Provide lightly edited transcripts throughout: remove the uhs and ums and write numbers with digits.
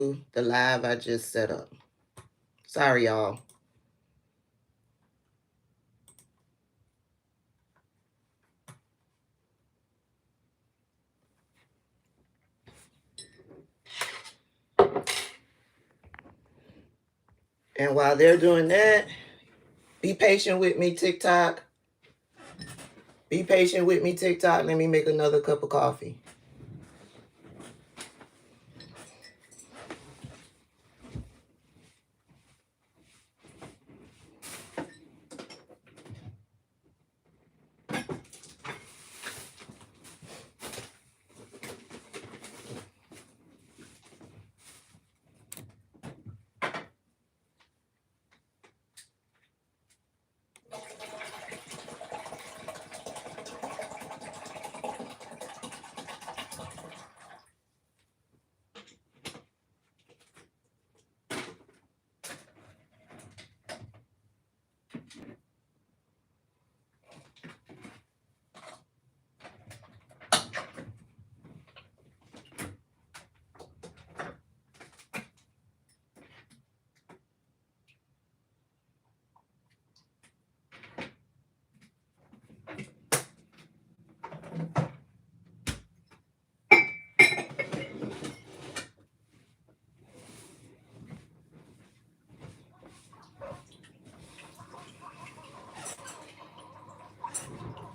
the live I just set up. Sorry, y'all. And while they're doing that, be patient with me, TikTok. Be patient with me, TikTok. Let me make another cup of coffee.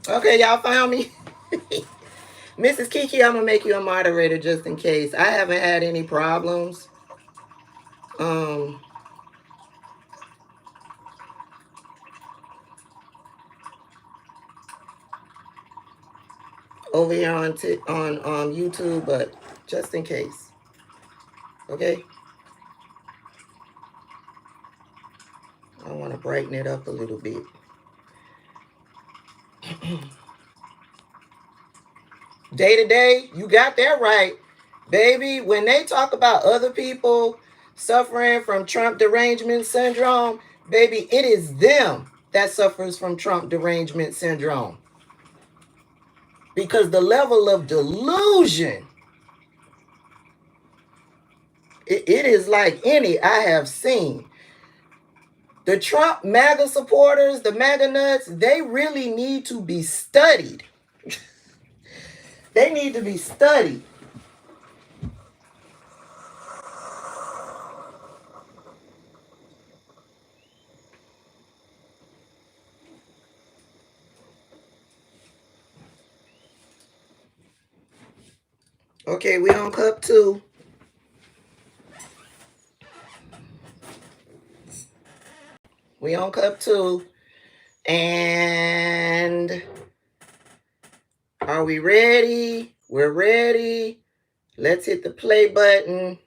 Okay, y'all found me? Mrs. Kiki, I'm going to make you a moderator just in case. I haven't had any problems. Over here on YouTube, but just in case. Okay? I want to brighten it up a little bit. Day to day, you got that right. Baby, when they talk about other people suffering from Trump derangement syndrome, baby, it is them that suffers from Trump derangement syndrome. Because the level of delusion, it is like any I have seen. The Trump MAGA supporters, the MAGA nuts, they really need to be studied. They need to be studied. Okay, we on cup 2. We on cup 2. And are we ready? We're ready. Let's hit the play button.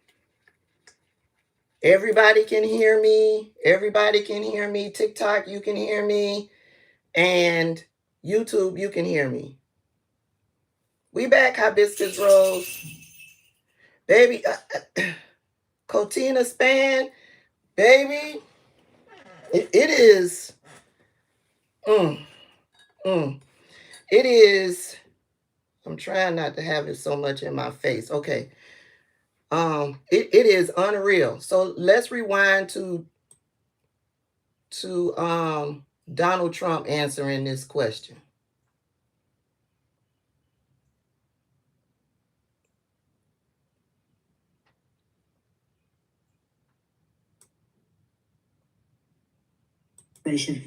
Everybody can hear me. Everybody can hear me. TikTok, you can hear me. And YouTube, you can hear me. We back, Hibiscus Rose. Baby, Cotina Span, baby, it is, it is, I'm trying not to have it so much in my face. Okay. It is unreal. So let's rewind to Donald Trump answering this question.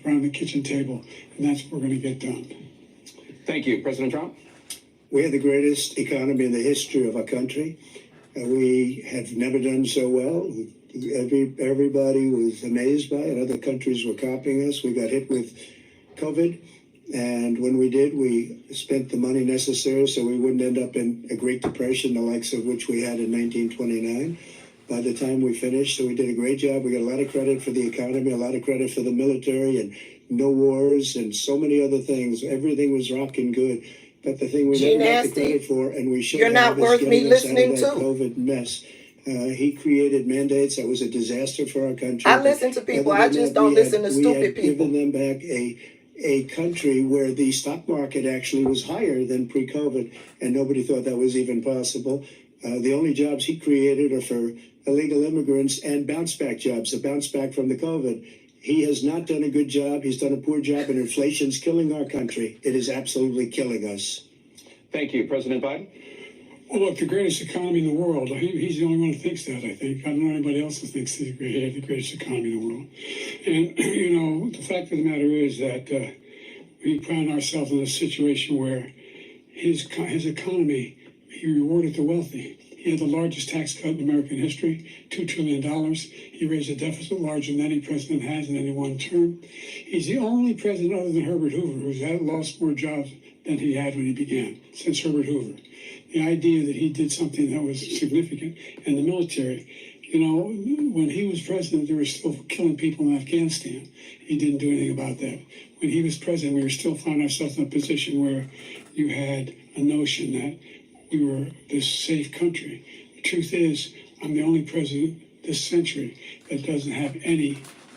Around the kitchen table, and that's what we're going to get done. Thank you, President Trump. We had the greatest economy in the history of our country. We have never done so well. Everybody was amazed by it. Other countries were copying us. We got hit with COVID, and when we did, we spent the money necessary so we wouldn't end up in a Great Depression, the likes of which we had in 1929. By the time we finished, so we did a great job. We got a lot of credit for the economy, a lot of credit for the military, and no wars, and so many other things. Everything was rocking good. But the thing we never got the credit for, and we should have, is getting us out of that COVID mess. He created mandates that was a disaster for our country. I listen to people. I just don't listen to stupid people. We had given them back a country where the stock market actually was higher than pre-COVID, and nobody thought that was even possible. The only jobs he created are for illegal immigrants and bounce back jobs, the bounce back from the COVID. He has not done a good job. He's done a poor job, and inflation's killing our country. It is absolutely killing us. Thank you. President Biden? Well, look, the greatest economy in the world, he's the only one who thinks that, I think. I don't know anybody else who thinks he had the greatest economy in the world. And, the fact of the matter is that we found ourselves in a situation where his economy, he rewarded the wealthy. He had the largest tax cut in American history, $2 trillion. He raised a deficit larger than any president has in any one term. He's the only president other than Herbert Hoover who's lost more jobs than he had when he began, since Herbert Hoover. The idea that he did something that was significant in the military. When he was president, they were still killing people in Afghanistan. He didn't do anything about that. When he was president, we were still finding ourselves in a position where you had a notion that we were this safe country. The truth is, I'm the only president this century that doesn't have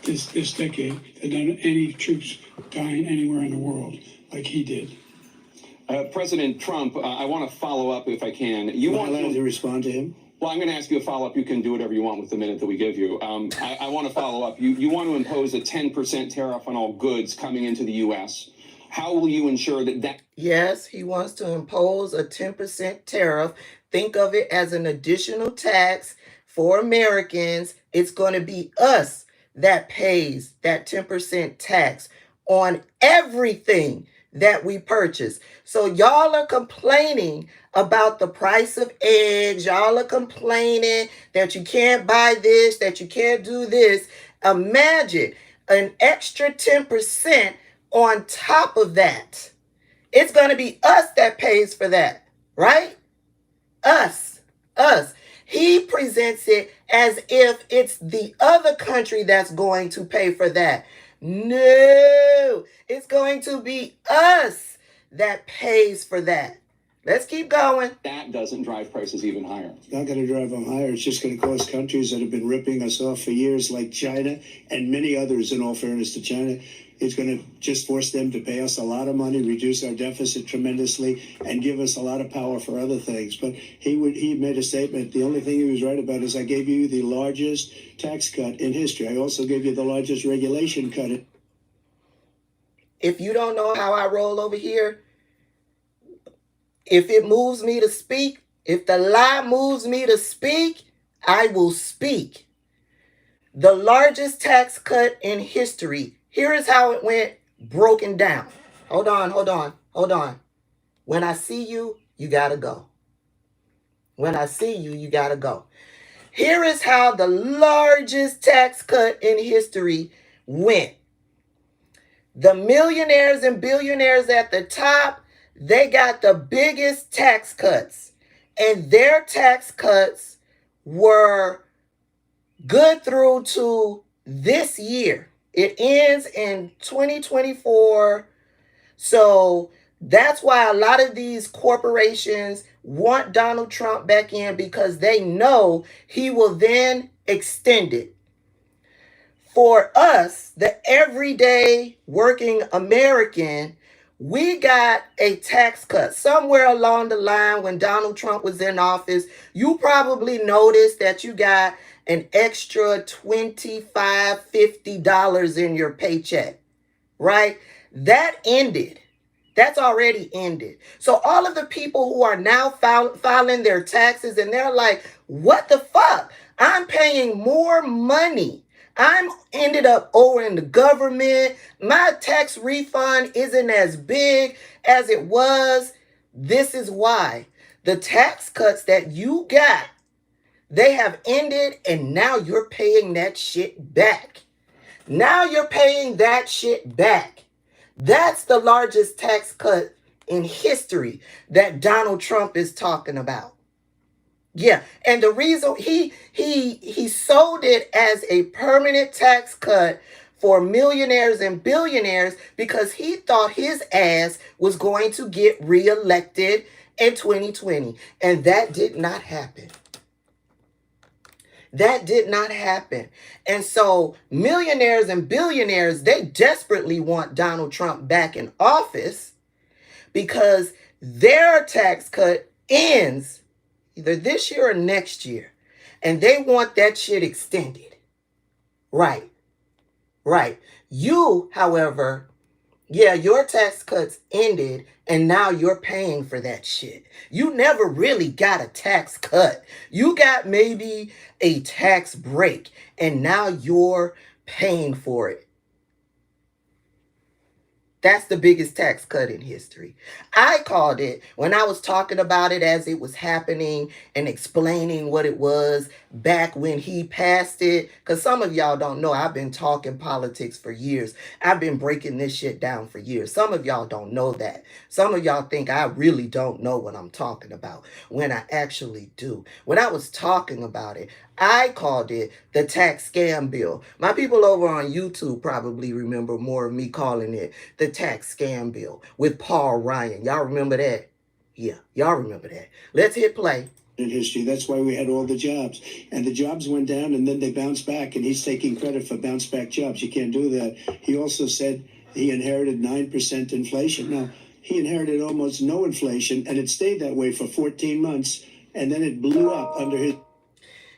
this decade, that doesn't have any troops dying anywhere in the world like he did. President Trump, I want to follow up if I can. Am I allowed to respond to him? Well, I'm going to ask you a follow-up. You can do whatever you want with the minute that we give you. I want to follow up. You want to impose a 10% tariff on all goods coming into the U.S. How will you ensure that? Yes, he wants to impose a 10% tariff. Think of it as an additional tax for Americans. It's going to be us that pays that 10% tax on everything that we purchase. So y'all are complaining about the price of eggs. Y'all are complaining that you can't buy this, that you can't do this. Imagine an extra 10% on top of that. It's going to be us that pays for that, right? Us. He presents it as if it's the other country that's going to pay for that. No, it's going to be us that pays for that. Let's keep going. That doesn't drive prices even higher. It's not going to drive them higher. It's just going to cause countries that have been ripping us off for years, like China and many others, in all fairness to China. It's going to just force them to pay us a lot of money, reduce our deficit tremendously, and give us a lot of power for other things. But he made a statement. The only thing he was right about is I gave you the largest tax cut in history. I also gave you the largest regulation cut. If you don't know how I roll over here, if it moves me to speak, if the lie moves me to speak, I will speak. The largest tax cut in history. Here is how it went broken down. Hold on. When I see you, you gotta go. When I see you, you gotta go. Here is how the largest tax cut in history went. The millionaires and billionaires at the top, they got the biggest tax cuts. And their tax cuts were good through to this year. It ends in 2024. So that's why a lot of these corporations want Donald Trump back in, because they know he will then extend it. For us, the everyday working American, we got a tax cut somewhere along the line when Donald Trump was in office. You probably noticed that you got an extra $25, $50 in your paycheck, right? That ended. That's already ended. So all of the people who are now filing their taxes, and they're like, what the fuck? I'm paying more money. I'm ended up owing the government. My tax refund isn't as big as it was. This is why. The tax cuts that you got, they have ended, and now you're paying that shit back. Now you're paying that shit back. That's the largest tax cut in history that Donald Trump is talking about. Yeah, and the reason he sold it as a permanent tax cut for millionaires and billionaires because he thought his ass was going to get reelected in 2020, and that did not happen. That did not happen. And so millionaires and billionaires, they desperately want Donald Trump back in office because their tax cut ends either this year or next year. And they want that shit extended. Right. Right. You, however, yeah, your tax cuts ended and now you're paying for that shit. You never really got a tax cut. You got maybe a tax break and now you're paying for it. That's the biggest tax cut in history. I called it when I was talking about it as it was happening and explaining what it was back when he passed it. Because some of y'all don't know, I've been talking politics for years. I've been breaking this shit down for years. Some of y'all don't know that. Some of y'all think I really don't know what I'm talking about when I actually do. When I was talking about it, I called it the tax scam bill. My people over on YouTube probably remember more of me calling it the tax scam bill with Paul Ryan. Y'all remember that? Yeah, y'all remember that. Let's hit play. In history, that's why we had all the jobs. And the jobs went down and then they bounced back, and he's taking credit for bounce back jobs. You can't do that. He also said he inherited 9% inflation. Now, he inherited almost no inflation, and it stayed that way for 14 months, and then it blew up under his...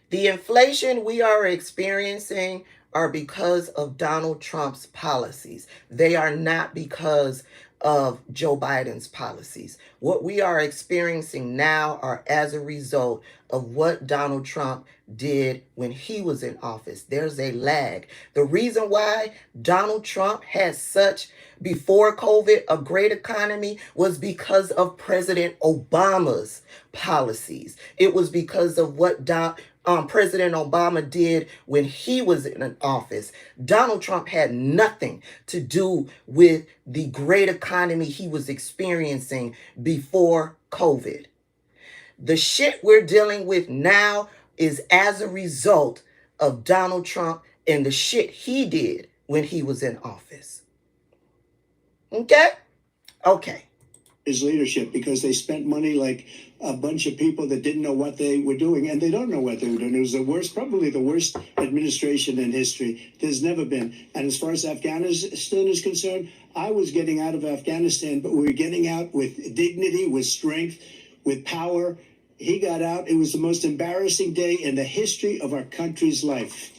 The inflation we are experiencing are because of Donald Trump's policies. They are not because of Joe Biden's policies. What we are experiencing now are as a result of what Donald Trump did when he was in office. There's a lag. The reason why Donald Trump has such, before COVID, a great economy was because of President Obama's policies. It was because of what President Obama did when he was in office. Donald Trump had nothing to do with the great economy he was experiencing before COVID. The shit we're dealing with now is as a result of Donald Trump and the shit he did when he was in office. Okay? Okay. His leadership, because they spent money like a bunch of people that didn't know what they were doing, and they don't know what they were doing. It was the worst, probably the worst administration in history. There's never been. And as far as Afghanistan is concerned, I was getting out of Afghanistan, but we were getting out with dignity, with strength, with power. He got out. It was the most embarrassing day in the history of our country's life.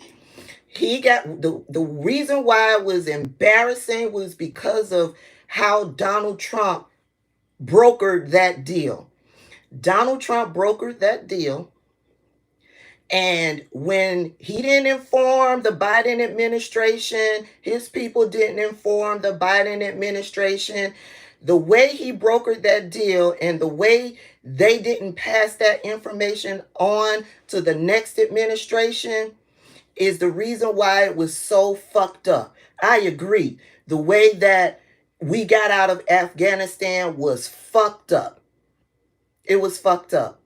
He got the reason why it was embarrassing was because of how Donald Trump brokered that deal. Donald Trump brokered that deal. And when he didn't inform the Biden administration, his people didn't inform the Biden administration, the way he brokered that deal and the way they didn't pass that information on to the next administration is the reason why it was so fucked up. I agree. The way that we got out of Afghanistan was fucked up. It was fucked up.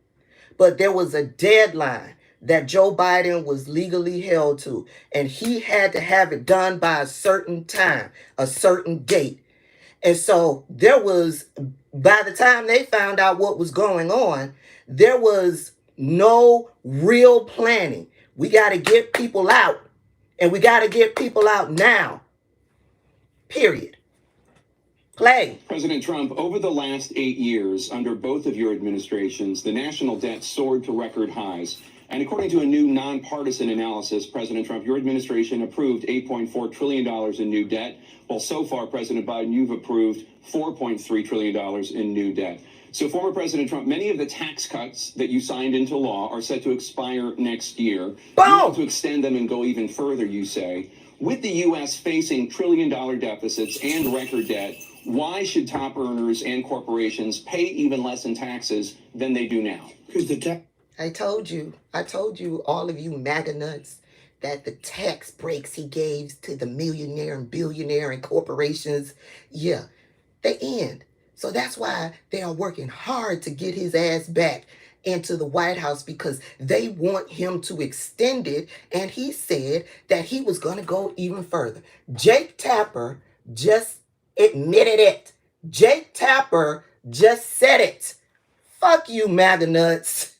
But there was a deadline that Joe Biden was legally held to, and he had to have it done by a certain time, a certain date. And so there was, by the time they found out what was going on, there was no real planning. We got to get people out, and we got to get people out now. Period. Play. President Trump, over the last 8 years, under both of your administrations, the national debt soared to record highs. And according to a new nonpartisan analysis, President Trump, your administration approved $8.4 trillion in new debt. Well, so far, President Biden, you've approved $4.3 trillion in new debt. So, former President Trump, many of the tax cuts that you signed into law are set to expire next year. You want to extend them and go even further, you say. With the U.S. facing trillion-dollar deficits and record debt, why should top earners and corporations pay even less in taxes than they do now? Because the I told you, all of you MAGA nuts, that the tax breaks he gave to the millionaire and billionaire and corporations, yeah, they end. So that's why they are working hard to get his ass back into the White House, because they want him to extend it. And he said that he was going to go even further. Jake Tapper just admitted it. Jake Tapper just said it. Fuck you, MAGA nuts.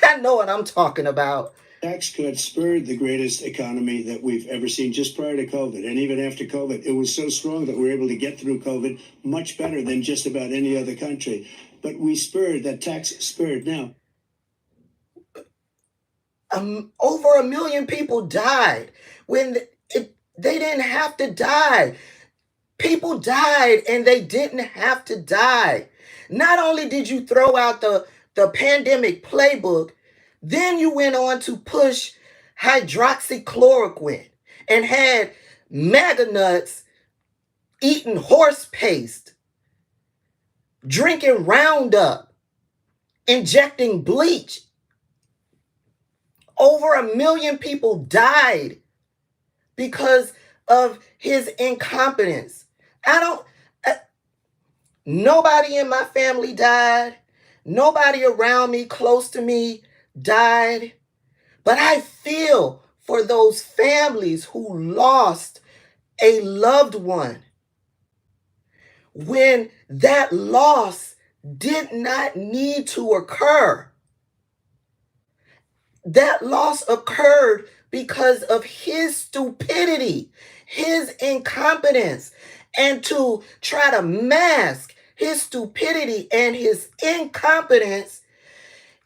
I know what I'm talking about. tax cuts spurred the greatest economy that we've ever seen just prior to COVID. And even after COVID, it was so strong that we were able to get through COVID much better than just about any other country. But we spurred, that tax spurred. Now, Over 1 million people died when they didn't have to die. People died and they didn't have to die. Not only did you throw out the pandemic playbook, then you went on to push hydroxychloroquine and had MAGA nuts eating horse paste, drinking Roundup, injecting bleach. Over 1 million people died because of his incompetence. Nobody in my family died. Nobody around me, close to me, died. But I feel for those families who lost a loved one when that loss did not need to occur. That loss occurred because of his stupidity, his incompetence, and to try to mask his stupidity and his incompetence,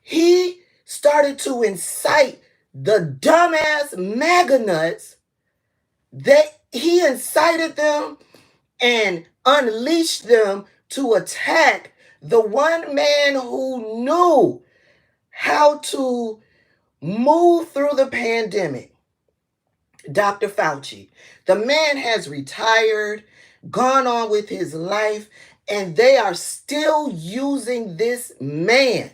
he started to incite the dumbass MAGA nuts. He incited them and unleashed them to attack the one man who knew how to move through the pandemic, Dr. Fauci. The man has retired, gone on with his life, and they are still using this man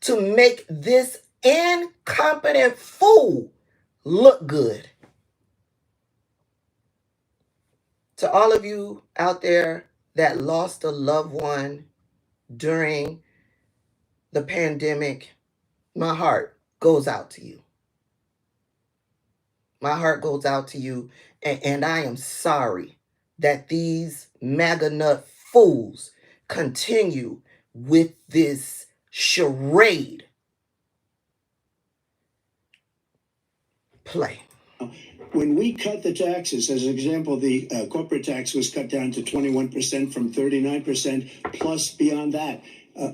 to make this incompetent fool look good. To all of you out there that lost a loved one during the pandemic, my heart goes out to you. My heart goes out to you, and I am sorry that these MAGA nut fools continue with this charade play. When we cut the taxes, as an example, the corporate tax was cut down to 21% from 39%, plus beyond that.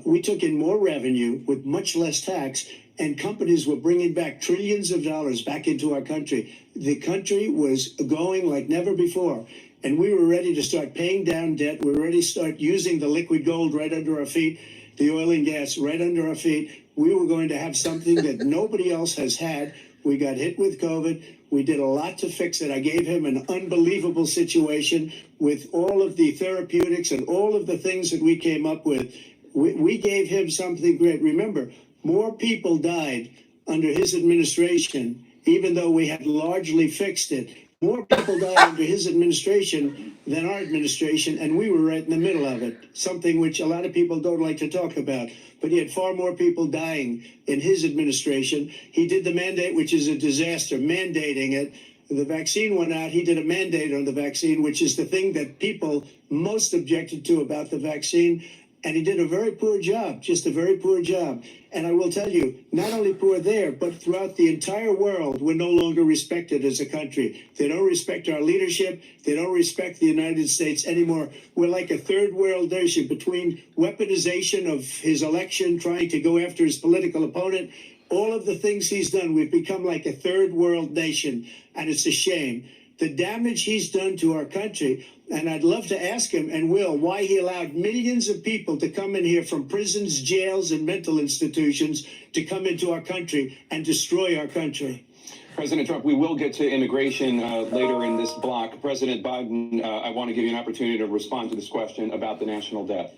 We took in more revenue with much less tax, and companies were bringing back trillions of dollars back into our country. The country was going like never before, and we were ready to start paying down debt. We were ready to start using the liquid gold right under our feet, the oil and gas right under our feet. We were going to have something that nobody else has had. We got hit with COVID. We did a lot to fix it. I gave him an unbelievable situation with all of the therapeutics and all of the things that we came up with. We gave him something great. Remember, more people died under his administration, even though we had largely fixed it. More people died under his administration than our administration, and we were right in the middle of it, something which a lot of people don't like to talk about. But he had far more people dying in his administration. He did the mandate, which is a disaster, mandating it. The vaccine went out. He did a mandate on the vaccine, which is the thing that people most objected to about the vaccine. And he did a very poor job, just a very poor job. And I will tell you, not only poor there, but throughout the entire world, we're no longer respected as a country. They don't respect our leadership. They don't respect the United States anymore. We're like a third world nation between weaponization of his election, trying to go after his political opponent. All of the things he's done, we've become like a third world nation. And it's a shame. The damage he's done to our country. And I'd love to ask him, and will, why he allowed millions of people to come in here from prisons, jails, and mental institutions to come into our country and destroy our country. President Trump, we will get to immigration later in this block. President Biden, I want to give you an opportunity to respond to this question about the national debt.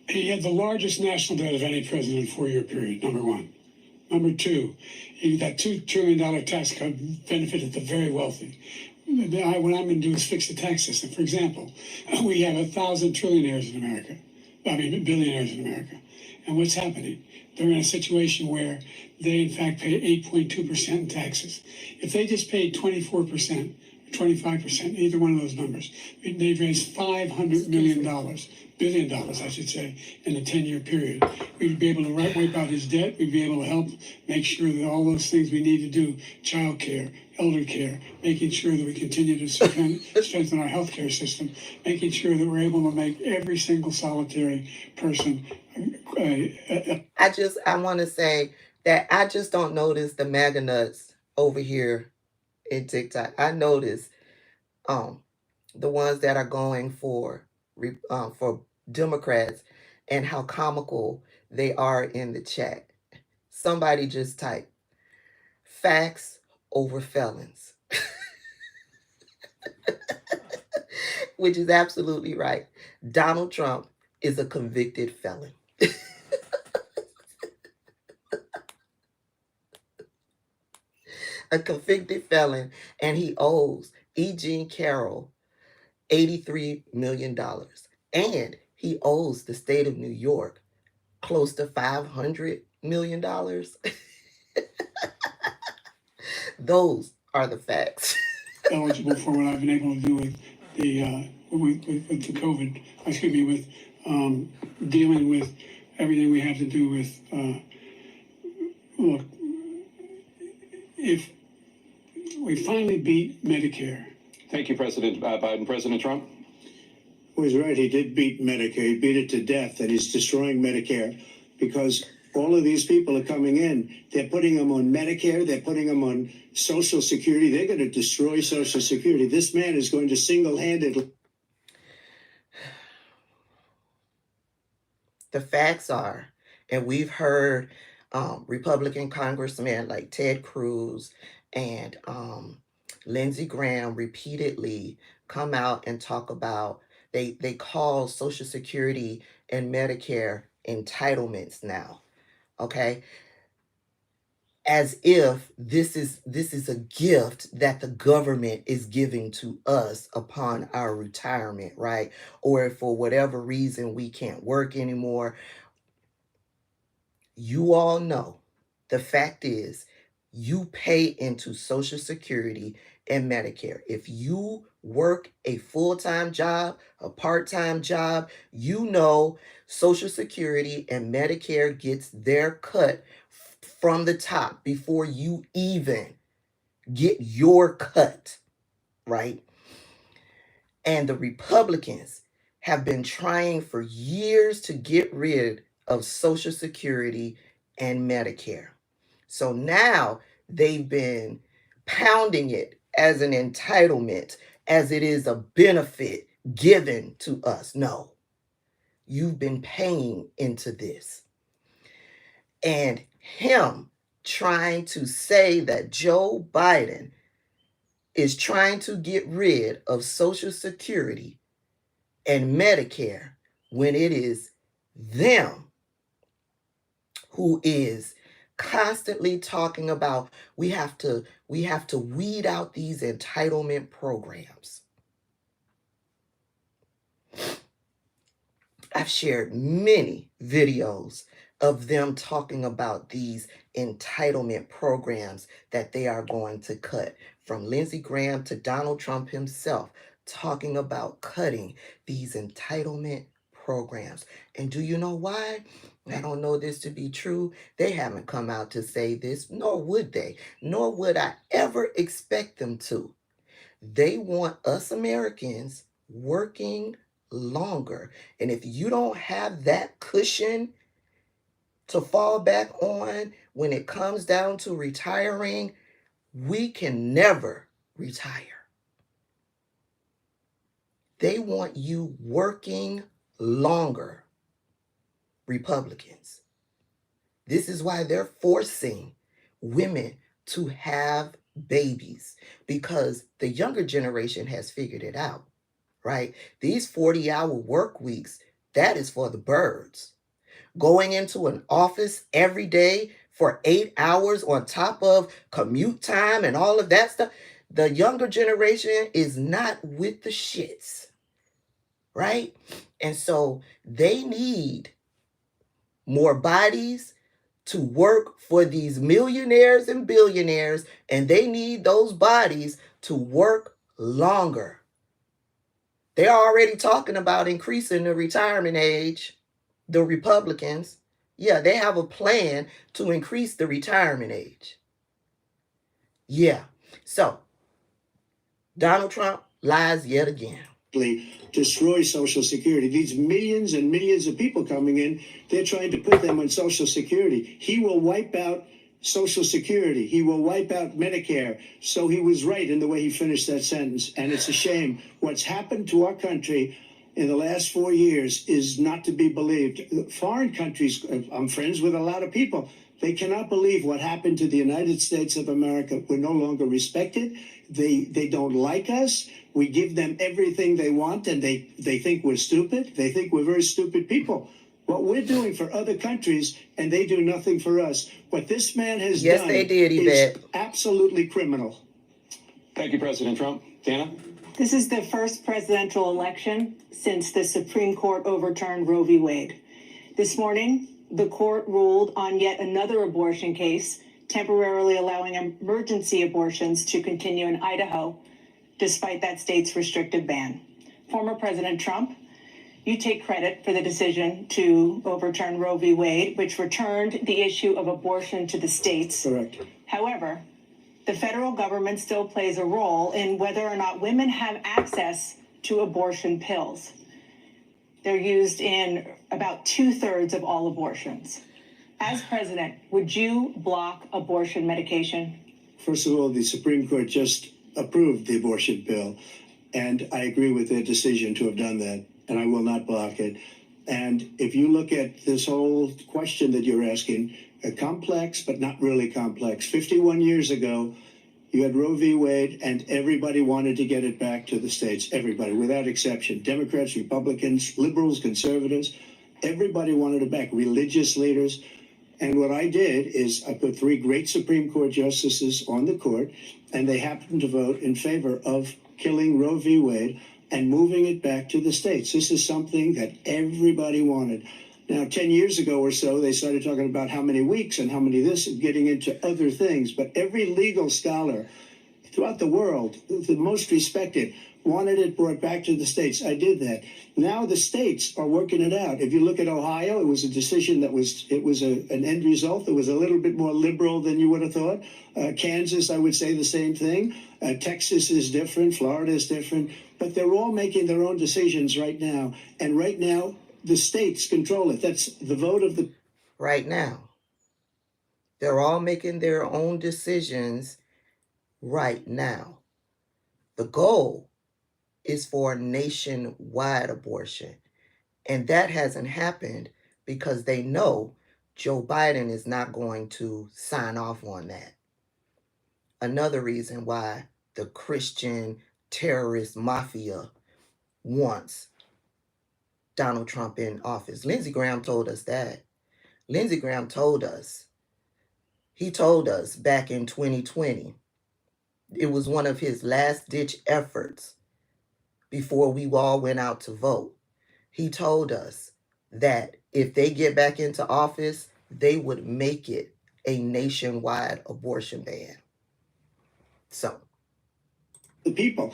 He had the largest national debt of any president in a 4-year period, number one. Number two, that $2 trillion tax cut benefited the very wealthy. What I'm going to do is fix the tax system. For example, we have 1,000 trillionaires in America. Billionaires in America. And what's happening? They're in a situation where they, in fact, pay 8.2% in taxes. If they just paid 24%, 25%, either one of those numbers, they've raised $500 million, billion dollars, I should say, in a 10-year period. We'd be able to wipe out his debt. We'd be able to help make sure that all those things we need to do, child care, elder care, making sure that we continue to strengthen our healthcare system, making sure that we're able to make every single solitary person. I want to say that I just don't notice the MAGA nuts over here in TikTok. I notice the ones that are going for Democrats and how comical they are in the chat. Somebody just type facts over felons, which is absolutely right. Donald Trump is a convicted felon. A convicted felon, and he owes E. Jean Carroll $83 million. And he owes the state of New York close to $500 million. Those are the facts. Eligible for what I've been able to do with the with the COVID. Excuse me, with dealing with everything we have to do with. Look, if we finally beat Medicare. Thank you, President Biden. President Trump? Well, he's right. He did beat Medicare. He beat it to death, and he's destroying Medicare because all of these people are coming in. They're putting them on Medicare. They're putting them on Social Security. They're going to destroy Social Security. This man is going to single-handedly. The facts are, and we've heard Republican congressmen like Ted Cruz and Lindsey Graham repeatedly come out and talk about, they call Social Security and Medicare entitlements now, okay? As if this is a gift that the government is giving to us upon our retirement, right? Or if for whatever reason we can't work anymore. You all know the fact is you pay into Social Security and Medicare. If you work a full-time job, a part-time job, you know Social Security and Medicare gets their cut from the top before you even get your cut, right? And the Republicans have been trying for years to get rid of Social Security and Medicare. So now they've been pounding it as an entitlement, as it is a benefit given to us. No, you've been paying into this. And him trying to say that Joe Biden is trying to get rid of Social Security and Medicare when it is them who is constantly talking about we have to weed out these entitlement programs. I've shared many videos of them talking about these entitlement programs that they are going to cut, from Lindsey Graham to Donald Trump himself, talking about cutting these entitlement programs. And do you know why? I don't know this to be true. They haven't come out to say this, nor would they, nor would I ever expect them to. They want us Americans working longer. And if you don't have that cushion to fall back on when it comes down to retiring, we can never retire. They want you working longer, Republicans. This is why they're forcing women to have babies, because the younger generation has figured it out, right? These 40-hour work weeks, that is for the birds. Going into an office every day for 8 hours on top of commute time and all of that stuff, the younger generation is not with the shits, right? And so they need more bodies to work for these millionaires and billionaires, and they need those bodies to work longer. They're already talking about increasing the retirement age, the Republicans. Yeah, they have a plan to increase the retirement age. Yeah, so Donald Trump lies yet again. destroy Social Security. These millions and millions of people coming in, they're trying to put them on Social Security. He will wipe out Social Security. He will wipe out Medicare. So he was right in the way he finished that sentence. And it's a shame. What's happened to our country in the last 4 years is not to be believed. Foreign countries, I'm friends with a lot of people, they cannot believe what happened to the United States of America. We're no longer respected. They don't like us. We give them everything they want, and they think we're stupid. They think we're very stupid people. What we're doing for other countries, and they do nothing for us. What this man has done Yes, they did, Yvette. is absolutely criminal. Thank you, President Trump. Dana? This is the first presidential election since the Supreme Court overturned Roe v. Wade. This morning, the court ruled on yet another abortion case, temporarily allowing emergency abortions to continue in Idaho, despite that state's restrictive ban. Former President Trump, you take credit for the decision to overturn Roe v. Wade, which returned the issue of abortion to the states. Correct. However, the federal government still plays a role in whether or not women have access to abortion pills. They're used in about 2/3 of all abortions. As president, would you block abortion medication? First of all, the Supreme Court just approved the abortion bill, and I agree with their decision to have done that, and I will not block it. And if you look at this whole question that you're asking, complex, but not really complex. 51 years ago, you had Roe v. Wade, and everybody wanted to get it back to the states. Everybody, without exception. Democrats, Republicans, liberals, conservatives, everybody wanted it back. Religious leaders. And what I did is I put 3 great Supreme Court justices on the court, and they happened to vote in favor of killing Roe v. Wade and moving it back to the states. This is something that everybody wanted. Now, 10 years ago or so, they started talking about how many weeks and how many this, and getting into other things. But every legal scholar throughout the world, the most respected, wanted it brought back to the states. I did that. Now the states are working it out. If you look at Ohio, it was a decision that was an end result that was a little bit more liberal than you would have thought. Kansas, I would say the same thing. Texas is different. Florida is different. But they're all making their own decisions right now. And right now, the states control it. That's the vote of the... Right now. They're all making their own decisions right now. The goal is for nationwide abortion. And that hasn't happened because they know Joe Biden is not going to sign off on that. Another reason why the Christian terrorist mafia wants Donald Trump in office. Lindsey Graham told us that. Lindsey Graham told us. He told us back in 2020, it was one of his last-ditch efforts before we all went out to vote. He told us that if they get back into office, they would make it a nationwide abortion ban. So, the people.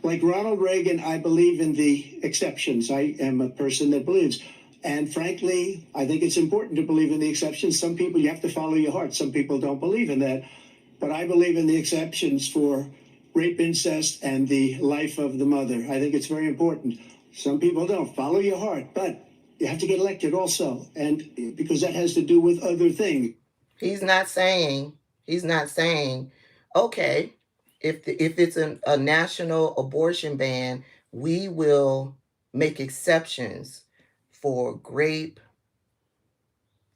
Like Ronald Reagan, I believe in the exceptions. I am a person that believes. And frankly, I think it's important to believe in the exceptions. Some people, you have to follow your heart. Some people don't believe in that. But I believe in the exceptions for rape, incest, and the life of the mother. I think it's very important. Some people don't. Follow your heart. But you have to get elected also. And because that has to do with other things. he's not saying, okay, if it's a national abortion ban, we will make exceptions for rape,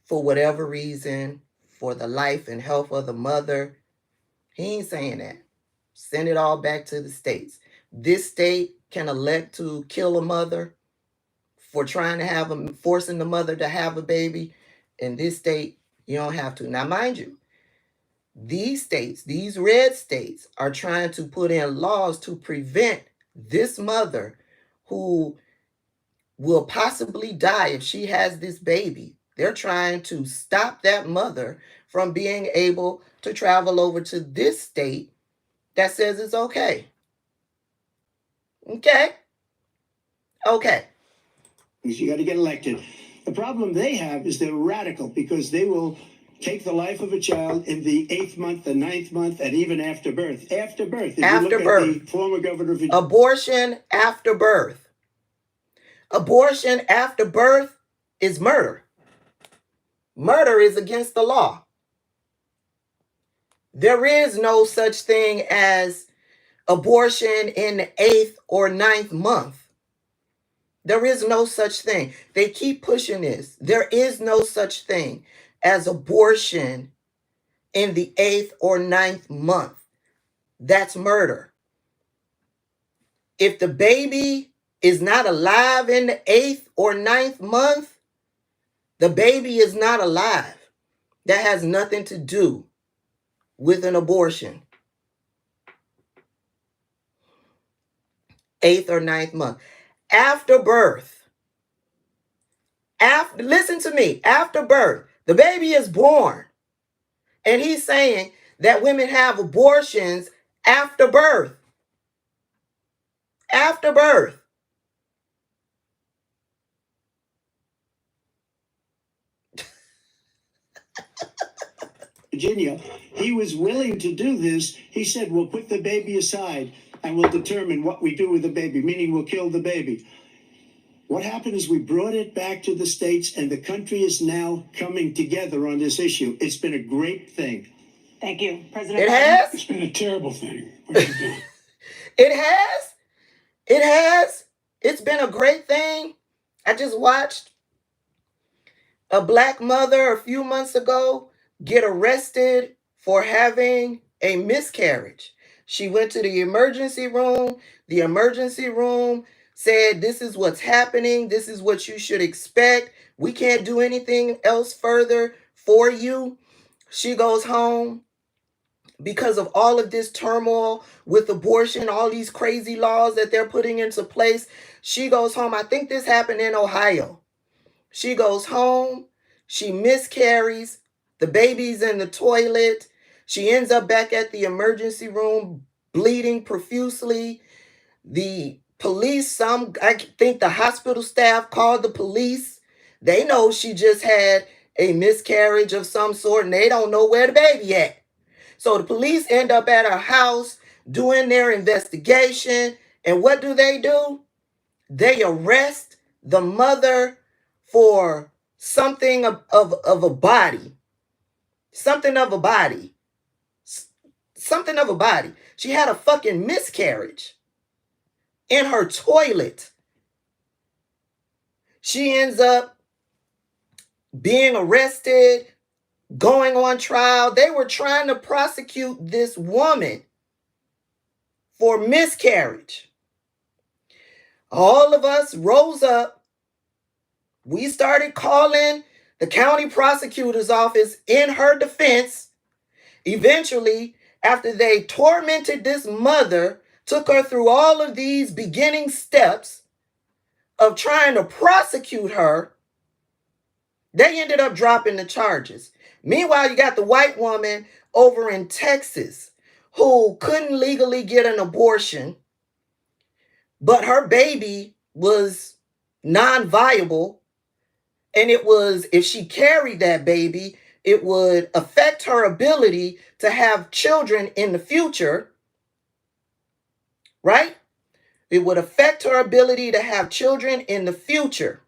for whatever reason, for the life and health of the mother. He ain't saying that. Send it all back to the states. This state can elect to kill a mother for trying to forcing the mother to have a baby. In this state, you don't have to. Now, mind you, these states, these red states, are trying to put in laws to prevent this mother who will possibly die if she has this baby. They're trying to stop that mother from being able to travel over to this state that says it's okay. Okay? You got to get elected. The problem they have is they're radical because they will take the life of a child in the 8th month, the 9th month, and even after birth. After birth. If After you look birth. at the former governor of Virginia. Abortion after birth. Abortion after birth is murder. Murder is against the law. There is no such thing as abortion in the 8th or 9th month. There is no such thing. They keep pushing this. There is no such thing as abortion in the 8th or 9th month. That's murder. If the baby is not alive in the 8th or 9th month, the baby is not alive. That has nothing to do with an abortion. 8th or 9th month. After birth, listen to me, after birth, the baby is born. And he's saying that women have abortions after birth. After birth. Virginia, he was willing to do this. He said, we'll put the baby aside and we'll determine what we do with the baby, meaning we'll kill the baby. What happened is we brought it back to the states, and the country is now coming together on this issue. It's been a great thing. Thank you, President. It has? It's been a terrible thing. What you've done. It has? It has? It's been a great thing. I just watched a black mother a few months ago get arrested for having a miscarriage. She went to the emergency room. The emergency room said, this is what's happening. This is what you should expect. We can't do anything else further for you. She goes home because of all of this turmoil with abortion, all these crazy laws that they're putting into place. She goes home. I think this happened in Ohio. She goes home. She miscarries. The baby's in the toilet. She ends up back at the emergency room bleeding profusely. The police, I think the hospital staff called the police. They know she just had a miscarriage of some sort and they don't know where the baby at. So the police end up at her house doing their investigation. And what do? They arrest the mother for something of a body. Something of a body. Something of a body. She had a fucking miscarriage in her toilet. She ends up being arrested, going on trial. They were trying to prosecute this woman for miscarriage. All of us rose up. We started calling the county prosecutor's office in her defense. Eventually, after they tormented this mother, took her through all of these beginning steps of trying to prosecute her, they ended up dropping the charges. Meanwhile, you got the white woman over in Texas who couldn't legally get an abortion, but her baby was non-viable. And it was, if she carried that baby, it would affect her ability to have children in the future, right? It would affect her ability to have children in the future.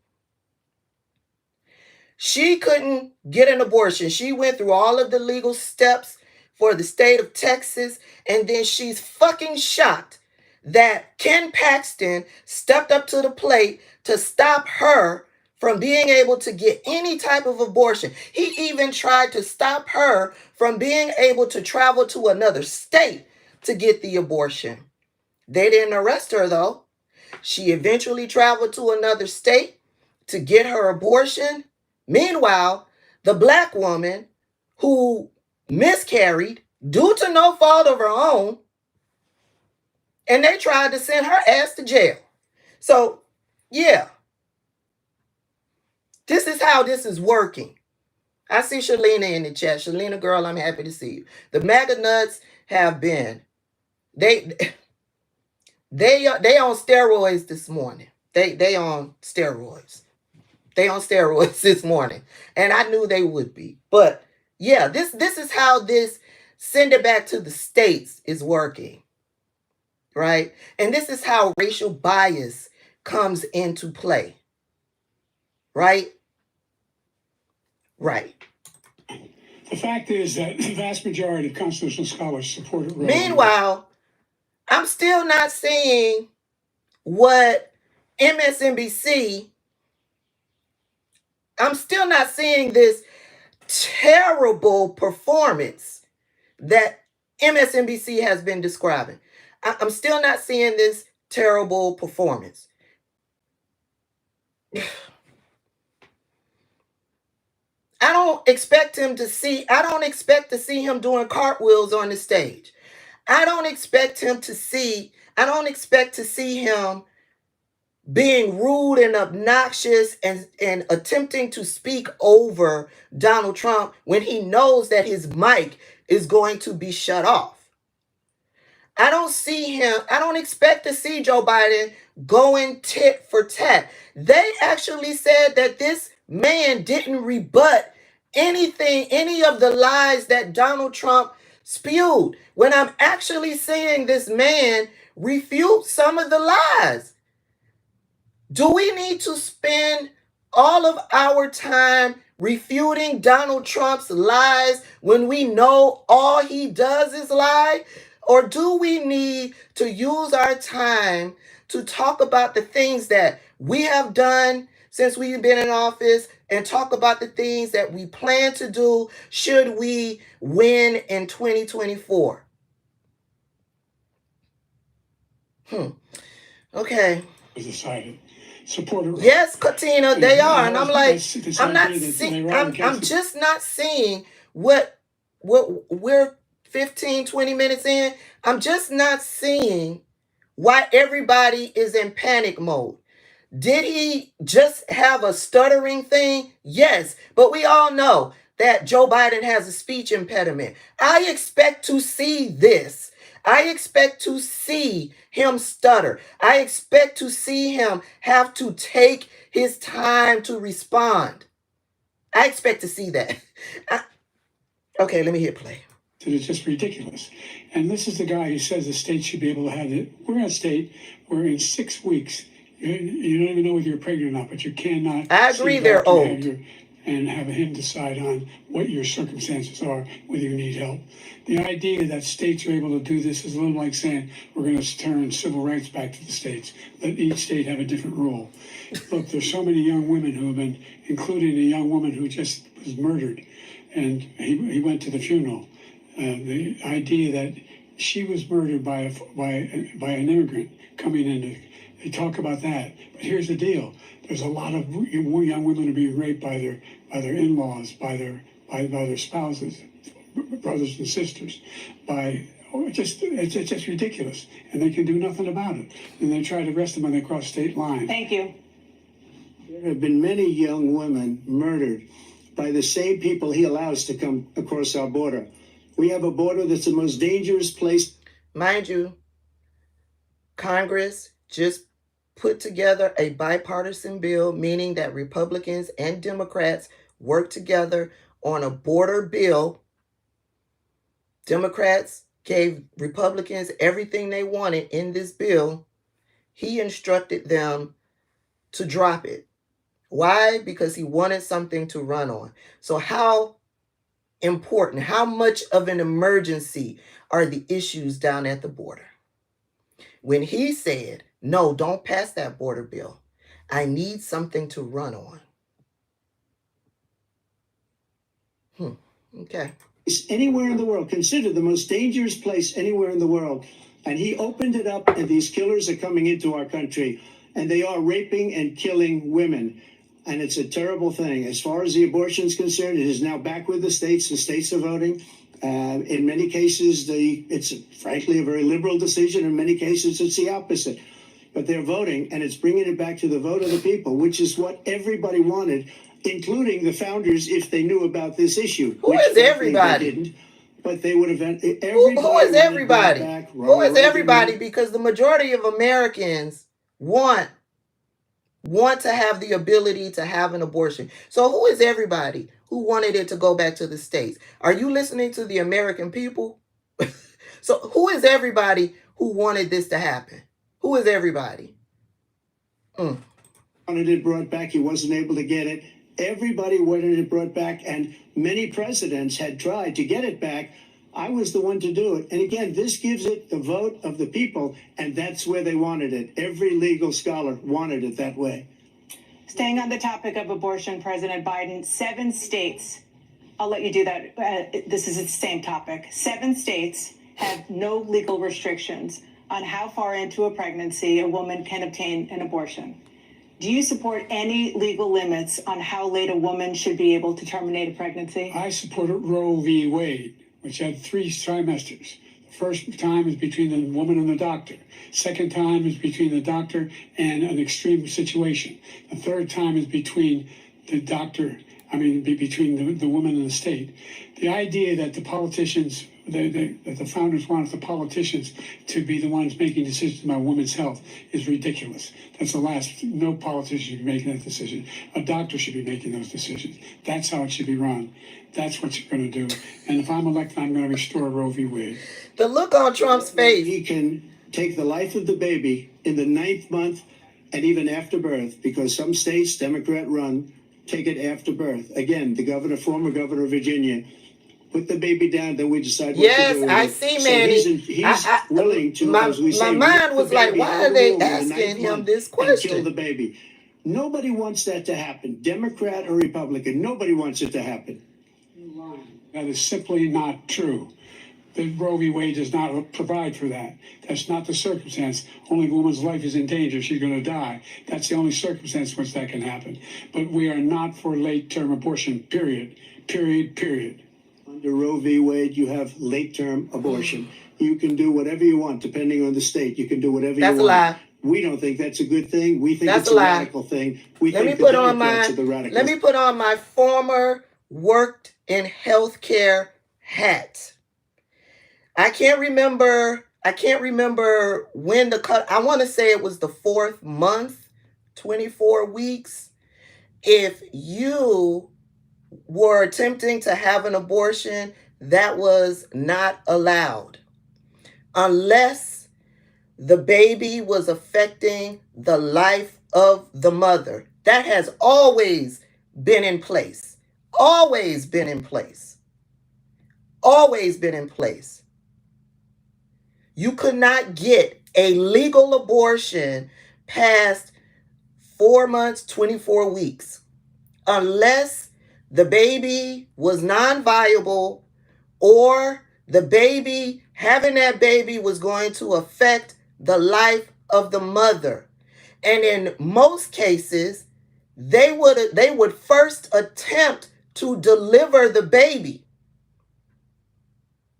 She couldn't get an abortion. She went through all of the legal steps for the state of Texas, and then she's fucking shocked that Ken Paxton stepped up to the plate to stop her from being able to get any type of abortion. He even tried to stop her from being able to travel to another state to get the abortion. They didn't arrest her, though. She eventually traveled to another state to get her abortion. Meanwhile, the black woman who miscarried due to no fault of her own, and they tried to send her ass to jail. So, yeah. This is how this is working. I see Shalina in the chat. Shalina, girl, I'm happy to see you. The MAGA nuts have been, they on steroids this morning. They on steroids. They on steroids this morning. And I knew they would be. But Yeah, this is how this send it back to the states is working, right? And this is how racial bias comes into play, right? Right. The fact is that the vast majority of constitutional scholars support Roe. Meanwhile, I'm still not seeing what MSNBC, I'm still not seeing this terrible performance that MSNBC has been describing. I'm still not seeing this terrible performance. I don't expect to see him doing cartwheels on the stage. I don't expect to see him being rude and obnoxious and attempting to speak over Donald Trump when he knows that his mic is going to be shut off. I don't expect to see Joe Biden going tit for tat. They actually said that this man didn't rebut any of the lies that Donald Trump spewed, when I'm actually seeing this man refute some of the lies. Do we need to spend all of our time refuting Donald Trump's lies when we know all he does is lie? Or do we need to use our time to talk about the things that we have done since we've been in office and talk about the things that we plan to do should we win in 2024? Okay. Decided. Supporter. Yes, Katina, they are. And I'm like, I'm just not seeing what we're 15, 20 minutes in. I'm just not seeing why everybody is in panic mode. Did he just have a stuttering thing? Yes, but we all know that Joe Biden has a speech impediment. I expect to see this. I expect to see him stutter. I expect to see him have to take his time to respond. I expect to see that. Okay, let me hit play. It's just ridiculous. And this is the guy who says the state should be able to have it. We're in a state where in 6 weeks, you don't even know whether you're pregnant or not, but you cannot. I agree, they're old. And have him decide on what your circumstances are, whether you need help. The idea that states are able to do this is a little like saying we're going to turn civil rights back to the states. Let each state have a different rule. Look, there's so many young women who have been, including a young woman who just was murdered, and he went to the funeral. The idea that she was murdered by an immigrant coming in, they talk about that. But here's the deal: there's a lot of young women who are being raped by their in-laws, by their spouses, brothers and sisters, it's just ridiculous, and they can do nothing about it. And they try to arrest them when they cross state lines. Thank you. There have been many young women murdered by the same people he allows to come across our border. We have a border that's the most dangerous place. Mind you, Congress just put together a bipartisan bill, meaning that Republicans and Democrats work together on a border bill. Democrats gave Republicans everything they wanted in this bill. He instructed them to drop it. Why? Because he wanted something to run on. So how important, how much of an emergency are the issues down at the border? When he said, no, don't pass that border bill, I need something to run on. Okay. Anywhere in the world, considered the most dangerous place anywhere in the world. And he opened it up, and these killers are coming into our country, and they are raping and killing women. And it's a terrible thing. As far as the abortion is concerned, it is now back with the states. The states are voting. In many cases, it's frankly a very liberal decision. In many cases, it's the opposite. But they're voting, and it's bringing it back to the vote of the people, which is what everybody wanted, including the founders, if they knew about this issue. Who is everybody? They didn't, but they would have. Who is everybody? Who is everybody? Because the majority of Americans want want to have the ability to have an abortion. So who is everybody who wanted it to go back to the states? Are you listening to the American people? So who is everybody who wanted this to happen? Who is everybody? Wanted it brought back. He wasn't able to get it. Everybody wanted it brought back, and many presidents had tried to get it back. I was the one to do it. And again, this gives it the vote of the people, and that's where they wanted it. Every legal scholar wanted it that way. Staying on the topic of abortion, President Biden, 7 states, I'll let you do that. This is the same topic. 7 states have no legal restrictions on how far into a pregnancy a woman can obtain an abortion. Do you support any legal limits on how late a woman should be able to terminate a pregnancy? I support Roe v. Wade, which had 3 trimesters. The first time is between the woman and the doctor. Second time is between the doctor and an extreme situation. The third time is between the doctor, between the woman and the state. The idea that the politicians, that the founders wanted the politicians to be the ones making decisions about women's health is ridiculous. That's the last. No politician should be making that decision. A doctor should be making those decisions. That's how it should be run. That's what you're going to do. And if I'm elected, I'm going to restore Roe v. Wade. The look on Trump's face. He can take the life of the baby in the 9th month and even after birth, because some states, Democrat run, take it after birth. Again, the former governor of Virginia, put the baby down, then we decide what Yes, to do with I it. see, So Manny. he's willing to, my as we say, mind was like, why are they asking him this kill question? the baby. Nobody wants that to happen, Democrat or Republican. Nobody wants it to happen. That is simply not true. The Roe v. Wade does not provide for that. That's not the circumstance. Only if a woman's life is in danger, she's going to die. That's the only circumstance in which that can happen. But we are not for late-term abortion, period. Period, period. Under Roe v. Wade, you have late-term abortion. You can do whatever you want, depending on the state. You can do whatever That's you a want. lie. We don't think that's a good thing. We think That's it's a a lie. radical thing. We Let me think the put on Democrats my are the radicals. let me put on my former worked in healthcare hat. I can't remember when the cut. I want to say it was the 4th month, 24 weeks. If you were attempting to have an abortion, that was not allowed unless the baby was affecting the life of the mother. That has always been in place. Always been in place. Always been in place. You could not get a legal abortion past 4 months, 24 weeks, unless the baby was non-viable or having that baby was going to affect the life of the mother. And in most cases, they would first attempt to deliver the baby.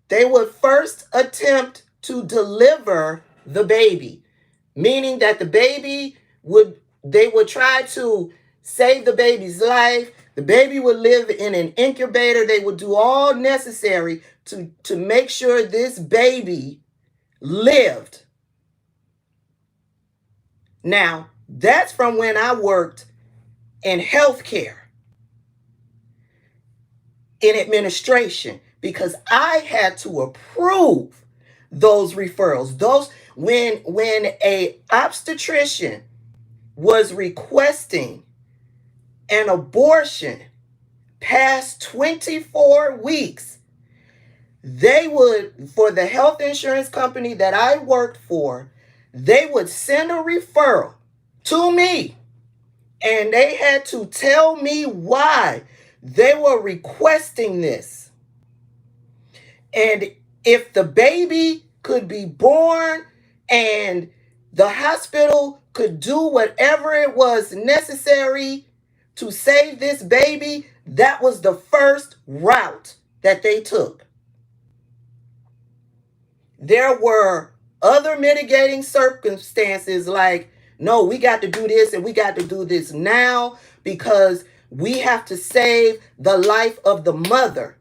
They would first attempt to deliver the baby, meaning that they would try to save the baby's life. The baby would live in an incubator. They would do all necessary to make sure this baby lived. Now, that's from when I worked in healthcare, in administration, because I had to approve those referrals. When a obstetrician was requesting an abortion past 24 weeks, they would, for the health insurance company that I worked for, they would send a referral to me, and they had to tell me why they were requesting this. And if the baby could be born and the hospital could do whatever it was necessary to save this baby, that was the first route that they took. There were other mitigating circumstances like, no, we got to do this and we got to do this now because we have to save the life of the mother.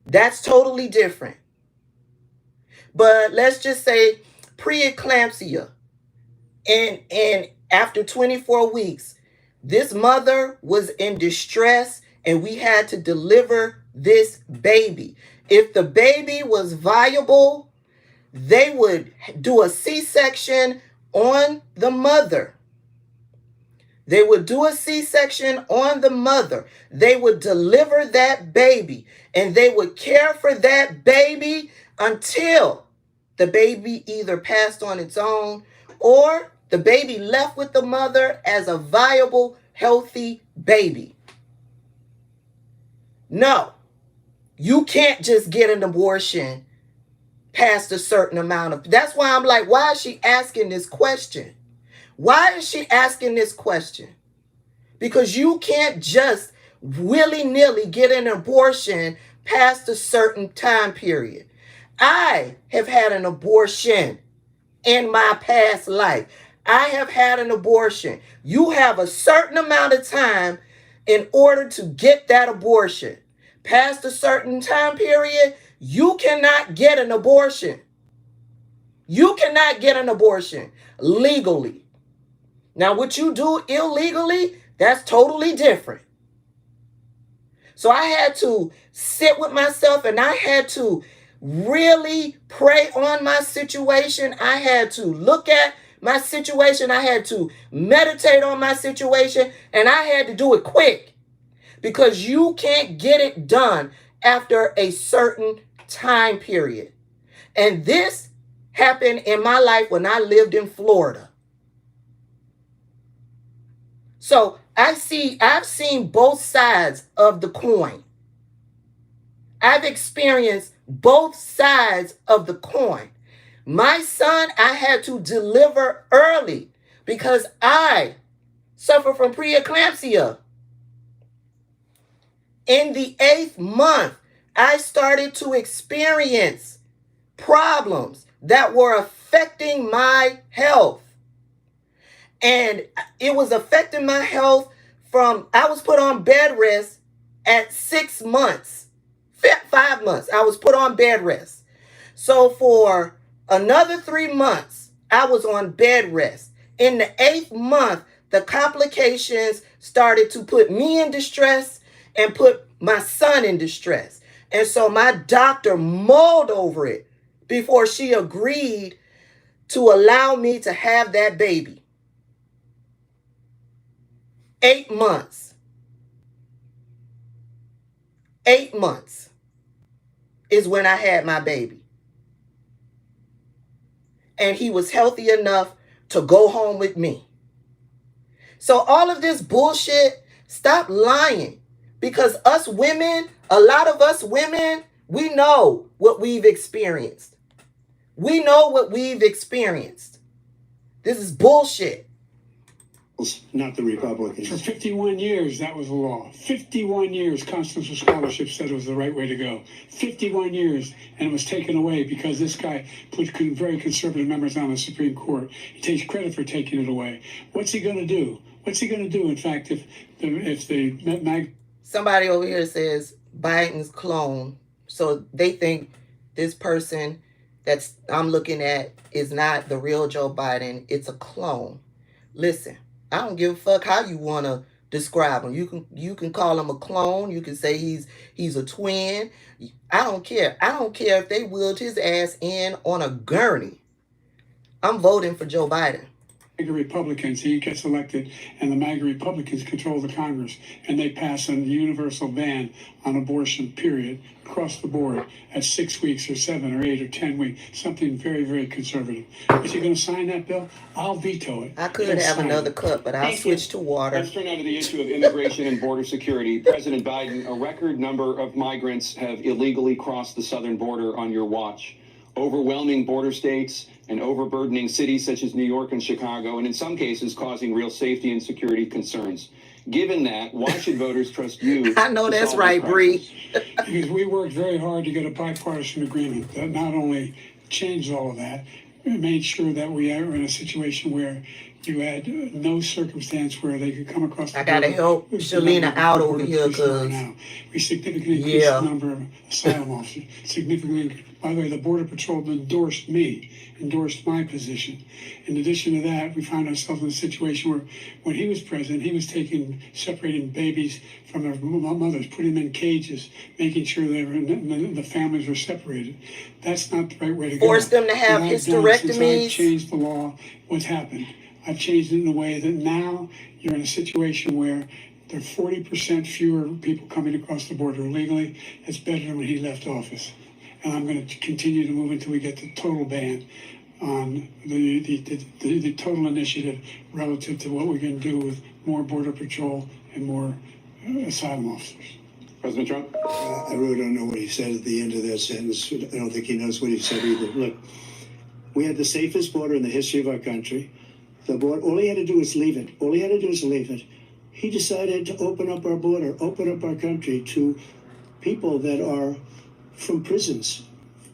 That's totally different. But let's just say preeclampsia and After 24 weeks, this mother was in distress and we had to deliver this baby. If the baby was viable, they would do a C-section on the mother. They would do a C-section on the mother. They would deliver that baby and they would care for that baby until the baby either passed on its own or the baby left with the mother as a viable, healthy baby. No, you can't just get an abortion past a certain amount of. That's why I'm like, why is she asking this question? Why is she asking this question? Because you can't just willy-nilly get an abortion past a certain time period. I have had an abortion in my past life. I have had an abortion. You have a certain amount of time in order to get that abortion. Past a certain time period, you cannot get an abortion. You cannot get an abortion legally. Now, what you do illegally, that's totally different. So I had to sit with myself and I had to really pray on my situation. I had to look at my situation. I had to meditate on my situation and I had to do it quick because you can't get it done after a certain time period. And this happened in my life when I lived in Florida. So I've seen both sides of the coin. I've experienced both sides of the coin. My son, I had to deliver early because I suffer from preeclampsia. In the 8th month, I started to experience problems that were affecting my health. And it was affecting my health from, I was put on bed rest at 6 months, 5 months, I was put on bed rest. So for another 3 months, I was on bed rest. In the 8th month, the complications started to put me in distress and put my son in distress. And so my doctor mulled over it before she agreed to allow me to have that baby. 8 months. 8 months is when I had my baby. And he was healthy enough to go home with me. So all of this bullshit, stop lying. Because us women, a lot of us women, we know what we've experienced. We know what we've experienced. This is bullshit. Not the Republicans. For 51 years, that was the law. 51 years, constitutional scholarship said it was the right way to go. 51 years, and it was taken away because this guy put very conservative members on the Supreme Court. He takes credit for taking it away. What's he going to do? What's he going to do, in fact, if the Somebody over here says Biden's clone. So they think this person that's I'm looking at is not the real Joe Biden. It's a clone. Listen, I don't give a fuck how you want to describe him. You can call him a clone. You can say he's a twin. I don't care. I don't care if they wheeled his ass in on a gurney. I'm voting for Joe Biden. MAGA Republicans, he gets elected, and the MAGA Republicans control the Congress, and they pass a universal ban on abortion, period, across the board at 6 weeks or 7 or 8 or 10 weeks, something very, very conservative. Is he going to sign that bill? I'll veto it. I could have another cup, but I'll switch to water. Let's turn now to the issue of immigration and border security. President Biden, a record number of migrants have illegally crossed the southern border on your watch. Overwhelming border states and overburdening cities such as New York and Chicago, and in some cases causing real safety and security concerns. Given that, why should voters trust you? I know that's right, Bree. Because we worked very hard to get a bipartisan agreement that not only changed all of that, it made sure that we are in a situation where you had no circumstance where they could come across the I gotta help Shalina out over here because we significantly increased the number of asylum officers, significantly By the way, the Border Patrol endorsed my position. In addition to that, we found ourselves in a situation where when he was president, he was separating babies from their mothers, putting them in cages, making sure the families were separated. That's not the right way to go. Force them to have Since hysterectomies. I've changed the law, what's happened? I've changed it in a way that now you're in a situation where there are 40% fewer people coming across the border illegally. It's better than when he left office. And I'm going to continue to move until we get the total ban on the total initiative relative to what we're going to do with more Border Patrol and more asylum officers. President Trump? I really don't know what he said at the end of that sentence. I don't think he knows what he said either. Look, we had the safest border in the history of our country. The border, all he had to do was leave it. All he had to do was leave it. He decided to open up our border, open up our country to people that are from prisons,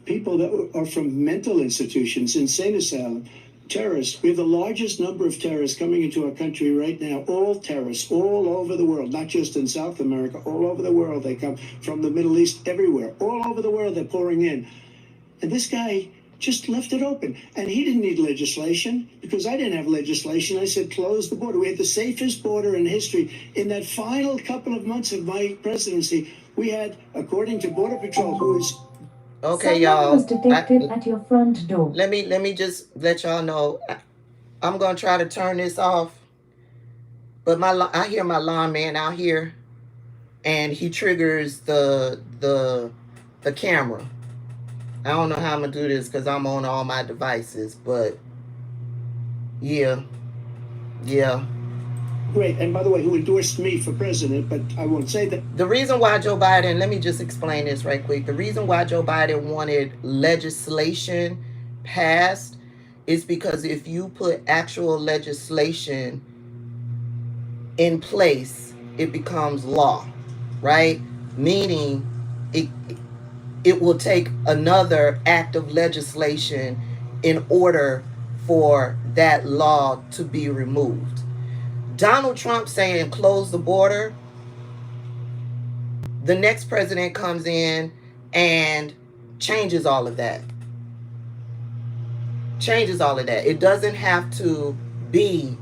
people that are from mental institutions, insane asylum, terrorists. We have the largest number of terrorists coming into our country right now, all terrorists, all over the world, not just in South America, all over the world. They come from the Middle East, everywhere, all over the world they're pouring in. And this guy just left it open. And he didn't need legislation because I didn't have legislation. I said, close the border. We had the safest border in history. In that final couple of months of my presidency, we had, according to Border Patrol, who is... Okay, Someone y'all. was detected at your front door. Let me just let y'all know. I'm gonna try to turn this off, but I hear my lineman out here, and he triggers the camera. I don't know how I'm gonna do this because I'm on all my devices, but yeah. Great, and by the way, who endorsed me for president, but I won't say that. The reason why Joe Biden, let me just explain this right quick. The reason why Joe Biden wanted legislation passed is because if you put actual legislation in place, it becomes law, right? Meaning it will take another act of legislation in order for that law to be removed. Donald Trump saying close the border, the next president comes in and changes all of that. It doesn't have to be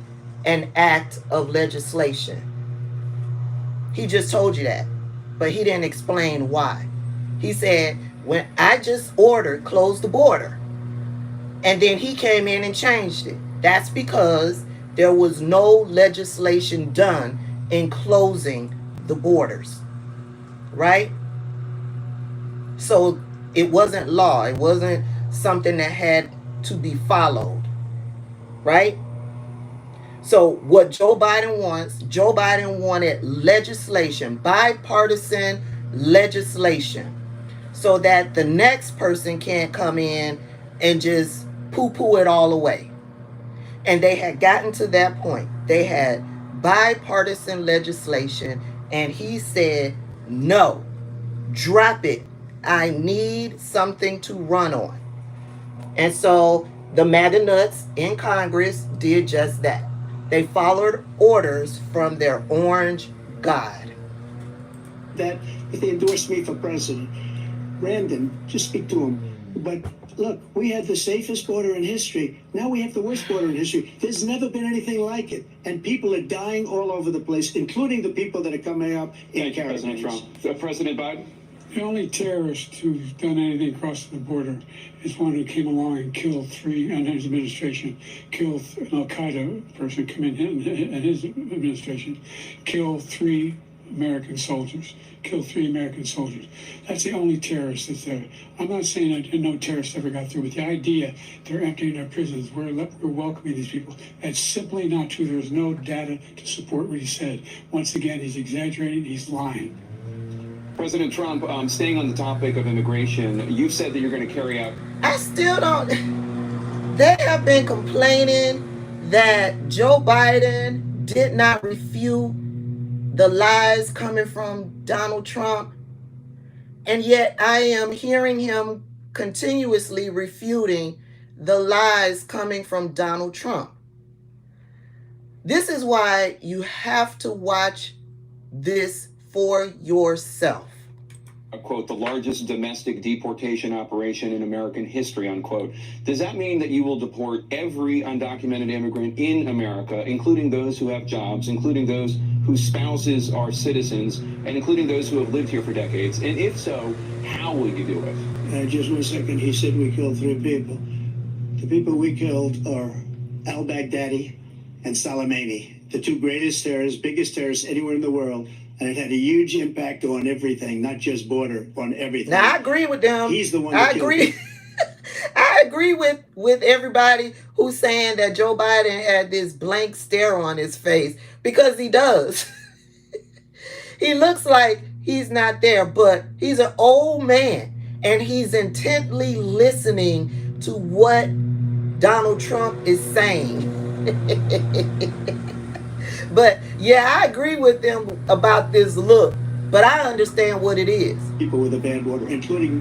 an act of legislation. He just told you that, but he didn't explain why. He said, when I just ordered close the border, and then he came in and changed it. That's because there was no legislation done in closing the borders, right? So it wasn't law. It wasn't something that had to be followed, right? So what Joe Biden wanted legislation, bipartisan legislation, so that the next person can't come in and just poo-poo it all away. And they had gotten to that point. They had bipartisan legislation, and he said, no, drop it. I need something to run on. And so the MAGA nuts in Congress did just that. They followed orders from their orange god. That if they endorsed me for president, Brandon, just speak to him. But look, we had the safest border in history. Now we have the worst border in history. There's never been anything like it. And people are dying all over the place, including the people that are coming up in caravans. President Trump. President Biden? The only terrorist who's done anything across the border is one who came along and killed three, and his administration, killed an Al-Qaeda person come in and his administration, killed three American soldiers. That's the only terrorist that's there. I'm not saying that no terrorist ever got through, but the idea they're emptying their prisons, we're welcoming these people, that's simply not true. There's no data to support what he said. Once again, he's exaggerating, he's lying. President Trump, staying on the topic of immigration, you've said that you're going to carry out... I still don't... They have been complaining that Joe Biden did not refute the lies coming from Donald Trump, and yet I am hearing him continuously refuting the lies coming from Donald Trump. This is why you have to watch this for yourself. quote, the largest domestic deportation operation in American history, unquote. Does that mean that you will deport every undocumented immigrant in America, including those who have jobs, including those whose spouses are citizens, and including those who have lived here for decades? And if so, how will you do it? Just 1 second. He said we killed 3 people. The people we killed are al-Baghdadi and Soleimani, the 2 greatest terrorists, biggest terrorists anywhere in the world. And it had a huge impact on everything, not just border, on everything. Now, I agree with them. He's the one that I agree. I agree with everybody who's saying that Joe Biden had this blank stare on his face, because he does. He looks like he's not there, but he's an old man and he's intently listening to what Donald Trump is saying. But yeah, I agree with them about this look, but I understand what it is. People with a bad water, including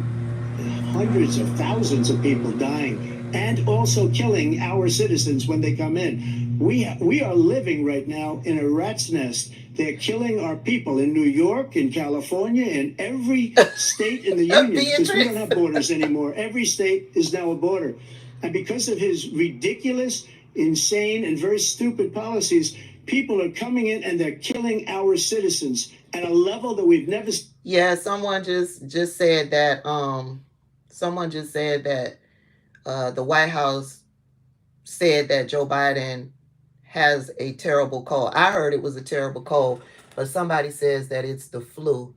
hundreds of thousands of people dying and also killing our citizens when they come in. We are living right now in a rat's nest. They're killing our people in New York, in California, in every state in the union, because we don't have borders anymore. Every state is now a border. And because of his ridiculous, insane, and very stupid policies, people are coming in and they're killing our citizens at a level that we've never seen. Yeah, someone just said that the White House said that Joe Biden has a terrible cold. I heard it was a terrible cold, but somebody says that it's the flu.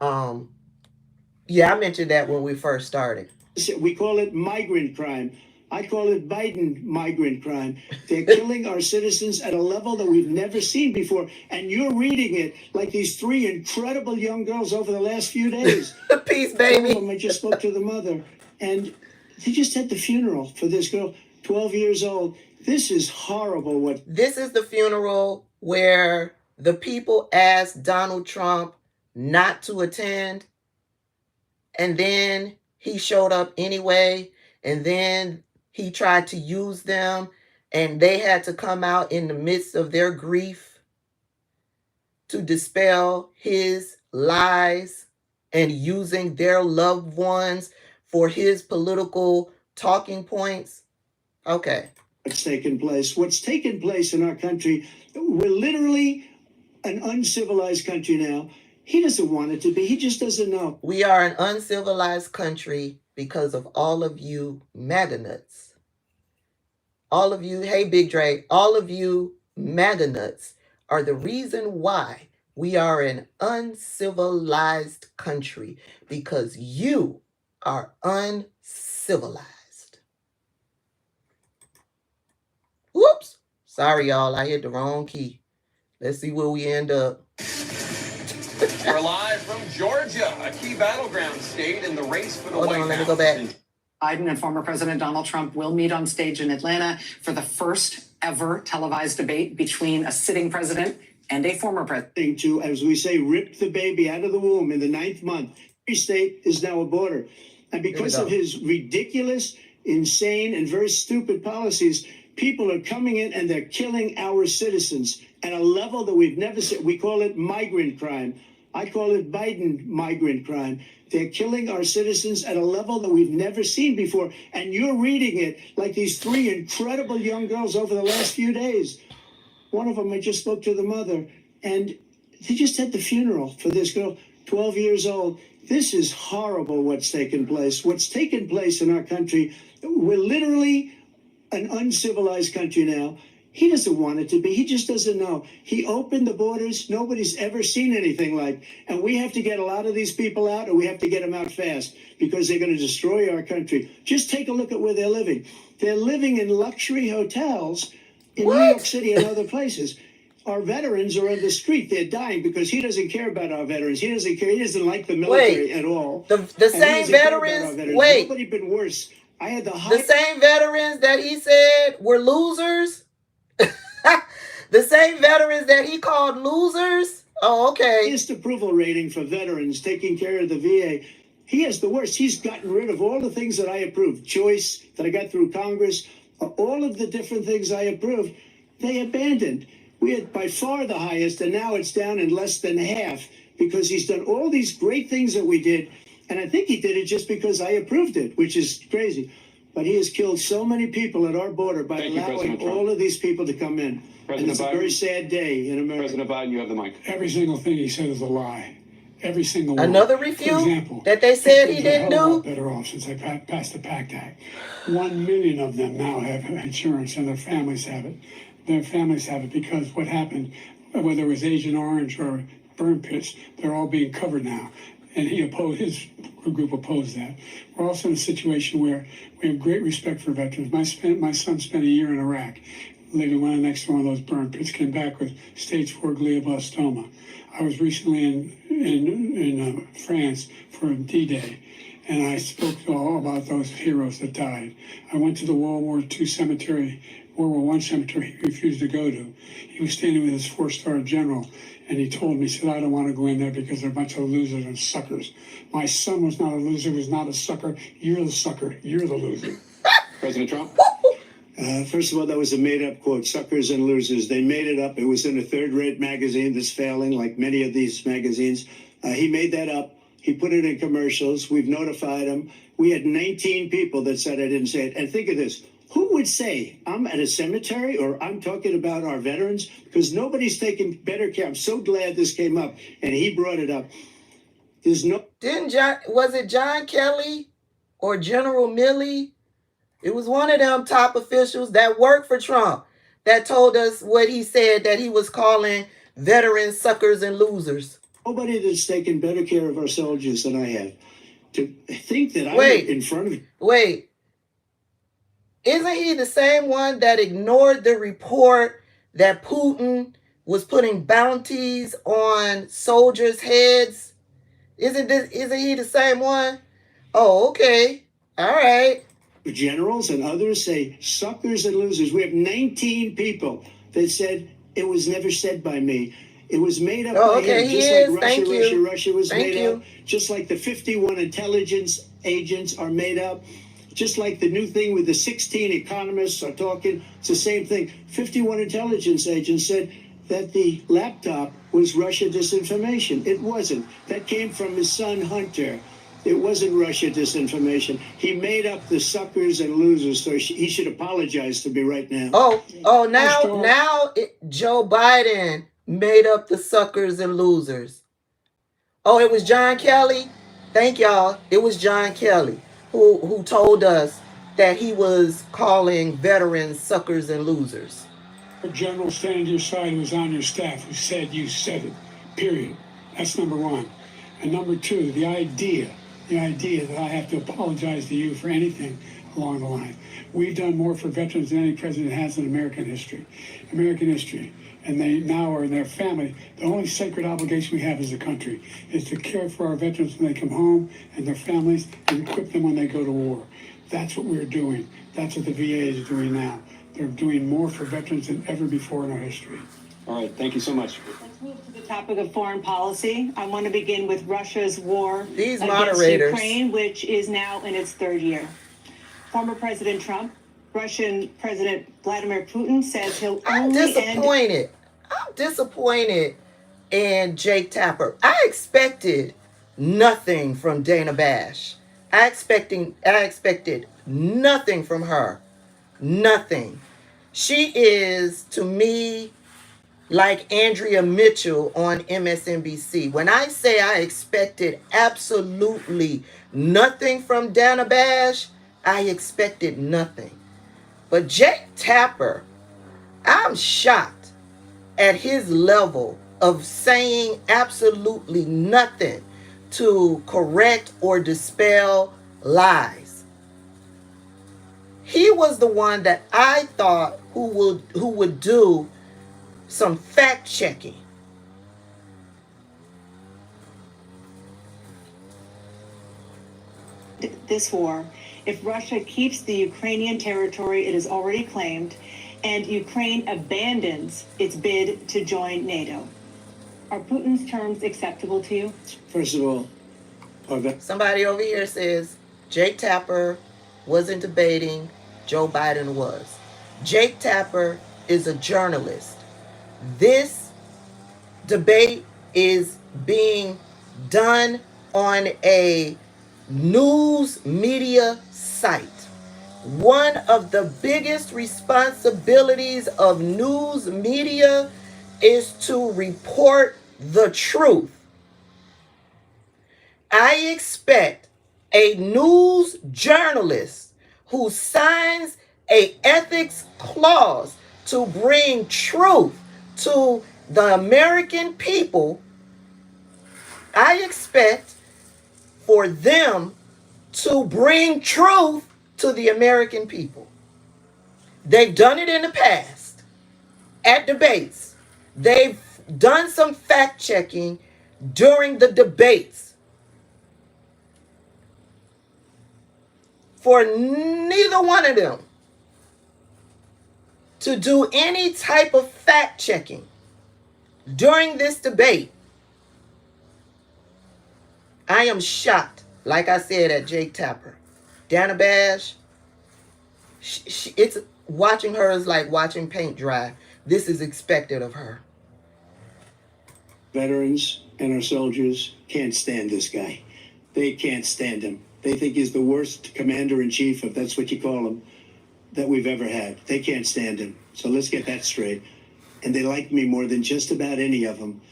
Yeah, I mentioned that when we first started. We call it migrant crime. I call it Biden migrant crime. They're killing our citizens at a level that we've never seen before. And you're reading it like these 3 incredible young girls over the last few days. Peace, baby. I just spoke to the mother, and they just had the funeral for this girl, 12 years old. This is horrible. This is the funeral where the people asked Donald Trump not to attend, and then he showed up anyway, and then he tried to use them, and they had to come out in the midst of their grief to dispel his lies and using their loved ones for his political talking points. Okay. What's taken place? What's taken place in our country, we're literally an uncivilized country now. He doesn't want it to be. He just doesn't know. We are an uncivilized country because of all of you MAGA nuts. All of you, hey Big Dre, all of you MAGA nuts are the reason why we are an uncivilized country, because you are uncivilized. Whoops. Sorry, y'all. I hit the wrong key. Let's see where we end up. We're live from Georgia, a key battleground state in the race for the White House. Let me go back. Biden and former President Donald Trump will meet on stage in Atlanta for the first ever televised debate between a sitting president and a former president. To, as we say, rip the baby out of the womb in the 9th month. Every state is now a border. And because of his ridiculous, insane, and very stupid policies, people are coming in and they're killing our citizens at a level that we've never seen. We call it migrant crime. I call it Biden migrant crime. They're killing our citizens at a level that we've never seen before. And you're reading it like these 3 incredible young girls over the last few days. One of them, I just spoke to the mother, and they just had the funeral for this girl, 12 years old. This is horrible what's taken place. What's taken place in our country, we're literally an uncivilized country now. He doesn't want it to be. He just doesn't know. He opened the borders. Nobody's ever seen anything like. And we have to get a lot of these people out, and we have to get them out fast, because they're going to destroy our country. Just take a look at where they're living. They're living in luxury hotels in New York City and other places. Our veterans are on the street. They're dying because he doesn't care about our veterans. He doesn't care. He doesn't like the military at all. The same veterans. Nobody been worse. I had the same veterans that he said were losers. The same veterans that he called losers. Oh, okay. Highest approval rating for veterans taking care of the VA. He has the worst. He's gotten rid of all the things that I approved. Choice that I got through Congress. All of the different things I approved, they abandoned. We had by far the highest, and now it's down in less than half. because he's done all these great things that we did. And I think he did it just because I approved it, which is crazy. But he has killed so many people at our border by allowing all of these people to come in. And it's a very sad day in America. President Biden, you have the mic. Every single thing he said is a lie. Every single one. Another For refute example, that they said he Veterans are a didn't hell of a do? lot better off since I passed the PACT Act. 1 million of them now have insurance, and their families have it. Their families have it because what happened, whether it was Agent Orange or burn pits, they're all being covered now. And his group opposed that. We're also in a situation where we have great respect for veterans. My son spent a year in Iraq, living right next to one of those burn pits, came back with stage 4 glioblastoma. I was recently in France for D-Day, and I spoke all about those heroes that died. I went to the World War I cemetery he refused to go to. He was standing with his 4-star general, and he told me, he said, I don't want to go in there because they're a bunch of losers and suckers. My son was not a loser, was not a sucker. You're the sucker. You're the loser. President Trump? First of all, that was a made-up quote, suckers and losers. They made it up. It was in a third-rate magazine that's failing, like many of these magazines. He made that up. He put it in commercials. We've notified him. We had 19 people that said I didn't say it. And think of this. Who would say I'm at a cemetery or I'm talking about our veterans? Because nobody's taking better care. I'm so glad this came up, and he brought it up. There's no... Was it John Kelly or General Milley? It was one of them top officials that worked for Trump that told us what he said, that he was calling veterans suckers and losers. Nobody that's taken better care of our soldiers than I have. To think that I'm in front of... Wait. Isn't he the same one that ignored the report that Putin was putting bounties on soldiers' heads? Isn't he the same one? Oh, okay. All right. Generals and others say suckers and losers. We have 19 people that said it was never said by me. It was made up by him. Just like Russia was made up. Just like the 51 intelligence agents are made up. Just like the new thing with the 16 economists are talking, it's the same thing. 51 intelligence agents said that the laptop was Russia disinformation. It wasn't. That came from his son, Hunter. It wasn't Russia disinformation. He made up the suckers and losers, so he should apologize to me right now. Now Joe Biden made up the suckers and losers. Oh, it was John Kelly? Thank y'all. It was John Kelly who told us that he was calling veterans suckers and losers. A general standing to your side who was on your staff who said you said it, period. That's number one. And number two, the idea that I have to apologize to you for anything along the line. We've done more for veterans than any president has in American history. And they now are in their family. The only sacred obligation we have as a country is to care for our veterans when they come home and their families and equip them when they go to war. That's what we're doing. That's what the VA is doing now. They're doing more for veterans than ever before in our history. All right, thank you so much. Let's move to the topic of foreign policy. I want to begin with Russia's war against Ukraine, which is now in its third year. Former President Trump, Russian President Vladimir Putin says he'll only I'm disappointed in Jake Tapper. I expected nothing from Dana Bash. I expected nothing from her. Nothing. She is, to me, like Andrea Mitchell on MSNBC. When I say I expected absolutely nothing from Dana Bash, I expected nothing. But Jake Tapper, I'm shocked at his level of saying absolutely nothing to correct or dispel lies. He was the one that I thought who would do some fact checking. This war, if Russia keeps the Ukrainian territory it has already claimed, and Ukraine abandons its bid to join NATO. Are Putin's terms acceptable to you? First of all, somebody over here says Jake Tapper wasn't debating, Joe Biden was. Jake Tapper is a journalist. This debate is being done on a news media site. One of the biggest responsibilities of news media is to report the truth. I expect a news journalist who signs an ethics clause to bring truth to the American people. I expect for them to bring truth to the American people. They've done it in the past at debates. They've done some fact checking during the debates. For neither one of them to do any type of fact checking during this debate, I am shocked. Like I said at Jake Tapper, Dana Bash, it's watching her is like watching paint dry. This is expected of her. Veterans and our soldiers can't stand this guy. They can't stand him. They think he's the worst commander-in-chief, if that's what you call him, that we've ever had. They can't stand him. So let's get that straight. And they like me more than just about any of them.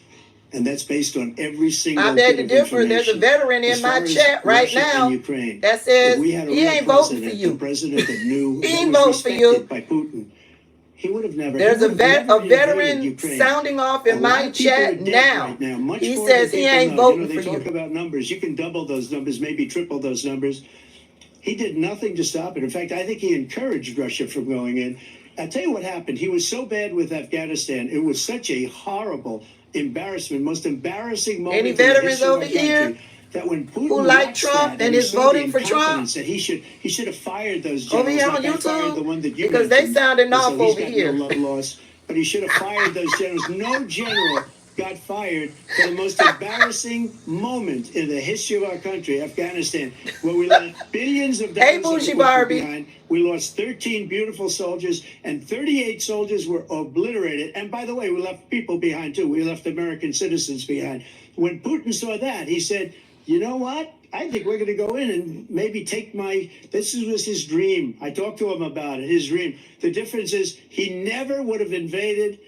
And that's based on every single I beg to differ. There's a veteran in my chat right now that says he ain't voting for you. The president that knew he ain't voting for you. By Putin. He would have never. There's a veteran sounding off in my chat now. He says he ain't voting for you. They talk about numbers. You can double those numbers, maybe triple those numbers. He did nothing to stop it. In fact, I think he encouraged Russia from going in. I'll tell you what happened. He was so bad with Afghanistan. It was such a horrible embarrassment, most embarrassing moment. Any veterans over here that when Putin who like Trump and is voting for Trump, that he should have fired those over here on YouTube, because they sounding off over here. No love lost, but he should have fired those generals. No general got fired for the most embarrassing moment in the history of our country, Afghanistan, where we left billions of dollars behind. We lost 13 beautiful soldiers, and 38 soldiers were obliterated. And by the way, we left people behind too. We left American citizens behind. When Putin saw that, he said, you know what? I think we're going to go in and maybe take this was his dream. I talked to him about it, his dream. The difference is he never would have invaded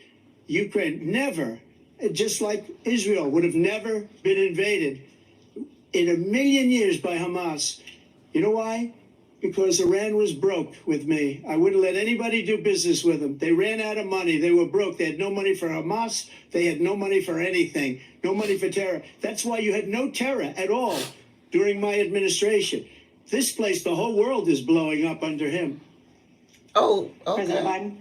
Ukraine. Never. Just like Israel would have never been invaded in a million years by Hamas. You know why? Because Iran was broke with me. I wouldn't let anybody do business with them. They ran out of money. They were broke. They had no money for Hamas. They had no money for anything. No money for terror. That's why you had no terror at all during my administration. This place, the whole world is blowing up under him. Oh, okay. President Biden?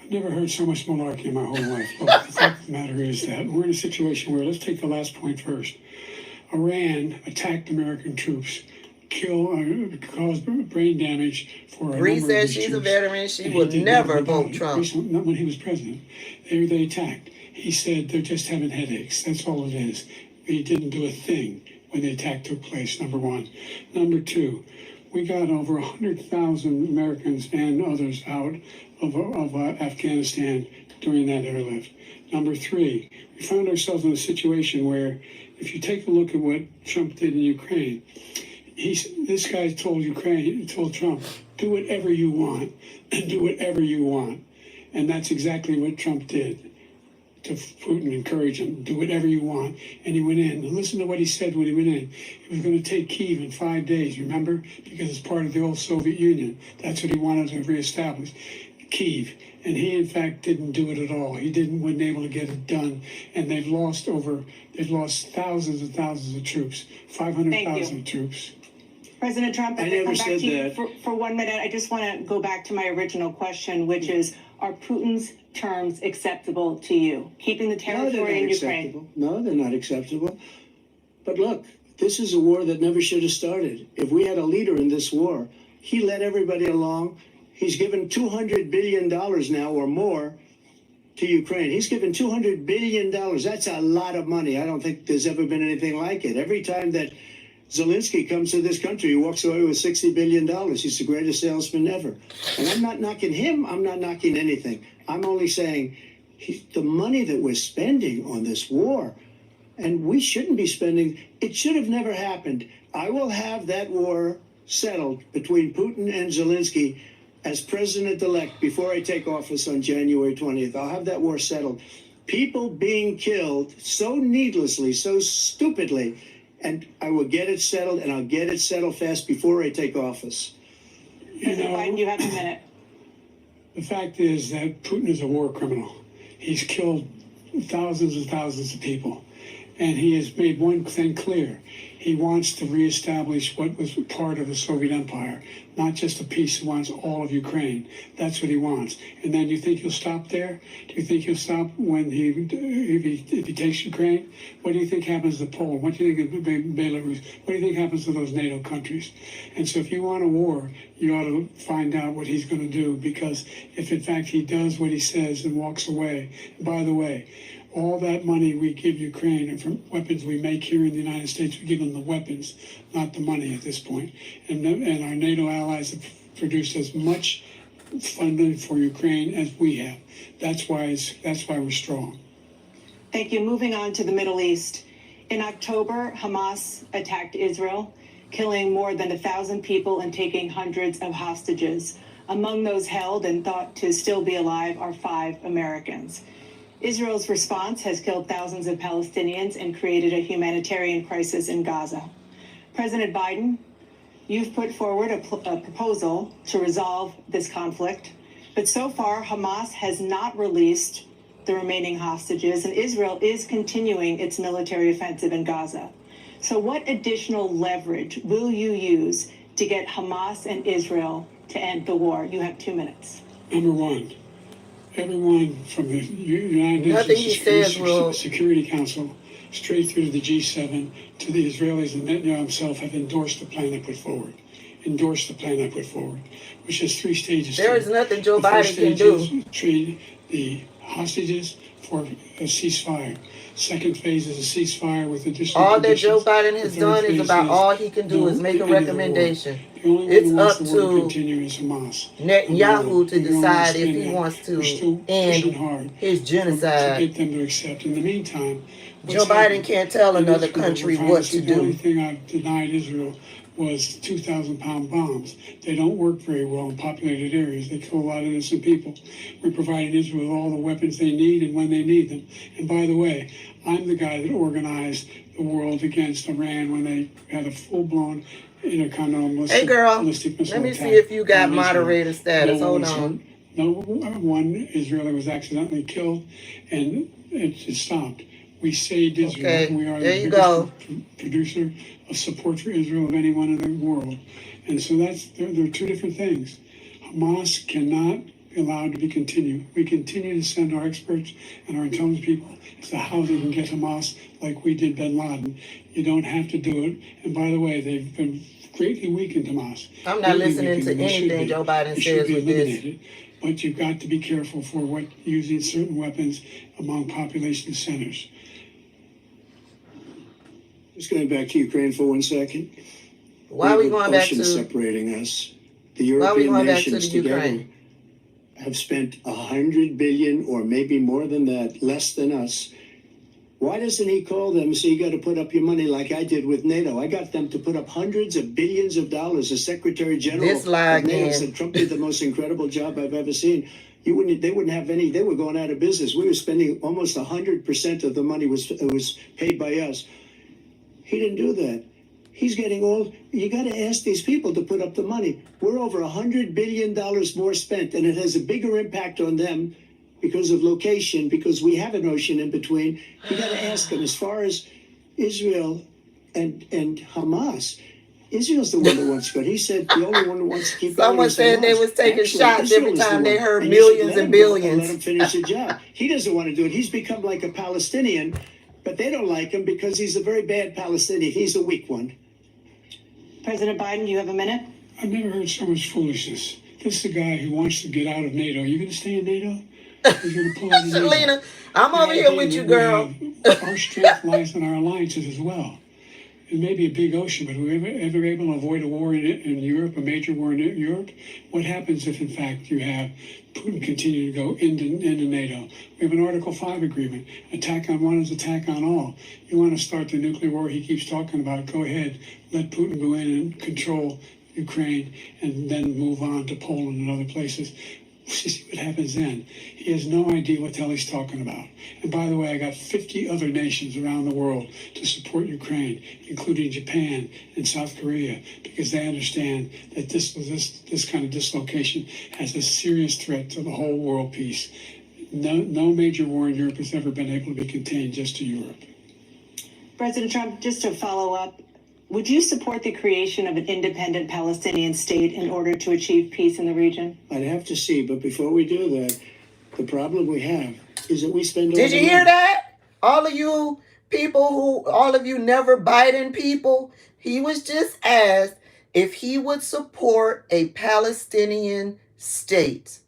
I've never heard so much malarkey in my whole life. Look, the fact of the matter is that we're in a situation where, let's take the last point first. Iran attacked American troops, caused brain damage for a Bree number of says these she's a troops. veteran. She And would he did never nothing about vote it. Trump. Not when he was president. They attacked. He said they're just having headaches. That's all it is. He didn't do a thing when the attack took place, number one. Number two, we got over 100,000 Americans and others out of Afghanistan during that airlift. Number three, we found ourselves in a situation where, if you take a look at what Trump did in Ukraine, this guy told Trump, do whatever you want, and do whatever you want. And that's exactly what Trump did to Putin, encourage him, do whatever you want. And he went in. And listen to what he said when he went in. He was going to take Kyiv in 5 days, remember? Because it's part of the old Soviet Union. That's what he wanted to reestablish, Kyiv. And he, in fact, didn't do it at all. He wasn't able to get it done. And they've lost thousands and thousands of troops, 500,000 troops. President Trump, I I'm going never to come back said to you that. for 1 minute. I just want to go back to my original question, which is, are Putin's terms acceptable to you? Keeping the territory in Ukraine? No, they're not acceptable. But look, this is a war that never should have started. If we had a leader in this war, he led everybody along. He's given $200 billion now or more to Ukraine. He's given $200 billion. That's a lot of money. I don't think there's ever been anything like it. Every time that Zelensky comes to this country, he walks away with $60 billion. He's the greatest salesman ever. And I'm not knocking him. I'm not knocking anything. I'm only saying the money that we're spending on this war. And we shouldn't be spending, it should have never happened. I will have that war settled between Putin and Zelensky as president-elect before I take office on January 20th. I'll have that war settled. People being killed so needlessly, so stupidly, and I will get it settled, and I'll get it settled fast before I take office. President Biden, you have a minute. The fact is that Putin is a war criminal. He's killed thousands and thousands of people. And he has made one thing clear. He wants to reestablish what was part of the Soviet Empire, not just a piece. He wants all of Ukraine. That's what he wants. And then you think he'll stop there? Do you think he'll stop when if he takes Ukraine? What do you think happens to Poland? What do you think of Belarus? What do you think happens to those NATO countries? And so if you want a war, you ought to find out what he's going to do, because if in fact he does what he says and walks away, by the way, all that money we give Ukraine and from weapons we make here in the United States, we give them the weapons, not the money at this point. And our NATO allies have produced as much funding for Ukraine as we have. That's why we're strong. Thank you. Moving on to the Middle East. In October, Hamas attacked Israel, killing more than 1,000 people and taking hundreds of hostages. Among those held and thought to still be alive are 5 Americans. Israel's response has killed thousands of Palestinians and created a humanitarian crisis in Gaza. President Biden, you've put forward a proposal to resolve this conflict, but so far Hamas has not released the remaining hostages, and Israel is continuing its military offensive in Gaza. So what additional leverage will you use to get Hamas and Israel to end the war? You have 2 minutes. Number one, everyone from the United Nothing he says Nations will- Security Council straight through to the G7 to the Israelis and Netanyahu himself have endorsed the plan I put forward. Which has 3 stages. There is nothing Joe The first Biden can stage do. is trade the hostages for a ceasefire. Second phase is a ceasefire with additional All that conditions. Joe Biden The has third done is phase about all he can do the is make a end of the war. recommendation. The only one It's who wants up the war to continue is Hamas. Netanyahu to We don't decide if understand he that. wants to We're still end pushing hard his to genocide. get them to accept. In the meantime, Joe Biden can't tell another country what to The only do. thing I've denied Israel was 2,000-pound bombs. They don't work very well in populated areas. They kill a lot of innocent people. We're providing Israel with all the weapons they need and when they need them. And by the way, I'm the guy that organized the world against Iran when they had a full-blown intercontinental Hey girl, ballistic missile let me see attack if you got on Israel. moderator status. No Hold one was on. hurt. No one Israeli was accidentally killed, and it stopped. We saved Israel. Okay, We are there the you biggest go. producer of support for Israel of anyone in the world. And so there are 2 different things. Hamas cannot be allowed to be continued. We continue to send our experts and our intelligence people as to how they can get Hamas like we did bin Laden. You don't have to do it. And by the way, they've been greatly weakened, Hamas. I'm not Greatly listening to weakened, and they should anything be. Joe Biden They should says be with this. eliminated. But you've got to be careful for using certain weapons among population centers. Just going back to Ukraine for 1 second. Why are we going back Ocean to separating us. The why are we European going back to the nations together Ukraine? have spent $100 billion, or maybe more than that, less than us. Why doesn't he call them and say, you got to put up your money like I did with NATO? I got them to put up hundreds of billions of dollars. The Secretary General This lie of NATO again. said Trump did the most incredible job I've ever seen. They wouldn't have any. They were going out of business. We were spending almost 100% of the money was paid by us. He didn't do that. He's getting all. You got to ask these people to put up the money. We're over $100 billion more spent, and it has a bigger impact on them because of location, because we have an ocean in between. You got to ask them. As far as Israel and Hamas, Israel's the one that wants to go. He said the only one who wants to keep going. Someone is said they Hamas. was taking Actually, shots every Israel is the time they one. heard And you should millions let and him go and billions. Let him finish the job. He doesn't want to do it. He's become like a Palestinian, but they don't like him because he's a very bad Palestinian. He's a weak one. President Biden, you have a minute. I've never heard so much foolishness. This is the guy who wants to get out of NATO. Are you going to stay in NATO? He's going to pull out of NATO. Selena, I'm over here with you, girl. Our strength lies in our alliances as well. It may be a big ocean, but were we ever able to avoid a war in Europe, a major war in Europe? What happens if, in fact, you have Putin continue to go into NATO? We have an Article 5 agreement. Attack on one is attack on all. You want to start the nuclear war he keeps talking about, go ahead. Let Putin go in and control Ukraine and then move on to Poland and other places. See what happens then. He has no idea what the hell he's talking about. And by the way, I got 50 other nations around the world to support Ukraine, including Japan and South Korea, because they understand that this kind of dislocation has a serious threat to the whole world peace. No major war in Europe has ever been able to be contained just to Europe. President Trump, just to follow up, would you support the creation of an independent Palestinian state in order to achieve peace in the region? I'd have to see, but before we do that, the problem we have is that we spend. Did you hear that? All of you people all of you never Biden people, he was just asked if he would support a Palestinian state.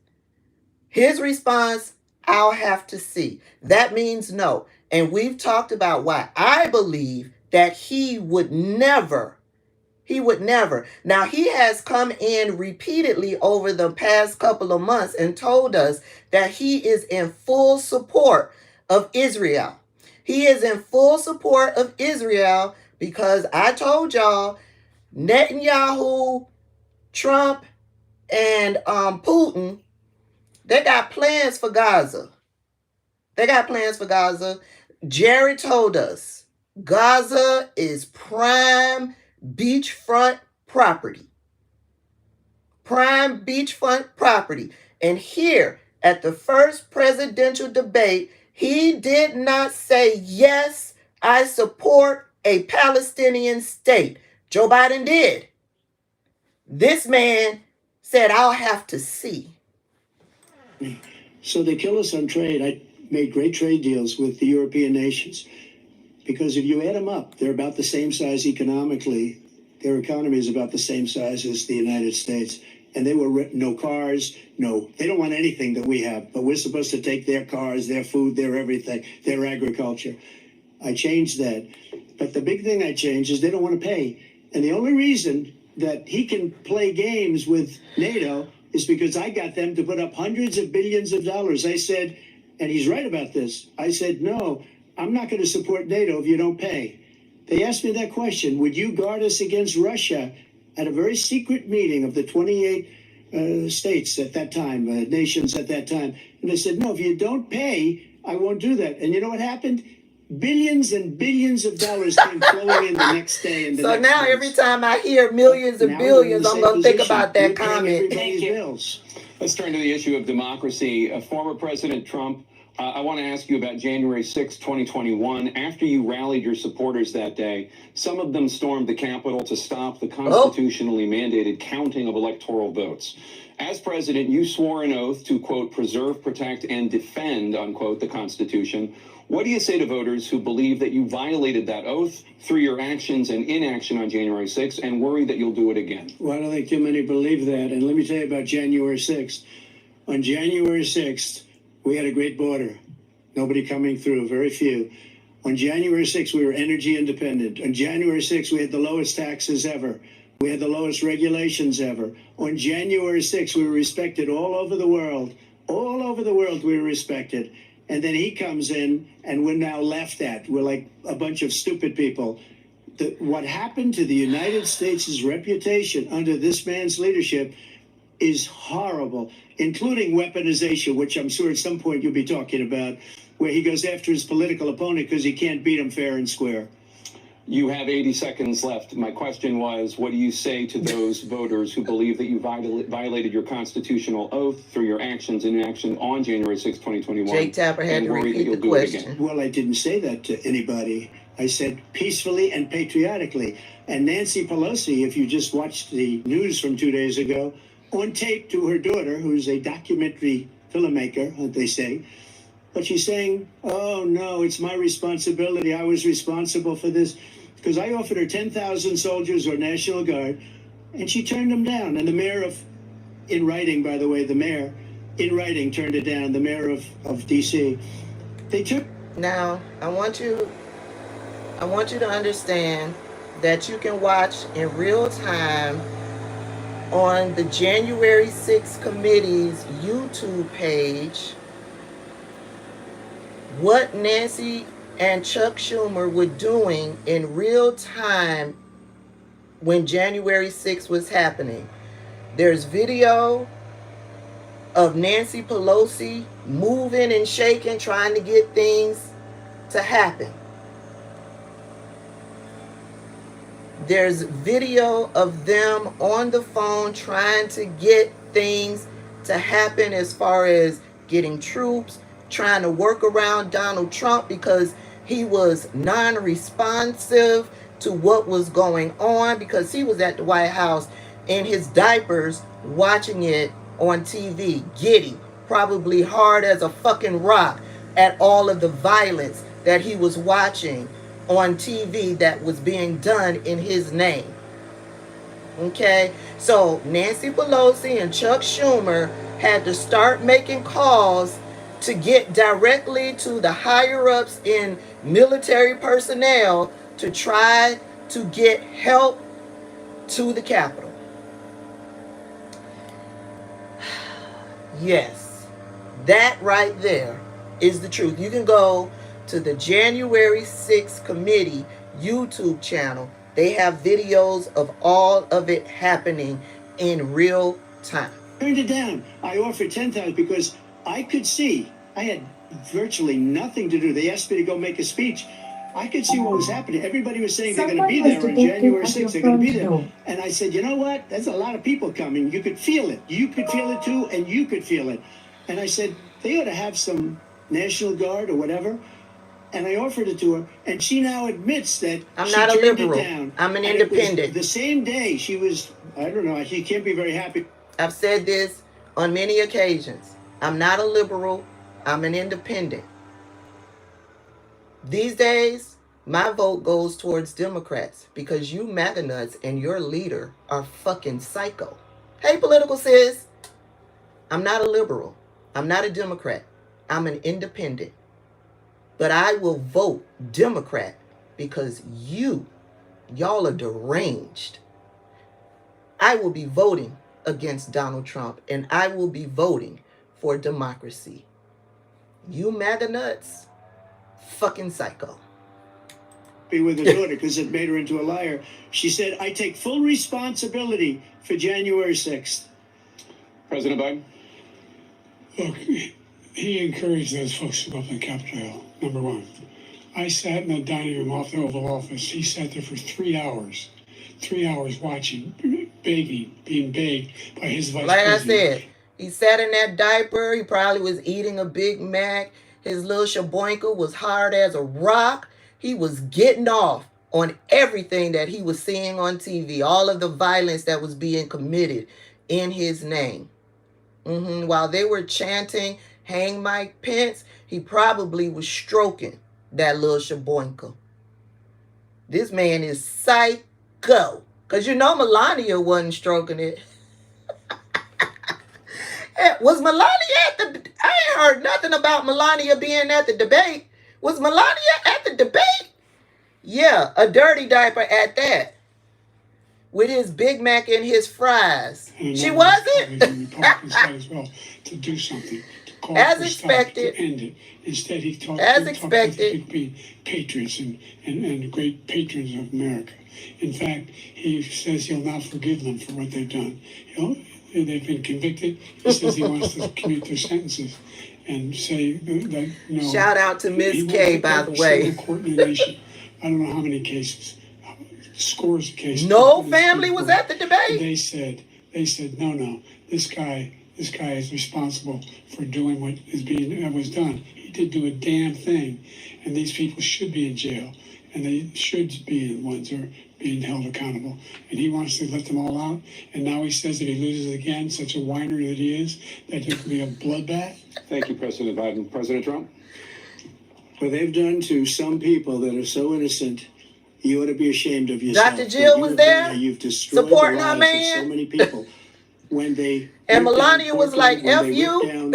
His response, I'll have to see. That means no. And we've talked about why I believe that he would never. Now, he has come in repeatedly over the past couple of months and told us that he is in full support of Israel. He is in full support of Israel because I told y'all, Netanyahu, Trump, and Putin, they got plans for Gaza. Jerry told us Gaza is prime beachfront property. And here at the first presidential debate, he did not say, yes, I support a Palestinian state. Joe Biden did. This man said, I'll have to see. So they kill us on trade. I made great trade deals with the European nations. Because if you add them up, they're about the same size economically. Their economy is about the same size as the United States. And they were no cars, they don't want anything that we have. But we're supposed to take their cars, their food, their everything, their agriculture. I changed that. But the big thing I changed is they don't want to pay. And the only reason that he can play games with NATO is because I got them to put up hundreds of billions of dollars. I said, and he's right about this, I said, no, I'm not going to support NATO if you don't pay. They asked me that question, would you guard us against Russia, at a very secret meeting of the 28 states at that time, nations at that time. And they said, no, if you don't pay, I won't do that. And you know what happened? Billions and billions of dollars came flowing in the next day. And so now every time I hear millions and billions, I'm going to think about that comment. Thank you. Bills. Let's turn to the issue of democracy. Former President Trump, I want to ask you about January 6, 2021. After you rallied your supporters that day, some of them stormed the Capitol to stop the constitutionally mandated counting of electoral votes. As president, you swore an oath to, quote, preserve, protect, and defend, unquote, the Constitution. What do you say to voters who believe that you violated that oath through your actions and inaction on January 6th and worry that you'll do it again? Well, I don't think too many believe that. And let me tell you about January 6th. On January 6th, we had a great border. Nobody coming through, very few. On January 6th, we were energy independent. On January 6th, we had the lowest taxes ever. We had the lowest regulations ever. On January 6th, we were respected all over the world. All over the world, we were respected. And then he comes in, and we're now laughed at. We're like a bunch of stupid people. What happened to the United States' reputation under this man's leadership is horrible, including weaponization, which I'm sure at some point you'll be talking about, where he goes after his political opponent because he can't beat him fair and square. You have 80 seconds left. My question was, what do you say to those voters who believe that you violated your constitutional oath through your actions and inaction on January 6, 2021? Jake Tapper had to repeat the question. Well, I didn't say that to anybody. I said peacefully and patriotically. And Nancy Pelosi, if you just watched the news from 2 days ago, on tape to her daughter, who's a documentary filmmaker, they say, but she's saying, oh, no, it's my responsibility. I was responsible for this because I offered her 10,000 soldiers or National Guard, and she turned them down. And the mayor in writing, by the way, the mayor in writing turned it down, the mayor of D.C. They took. Now, I want you to understand that you can watch in real time on the January 6th committee's YouTube page what Nancy and Chuck Schumer were doing in real time when January 6th was happening. There's video of Nancy Pelosi moving and shaking, trying to get things to happen. There's video of them on the phone trying to get things to happen as far as getting troops, trying to work around Donald Trump because he was non-responsive to what was going on because he was at the White House in his diapers watching it on TV, giddy, probably hard as a fucking rock at all of the violence that he was watching on TV that was being done in his name. Okay, so Nancy Pelosi and Chuck Schumer had to start making calls to get directly to the higher ups in military personnel to try to get help to the Capitol. Yes, that right there is the truth. You can go to the January 6th committee YouTube channel. They have videos of all of it happening in real time. Turned it down. I offered 10,000 because I could see. I had virtually nothing to do. They asked me to go make a speech. I could see what was happening. Everybody was saying they're going to be there on January 6th. They're going to be there. And I said, you know what? There's a lot of people coming. You could feel it. You could feel it too, and you could feel it. And I said, they ought to have some National Guard or whatever. And I offered it to her, and she now admits that I'm not a liberal. I'm an independent. The same day she was, I don't know, she can't be very happy. I've said this on many occasions. I'm not a liberal. I'm an independent. These days, my vote goes towards Democrats because you MAGA nuts and your leader are fucking psycho. Hey, political sis. I'm not a liberal. I'm not a Democrat. I'm an independent. But I will vote Democrat because y'all are deranged. I will be voting against Donald Trump and I will be voting for democracy. You MAGA nuts, fucking psycho. With her daughter because it made her into a liar. She said, I take full responsibility for January 6th. President Biden? Look, he encouraged those folks to go up to the Capitol Hill, number one. I sat in the dining room off the Oval Office. He sat there for 3 hours. 3 hours watching, begging, being begged by his vice president. Like I said, he sat in that diaper. He probably was eating a Big Mac. His little shaboinka was hard as a rock. He was getting off on everything that he was seeing on TV. All of the violence that was being committed in his name. While they were chanting, hang Mike Pence, he probably was stroking that little shaboinka. This man is psycho. Because you know Melania wasn't stroking it. Was Melania at the... I ain't heard nothing about Melania being at the debate. Was Melania at the debate? Yeah, a dirty diaper at that. With his Big Mac and his fries. She wasn't? Republicans as well to do something. To call as for expected. To end it. Instead, he talked as to expected. the patriots and great patrons of America. In fact, he says he'll not forgive them for what they've done. They've been convicted. He says he wants to commute their sentences and say that no. Shout out to Miss K, by the way. Court in the nation. I don't know how many cases, scores of cases. No family was at the debate. They said, no, this guy is responsible for doing what was done. He did do a damn thing, and these people should be in jail, and they should be the ones who are being held accountable. And he wants to let them all out, and now he says if he loses again, such a whiner that he is, that there could be a bloodbath. Thank you, President Biden. President Trump? What they've done to some people that are so innocent, you ought to be ashamed of yourself. Dr. Jill was there You've destroyed supporting the her lives of man. so many people. When they and Melania was like, F you.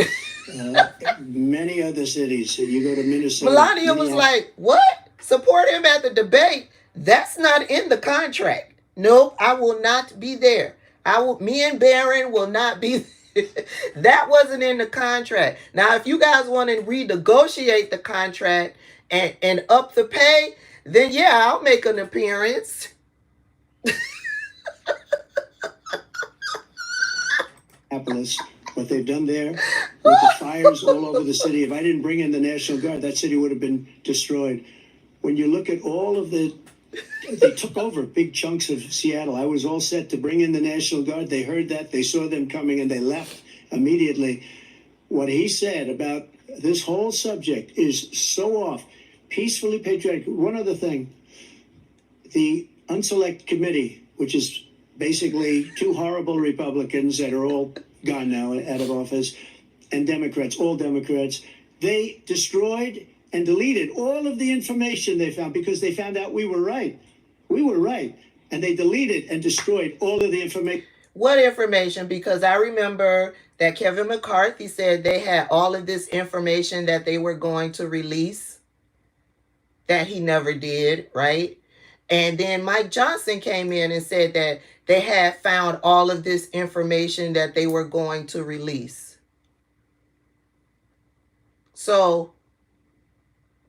Many other cities. You go to Minnesota. Melania was like, what? Support him at the debate. That's not in the contract. Nope, I will not be there. Me and Barron will not be that wasn't in the contract. Now, if you guys want to renegotiate the contract and up the pay, then yeah, I'll make an appearance. What they've done there with the fires all over the city. If I didn't bring in the National Guard, that city would have been destroyed. When you look at all of they took over big chunks of Seattle. I was all set to bring in the National Guard. They heard that, they saw them coming, and they left immediately. What he said about this whole subject is so off. Peacefully patriotic. One other thing, the Unselect Committee, which is basically two horrible Republicans that are all gone now out of office, and Democrats, all Democrats, they destroyed and deleted all of the information they found because they found out we were right. We were right. And they deleted and destroyed all of the information. What information? Because I remember that Kevin McCarthy said they had all of this information that they were going to release that he never did, right? And then Mike Johnson came in and said that they had found all of this information that they were going to release. So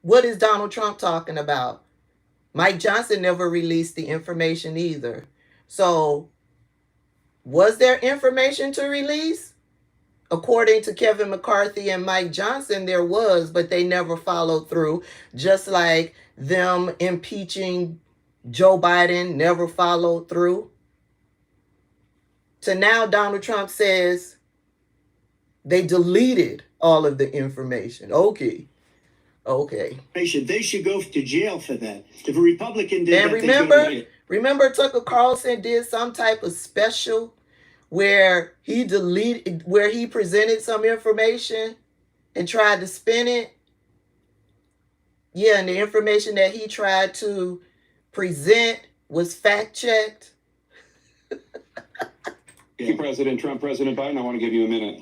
what is Donald Trump talking about? Mike Johnson never released the information either. So was there information to release? According to Kevin McCarthy and Mike Johnson, there was, but they never followed through. Just like them impeaching Joe Biden never followed through. So now Donald Trump says they deleted all of the information. Okay. They should go to jail for that. If a Republican did and that, remember Tucker Carlson did some type of special where he presented some information and tried to spin it. Yeah, and the information that he tried to present was fact-checked. Thank you, President Trump. President Biden, I want to give you a minute.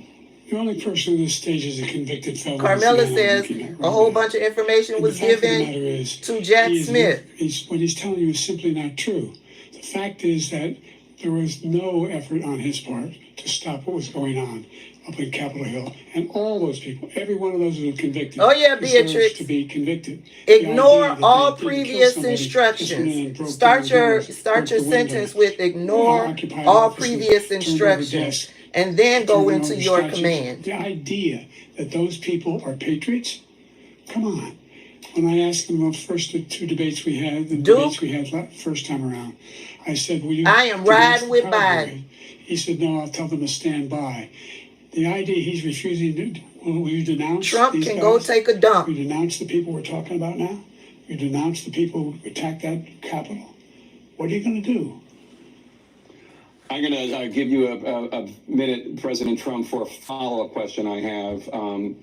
The only person on this stage is a convicted felon. Carmela says a whole bunch of information was given to Jack Smith. What he's telling you is simply not true. The fact is that there was no effort on his part to stop what was going on up in Capitol Hill. And all those people, every one of those who were convicted, oh yeah, Beatrix, to be convicted. Ignore all previous instructions. Start your sentence with ignore all previous instructions. And then go into your command. The idea that those people are patriots? Come on. When I asked him those first two debates we had, first time around, I said, I am riding with Biden. He said, no, I'll tell them to stand by. The idea he's refusing to, will you denounce Trump these can guys? go take a dump. You denounce the people we're talking about now? You denounce the people who attacked that Capitol? What are you going to do? I'm going to give you a minute, President Trump, for a follow-up question I have.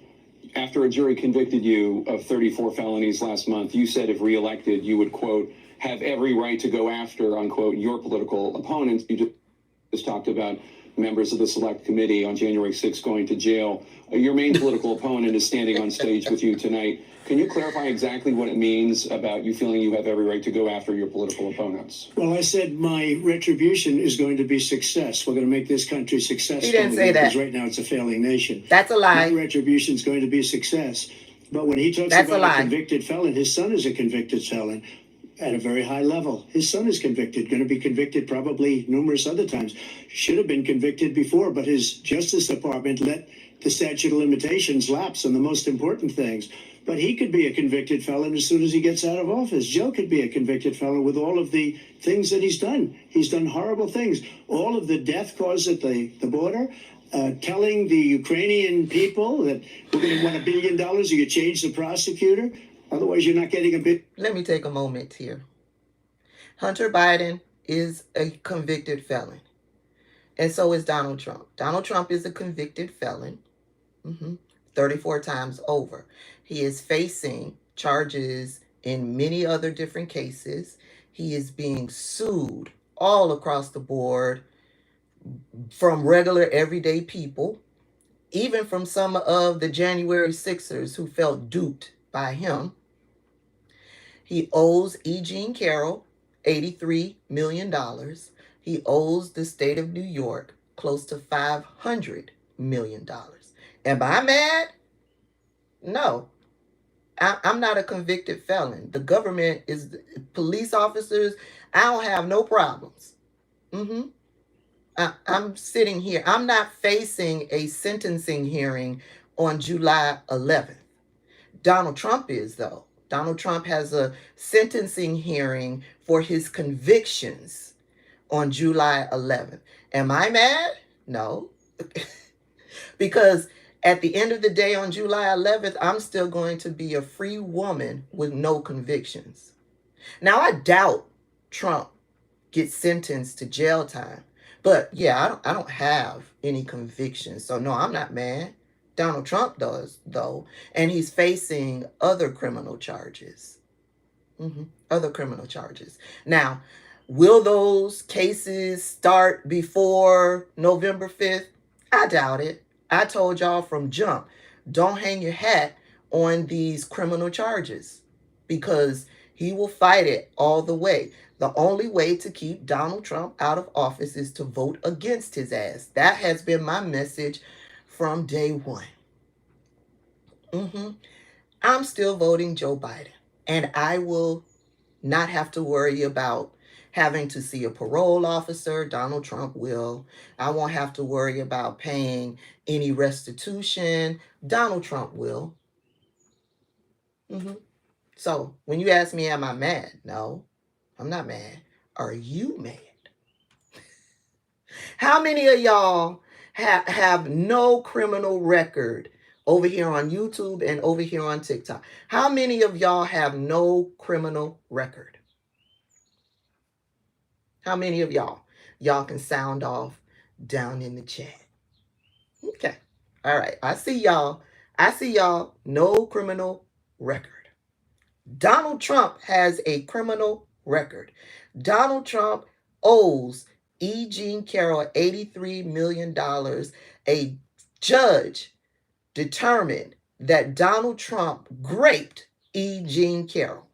After a jury convicted you of 34 felonies last month, you said if reelected, you would, quote, have every right to go after, unquote, your political opponents. You just talked about members of the Select Committee on January 6th going to jail. Your main political opponent is standing on stage with you tonight. Can you clarify exactly what it means about you feeling you have every right to go after your political opponents? Well, I said my retribution is going to be success. We're going to make this country successful. He didn't say that. Because right now it's a failing nation. That's a lie. My retribution is going to be a success. But when he talks about a convicted felon, his son is a convicted felon at a very high level. His son is convicted, going to be convicted probably numerous other times. Should have been convicted before, but his Justice Department let the statute of limitations lapse on the most important things. But he could be a convicted felon as soon as he gets out of office. Joe could be a convicted felon with all of the things that he's done. He's done horrible things. All of the death caused at the border, telling the Ukrainian people that we're going to want $1 billion, you could change the prosecutor. Otherwise, you're not getting a bit. Let me take a moment here. Hunter Biden is a convicted felon. And so is Donald Trump. Donald Trump is a convicted felon. 34 times over. He is facing charges in many other different cases. He is being sued all across the board from regular everyday people, even from some of the January 6ers who felt duped by him. He owes E. Jean Carroll $83 million. He owes the state of New York close to $500 million. Am I mad? No. I'm not a convicted felon. The government is police officers. I don't have no problems. I'm sitting here. I'm not facing a sentencing hearing on July 11th. Donald Trump is, though. Donald Trump has a sentencing hearing for his convictions on July 11th. Am I mad? No. Because at the end of the day on July 11th, I'm still going to be a free woman with no convictions. Now, I doubt Trump gets sentenced to jail time. But yeah, I don't have any convictions. So no, I'm not mad. Donald Trump does, though. And he's facing other criminal charges. Other criminal charges. Now, will those cases start before November 5th? I doubt it. I told y'all from jump, don't hang your hat on these criminal charges because he will fight it all the way. The only way to keep Donald Trump out of office is to vote against his ass. That has been my message from day one. I'm still voting Joe Biden, and I will not have to worry about having to see a parole officer. Donald Trump will. I won't have to worry about paying any restitution. Donald Trump will. So when you ask me, am I mad? No, I'm not mad. Are you mad? How many of y'all have no criminal record over here on YouTube and over here on TikTok? How many of y'all have no criminal record? How many of y'all? Y'all can sound off down in the chat. Okay. All right. I see y'all. No criminal record. Donald Trump has a criminal record. Donald Trump owes E. Jean Carroll $83 million. A judge determined that Donald Trump raped E. Jean Carroll.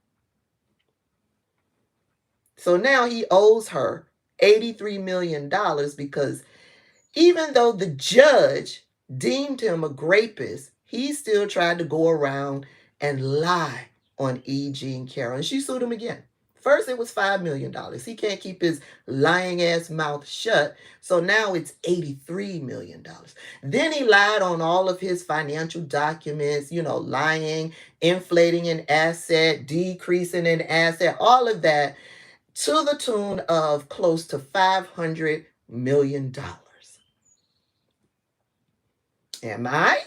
So now he owes her $83 million because even though the judge deemed him a rapist, he still tried to go around and lie on E. Jean Carroll. And she sued him again. First, it was $5 million. He can't keep his lying ass mouth shut. So now it's $83 million. Then he lied on all of his financial documents, lying, inflating an asset, decreasing an asset, all of that to the tune of close to $500 million. Am I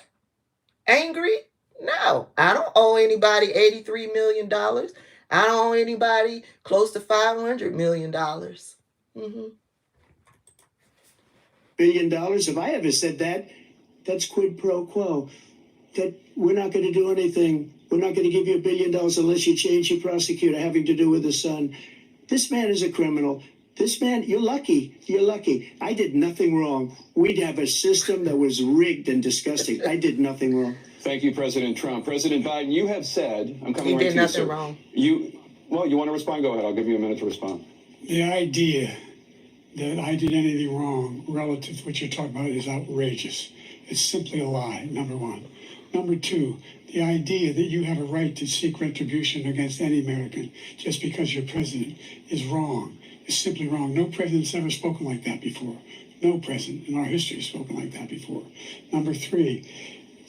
angry? No, I don't owe anybody $83 million. I don't owe anybody close to $500 million. $1 billion. If I ever said that, that's quid pro quo. That we're not going to do anything. We're not going to give you $1 billion unless you change your prosecutor having to do with the son. This man is a criminal. This man, you're lucky. You're lucky. I did nothing wrong. We'd have a system that was rigged and disgusting. I did nothing wrong. Thank you, President Trump. President Biden, you have said, I'm coming He right did to you, nothing sir. wrong. You want to respond? Go ahead. I'll give you a minute to respond. The idea that I did anything wrong relative to what you're talking about is outrageous. It's simply a lie, number one. Number two, the idea that you have a right to seek retribution against any American just because you're president is wrong. It's simply wrong. No president's ever spoken like that before. No president in our history has spoken like that before. Number three,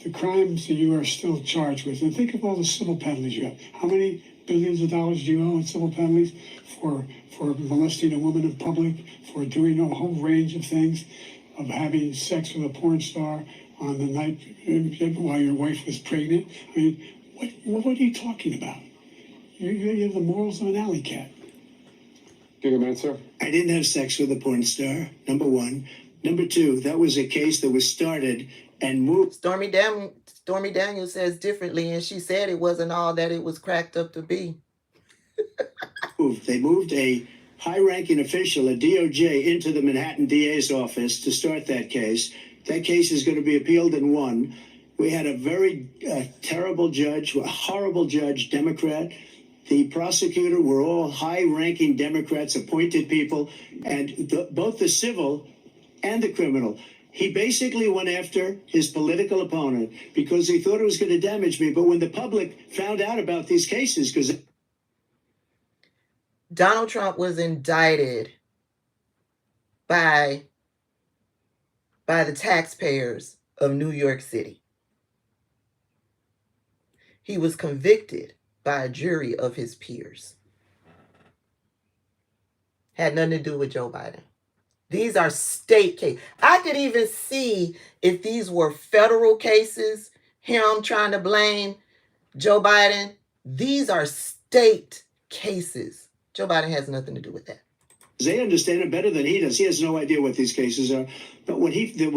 the crimes that you are still charged with, and think of all the civil penalties you have. How many billions of dollars do you owe in civil penalties for molesting a woman in public, for doing a whole range of things, of having sex with a porn star on the night while your wife was pregnant? I mean, what are you talking about? You have the morals of an alley cat. Give you a minute, sir. I didn't have sex with a porn star, number one. Number two, that was a case that was started and moved. Stormy Daniels says differently, and she said it wasn't all that it was cracked up to be. They moved a high-ranking official at DOJ into the Manhattan DA's office to start that case. That case is going to be appealed and won. We had a very terrible judge, a horrible judge, Democrat, The prosecutor were all high-ranking Democrats, appointed people, and both the civil and the criminal. He basically went after his political opponent because he thought it was going to damage me. But when the public found out about these cases, because Donald Trump was indicted by the taxpayers of New York City. He was convicted by a jury of his peers. Had nothing to do with Joe Biden. These are state cases. I could even see if these were federal cases, him trying to blame Joe Biden. These are state cases. Joe Biden has nothing to do with that. they understand it better than he does. He has no idea what these cases are. But when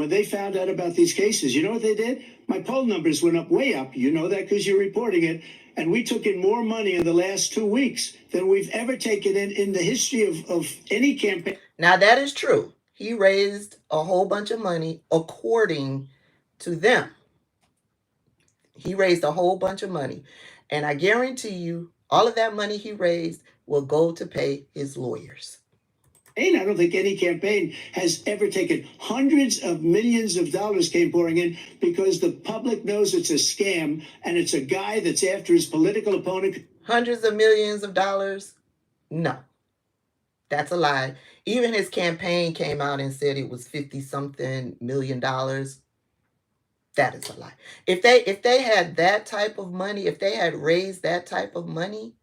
they found out about these cases, you know what they did? My poll numbers went up, way up. You know that because you're reporting it. And we took in more money in the last 2 weeks than we've ever taken in the history of any campaign. Now, that is true. He raised a whole bunch of money according to them. He raised a whole bunch of money. And I guarantee you, all of that money he raised will go to pay his lawyers. I don't think any campaign has ever taken hundreds of millions of dollars came pouring in because the public knows it's a scam and it's a guy that's after his political opponent. Hundreds of millions of dollars? No, that's a lie. Even his campaign came out and said it was 50-something million dollars. That is a lie. If they had that type of money, if they had raised that type of money,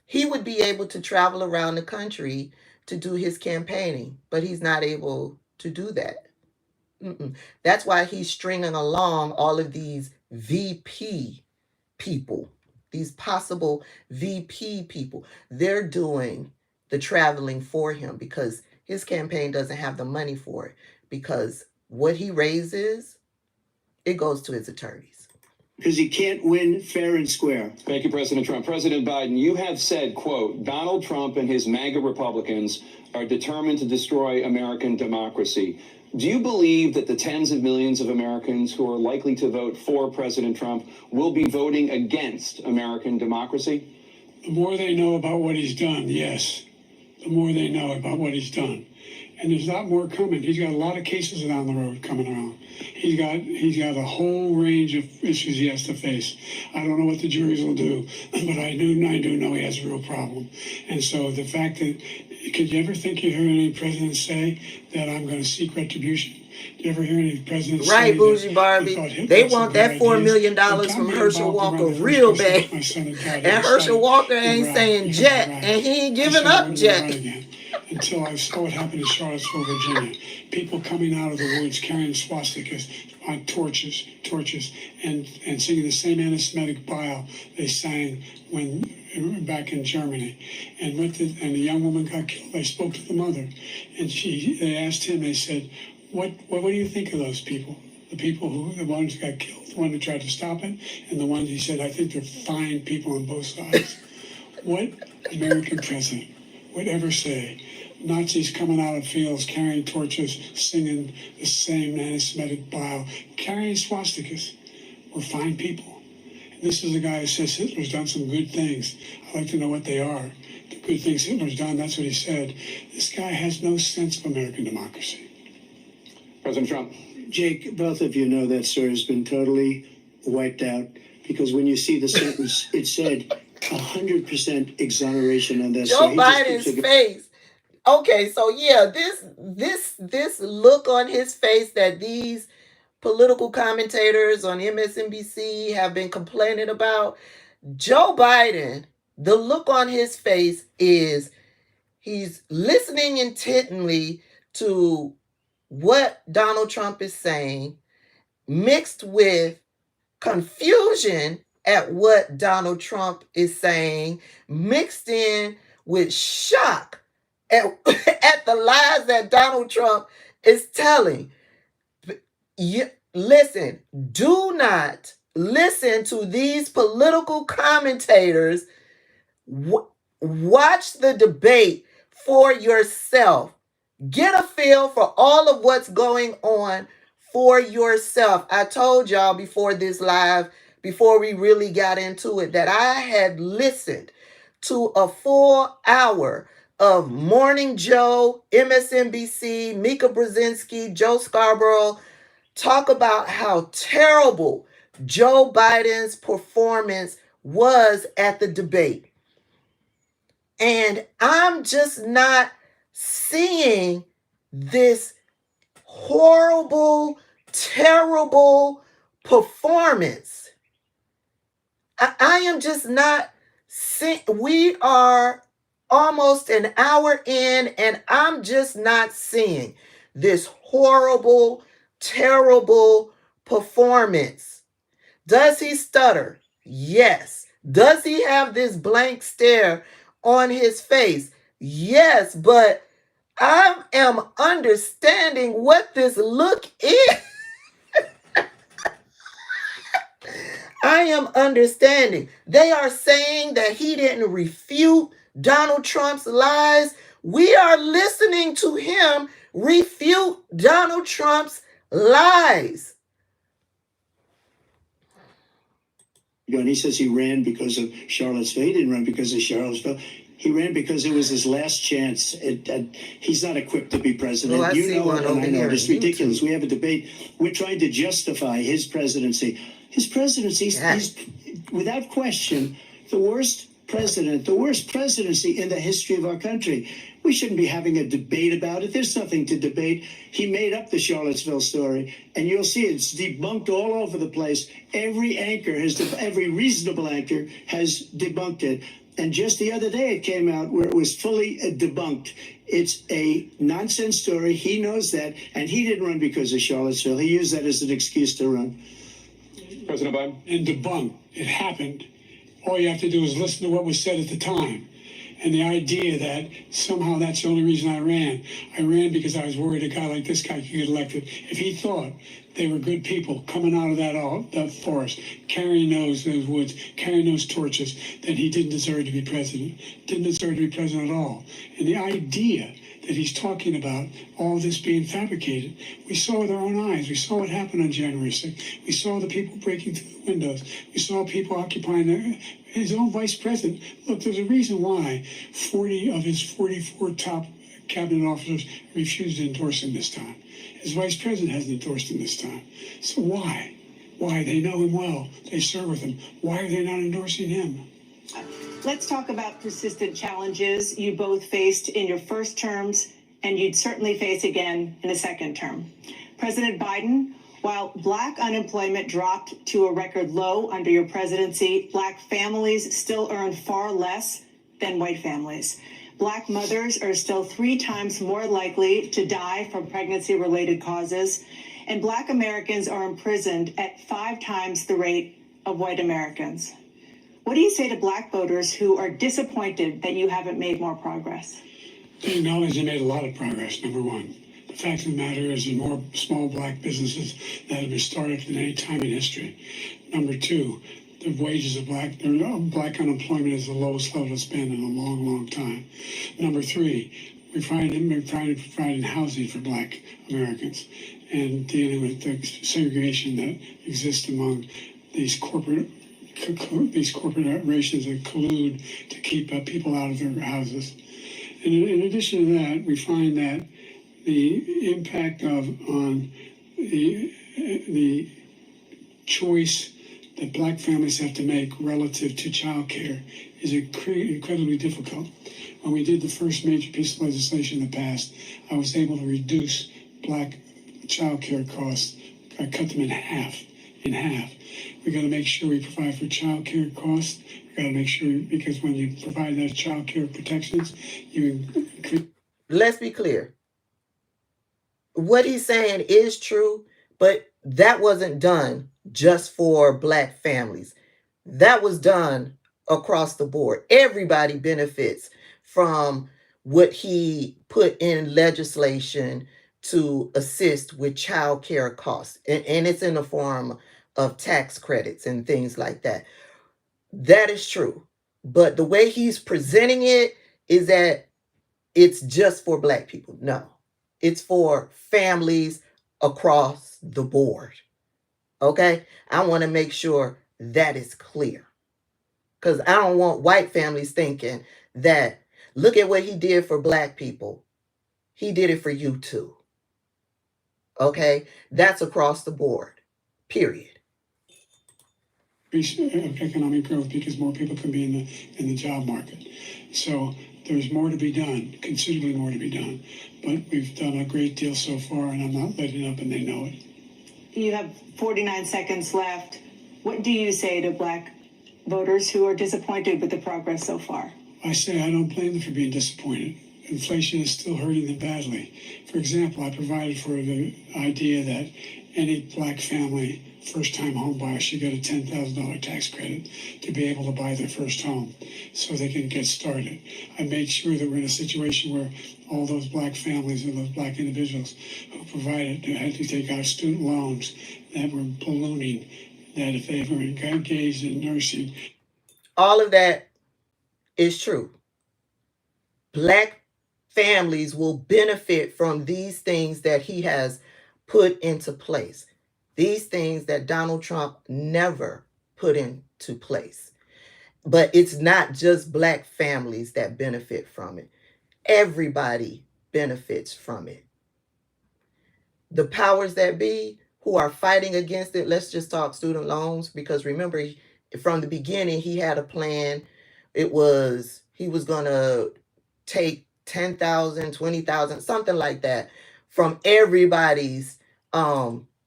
he would be able to travel around the country to do his campaigning, but he's not able to do that. That's why he's stringing along all of these VP people, these possible VP people. They're doing the traveling for him because his campaign doesn't have the money for it, because what he raises, it goes to his attorneys. Because he can't win fair and square. Thank you, President Trump. President Biden, you have said, quote, Donald Trump and his MAGA Republicans are determined to destroy American democracy. Do you believe that the tens of millions of Americans who are likely to vote for President Trump will be voting against American democracy? The more they know about what he's done, yes. The more they know about what he's done. And there's a lot more coming. He's got a lot of cases down the road coming around. He's got a whole range of issues he has to face. I don't know what the juries will do, but I do know he has a real problem. And so the fact that, could you ever think you heard any president say that I'm going to seek retribution? Did you ever hear any president say right, Bougie Barbie? They want that $4 million from Herschel Walker real bad. And Herschel Walker ain't saying jet, and he ain't giving up jet. Until I saw what happened in Charlottesville, Virginia. People coming out of the woods carrying swastikas on torches, and singing the same anti-Semitic bile they sang when back in Germany. And the young woman got killed. I spoke to the mother, and they asked him. They said, "What do you think of those people? The ones who got killed, the one who tried to stop it, and the ones," he said, "I think they're fine people on both sides." What American president would ever say Nazis coming out of fields carrying torches, singing the same anti-Semitic bile, carrying swastikas were fine people? And this is a guy who says Hitler's done some good things. I'd like to know what they are. The good things Hitler's done, that's what he said. This guy has no sense of American democracy. President Trump. Jake, both of you know that story has been totally wiped out because when you see the sentence, it said 100% exoneration on that. Joe Biden's face. Okay, so yeah, this look on his face that these political commentators on MSNBC have been complaining about, Joe Biden, the look on his face is he's listening intently to what Donald Trump is saying, mixed with confusion at what Donald Trump is saying, mixed in with shock at the lies that Donald Trump is telling. Listen, do not listen to these political commentators. Watch the debate for yourself. Get a feel for all of what's going on for yourself. I told y'all before this live before we really got into it, that I had listened to a full hour of Morning Joe, MSNBC, Mika Brzezinski, Joe Scarborough talk about how terrible Joe Biden's performance was at the debate. And I'm just not seeing this horrible, terrible performance. I am just not seeing. We are almost an hour in, and I'm just not seeing this horrible, terrible performance. Does he stutter? Yes. Does he have this blank stare on his face? Yes, but I am understanding what this look is. I am understanding. They are saying that he didn't refute Donald Trump's lies. We are listening to him refute Donald Trump's lies. And he says he ran because of Charlottesville. He didn't run because of Charlottesville. He ran because it was his last chance. He's not equipped to be president. I see one over here. It's ridiculous. We have a debate. We're trying to justify his presidency. His presidency is, without question, the worst presidency in the history of our country. We shouldn't be having a debate about it. There's nothing to debate. He made up the Charlottesville story, and you'll see it's debunked all over the place. Every reasonable anchor has debunked it. And just the other day, it came out where it was fully debunked. It's a nonsense story. He knows that, and he didn't run because of Charlottesville. He used that as an excuse to run. President Biden? And debunk. It happened. All you have to do is listen to what was said at the time. And the idea that somehow that's the only reason I ran. I ran because I was worried a guy like this guy could get elected. If he thought they were good people coming out of that forest, carrying those woods, carrying those torches, then he didn't deserve to be president. Didn't deserve to be president at all. And the idea that he's talking about all this being fabricated. We saw with our own eyes. We saw what happened on January 6th. We saw the people breaking through the windows. We saw people occupying his own vice president. Look, there's a reason why 40 of his 44 top cabinet officers refused to endorse him this time. His vice president hasn't endorsed him this time. So why? Why? They know him well. They serve with him. Why are they not endorsing him? Let's talk about persistent challenges you both faced in your first terms, and you'd certainly face again in a second term. President Biden, while Black unemployment dropped to a record low under your presidency, Black families still earn far less than white families. Black mothers are still 3 times more likely to die from pregnancy-related causes, and Black Americans are imprisoned at 5 times the rate of white Americans. What do you say to Black voters who are disappointed that you haven't made more progress? They acknowledge they made a lot of progress, number one. The fact of the matter is there are more small Black businesses that have been started than any time in history. Number two, the wages of Black unemployment is the lowest level it's been in a long, long time. Number three, we're trying to provide housing for Black Americans and dealing with the segregation that exists among these corporations that collude to keep people out of their houses. And in addition to that, we find that the impact on the choice that Black families have to make relative to child care is incredibly difficult. When we did the first major piece of legislation in the past, I was able to reduce Black child care costs. I cut them in half. We got to make sure we provide for child care costs. We got to make sure, because when you provide those child care protections, you increase. Let's be clear. What he's saying is true, but that wasn't done just for Black families. That was done across the board. Everybody benefits from what he put in legislation to assist with child care costs. And it's in the form of tax credits and things like that. That is true. But the way he's presenting it is that it's just for Black people. No, it's for families across the board. Okay? I want to make sure that is clear. Because I don't want white families thinking that, look at what he did for black people. He did it for you too. Okay? That's across the board. Period. Economic growth because more people can be in the job market. So there's more to be done, considerably more to be done. But we've done a great deal so far, and I'm not letting up, and they know it. You have 49 seconds left. What do you say to black voters who are disappointed with the progress so far? I say I don't blame them for being disappointed. Inflation is still hurting them badly. For example, I provided for the idea that any black family first-time home buyer should get a $10,000 tax credit to be able to buy their first home so they can get started. I made sure that we're in a situation where all those black families and those black individuals who provided had to take out student loans that were ballooning, that if they were engaged in nursing. All of that is true. Black families will benefit from these things that he has put into place. These things that Donald Trump never put into place. But it's not just black families that benefit from it. Everybody benefits from it. The powers that be who are fighting against it, let's just talk student loans, because remember, from the beginning, he had a plan. He was going to take 10,000, 20,000, something like that from everybody's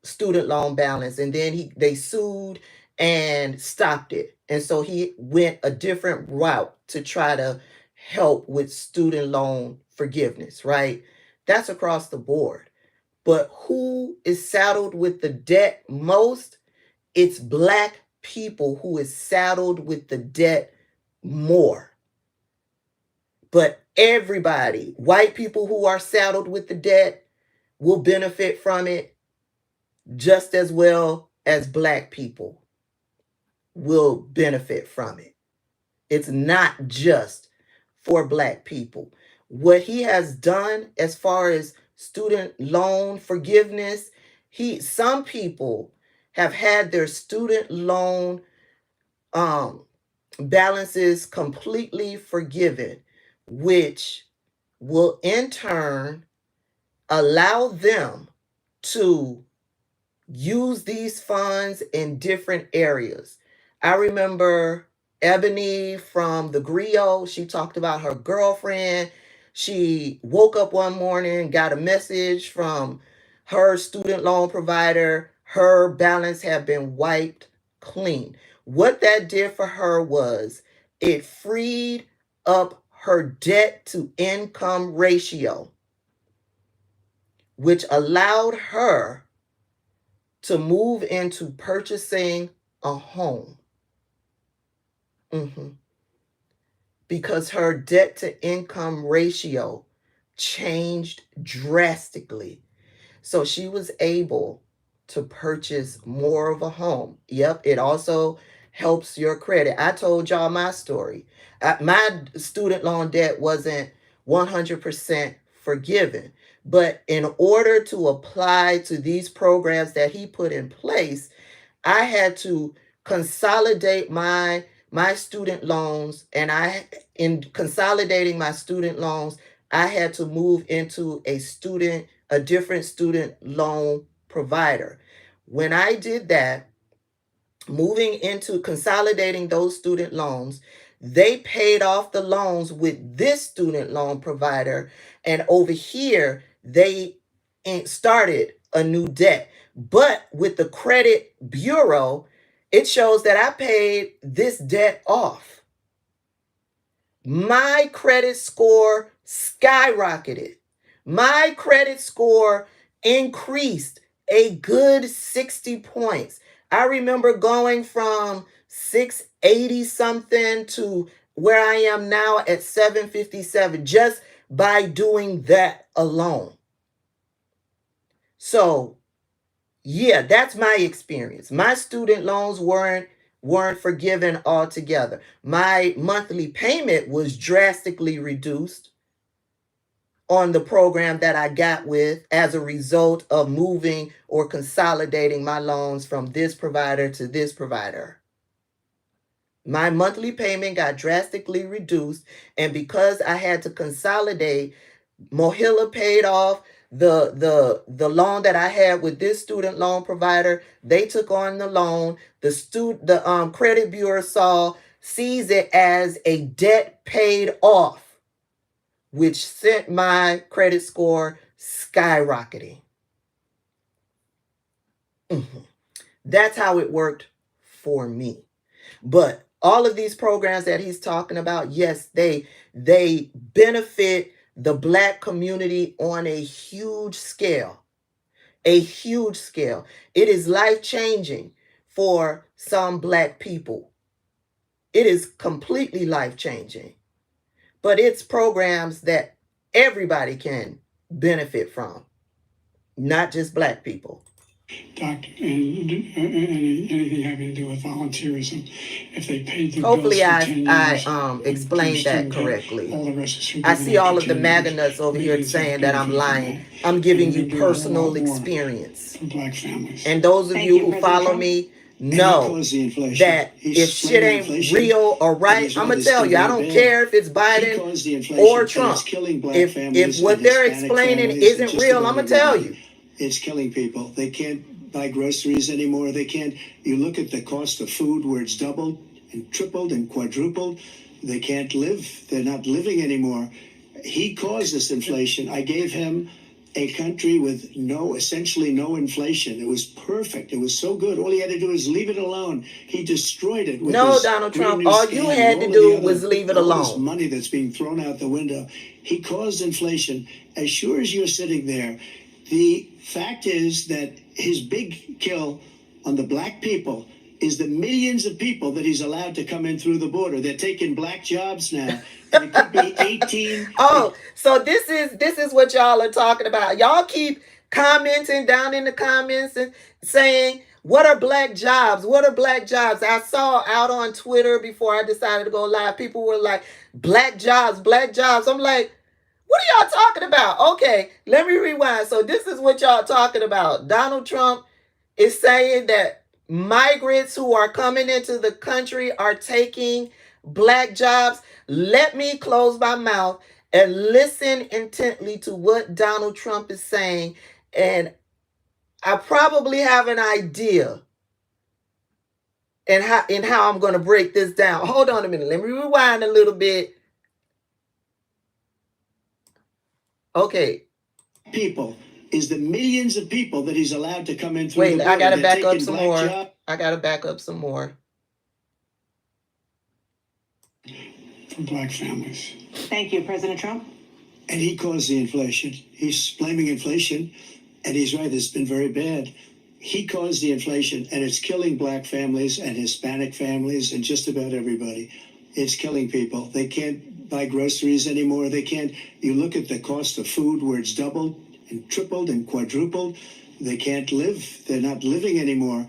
student loan balance. And then they sued and stopped it. And so he went a different route to try to help with student loan forgiveness, right? That's across the board. But who is saddled with the debt most? It's black people who is saddled with the debt more. But everybody, white people who are saddled with the debt will benefit from it just as well as black people will benefit from it. It's not just for black people. What he has done as far as student loan forgiveness, some people have had their student loan balances completely forgiven, which will in turn allow them to use these funds in different areas. I remember Ebony from the Griot, she talked about her girlfriend. She woke up one morning, got a message from her student loan provider. Her balance had been wiped clean. What that did for her was it freed up her debt to income ratio, which allowed her to move into purchasing a home. Because her debt to income ratio changed drastically. So she was able to purchase more of a home. Yep, it also helps your credit. I told y'all my story. My student loan debt wasn't 100% forgiven. But in order to apply to these programs that he put in place, I had to consolidate my student loans, and in consolidating my student loans, I had to move into a different student loan provider. When I did that, moving into consolidating those student loans, they paid off the loans with this student loan provider, and over here they started a new debt. But with the credit bureau, it shows that I paid this debt off. My credit score skyrocketed. My credit score increased a good 60 points. I remember going from 680 something to where I am now at 757 just by doing that alone. So, yeah, that's my experience. My student loans weren't forgiven altogether. My monthly payment was drastically reduced on the program that I got with as a result of moving or consolidating my loans from this provider to this provider. My monthly payment got drastically reduced, and because I had to consolidate, Mohila paid off the loan that I had with this student loan provider. They took on the loan. The credit bureau sees it as a debt paid off, which sent my credit score skyrocketing. That's how it worked for me. But all of these programs that he's talking about, yes, they benefit the Black community on a huge scale. A huge scale. It is life-changing for some Black people. It is completely life-changing. But it's programs that everybody can benefit from, not just Black people. Doctor, and anything having to do with volunteerism, if they paid their Hopefully bills for 10 years, I explained that correctly. all the rest is I see all of the forgiven MAGA after 10 nuts over here years. saying that I'm Millions have lying. benefited I'm from giving that. you And they're doing a personal lot more experience. for Black families. And those of Thank you you, who President follow Trump. me And he know caused the inflation. that He's if shit blaming ain't inflation. real or right, He's I'm right, gonna it's tell been you. I very don't bad. care if it's He Biden caused the inflation, or and Trump. it's killing Black If families what and they're Hispanic explaining families and isn't just real, about I'm gonna tell everybody. you. It's killing people. They can't buy groceries anymore. They can't. You look at the cost of food where it's doubled and tripled and quadrupled. They can't live. They're not living anymore. He caused this inflation. I gave him a country with essentially no inflation. It was perfect. It was so good. All he had to do is leave it alone. He destroyed it with No, his Donald Green Trump, New all you Scam had and to all do of the was leave it all this alone. money that's being thrown out the window. He caused inflation. As sure as you're sitting there, the fact is that his big kill on the Black people is the millions of people that he's allowed to come in through the border. They're taking Black jobs now. And it could be 18. Oh, so this is what y'all are talking about. Y'all keep commenting down in the comments and saying, what are Black jobs? What are Black jobs? I saw out on Twitter before I decided to go live, people were like, Black jobs, Black jobs. I'm like, what are y'all talking about? Okay, let me rewind. So this is what y'all talking about. Donald Trump is saying that migrants who are coming into the country are taking Black jobs. Let me close my mouth and listen intently to what Donald Trump is saying. And I probably have an idea in how I'm going to break this down. Hold on a minute. Let me rewind a little bit. Okay. People is the millions of people that he's allowed to come in through Wait, the border. I got to They're back up taking some Black more. jobs. I got to back up some more. For Black families. Thank you, President Trump. And he caused the inflation. He's blaming inflation, and he's right, it's been very bad. He caused the inflation, and it's killing Black families and Hispanic families and just about everybody. It's killing people. They can't buy groceries anymore. They can't. You look at the cost of food where it's doubled and tripled and quadrupled. They can't live. They're not living anymore.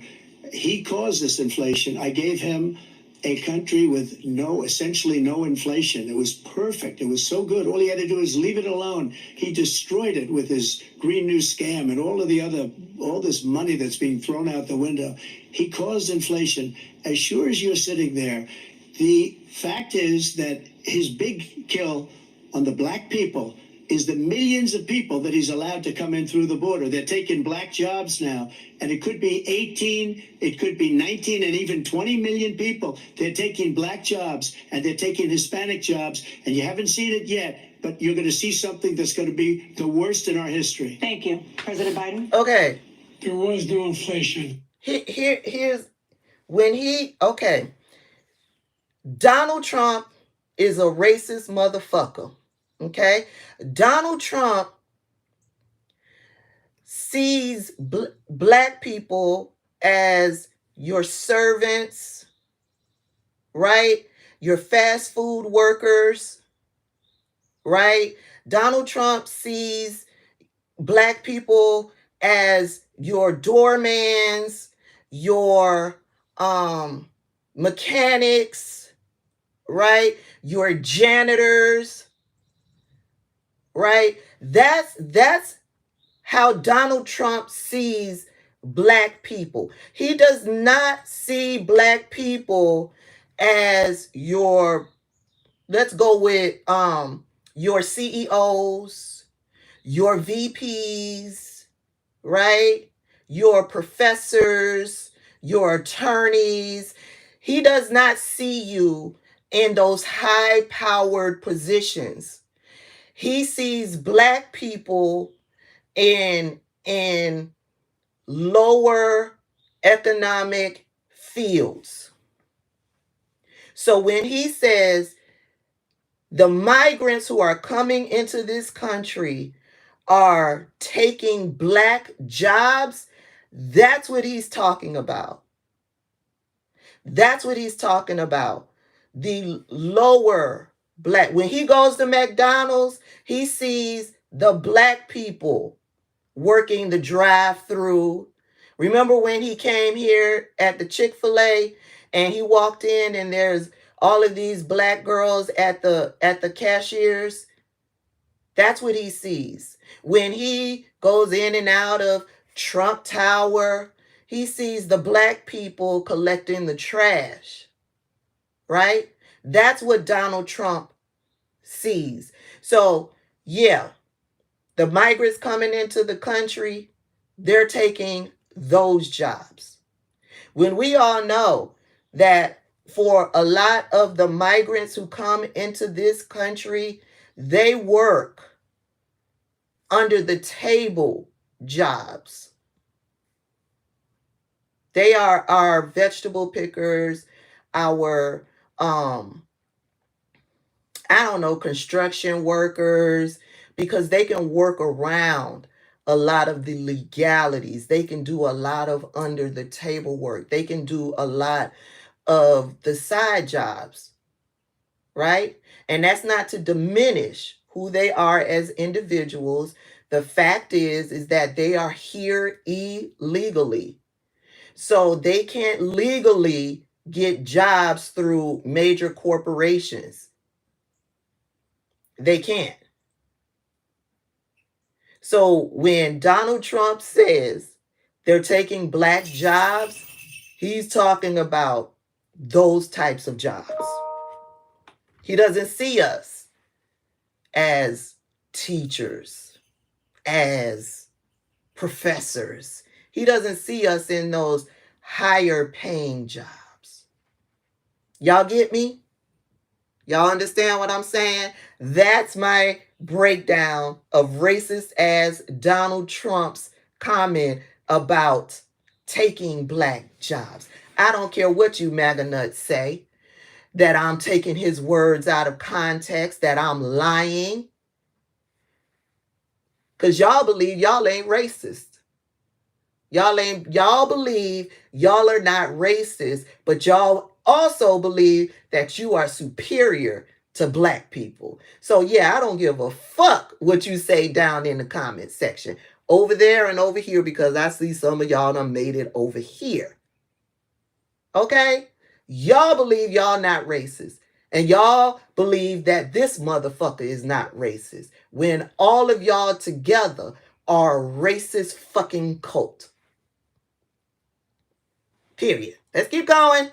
He caused this inflation. I gave him a country with essentially no inflation. It was perfect. It was so good. All he had to do is leave it alone. He destroyed it with his Green New Scam and all this money that's being thrown out the window. He caused inflation. As sure as you're sitting there, the fact is that his big kill on the Black people is the millions of people that he's allowed to come in through the border. They're taking Black jobs now, and it could be 18, it could be 19, and even 20 million people. They're taking Black jobs, and they're taking Hispanic jobs, and you haven't seen it yet, but you're going to see something that's going to be the worst in our history. Thank you, President Biden. Okay. There was no inflation. Here's when okay. Donald Trump is a racist motherfucker. Okay? Donald Trump sees Black people as your servants, right? Your fast food workers, right? Donald Trump sees Black people as your doormans, your mechanics, right? Your janitors, right? That's how Donald Trump sees Black people. He does not see Black people as your, let's go with your CEOs, your VPs, right? Your professors, your attorneys. He does not see you in those high-powered positions. He sees Black people in lower economic fields. So when he says the migrants who are coming into this country are taking Black jobs, that's what he's talking about. That's what he's talking about. The lower Black. When he goes to McDonald's, he sees the Black people working the drive-through. Remember when he came here at the Chick-fil-A and he walked in and there's all of these Black girls at the cashiers? That's what he sees. When he goes in and out of Trump Tower, he sees the Black people collecting the trash, right? That's what Donald Trump sees. So, yeah, the migrants coming into the country, they're taking those jobs. When we all know that for a lot of the migrants who come into this country, they work under the table jobs. They are our vegetable pickers, our construction workers, because they can work around a lot of the legalities. They can do a lot of under the table work. They can do a lot of the side jobs, right? And that's not to diminish who they are as individuals. The fact is that they are here illegally. So they can't legally get jobs through major corporations. They can't. So when Donald Trump says they're taking Black jobs, he's talking about those types of jobs. He doesn't see us as teachers, as professors. He doesn't see us in those higher paying jobs. Y'all get me? Y'all understand what I'm saying? That's my breakdown of racist as Donald Trump's comment about taking Black jobs. I don't care what you MAGA nuts say, that I'm taking his words out of context, that I'm lying. Because y'all believe y'all ain't racist. Y'all believe y'all are not racist, but y'all also believe that you are superior to Black people. So yeah, I don't give a fuck what you say down in the comment section. Over there and over here, because I see some of y'all done made it over here. Okay? Y'all believe y'all not racist. And y'all believe that this motherfucker is not racist. When all of y'all together are a racist fucking cult. Period. Let's keep going.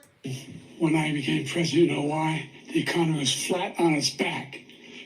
When I became president, you know why? The economy was flat on its back.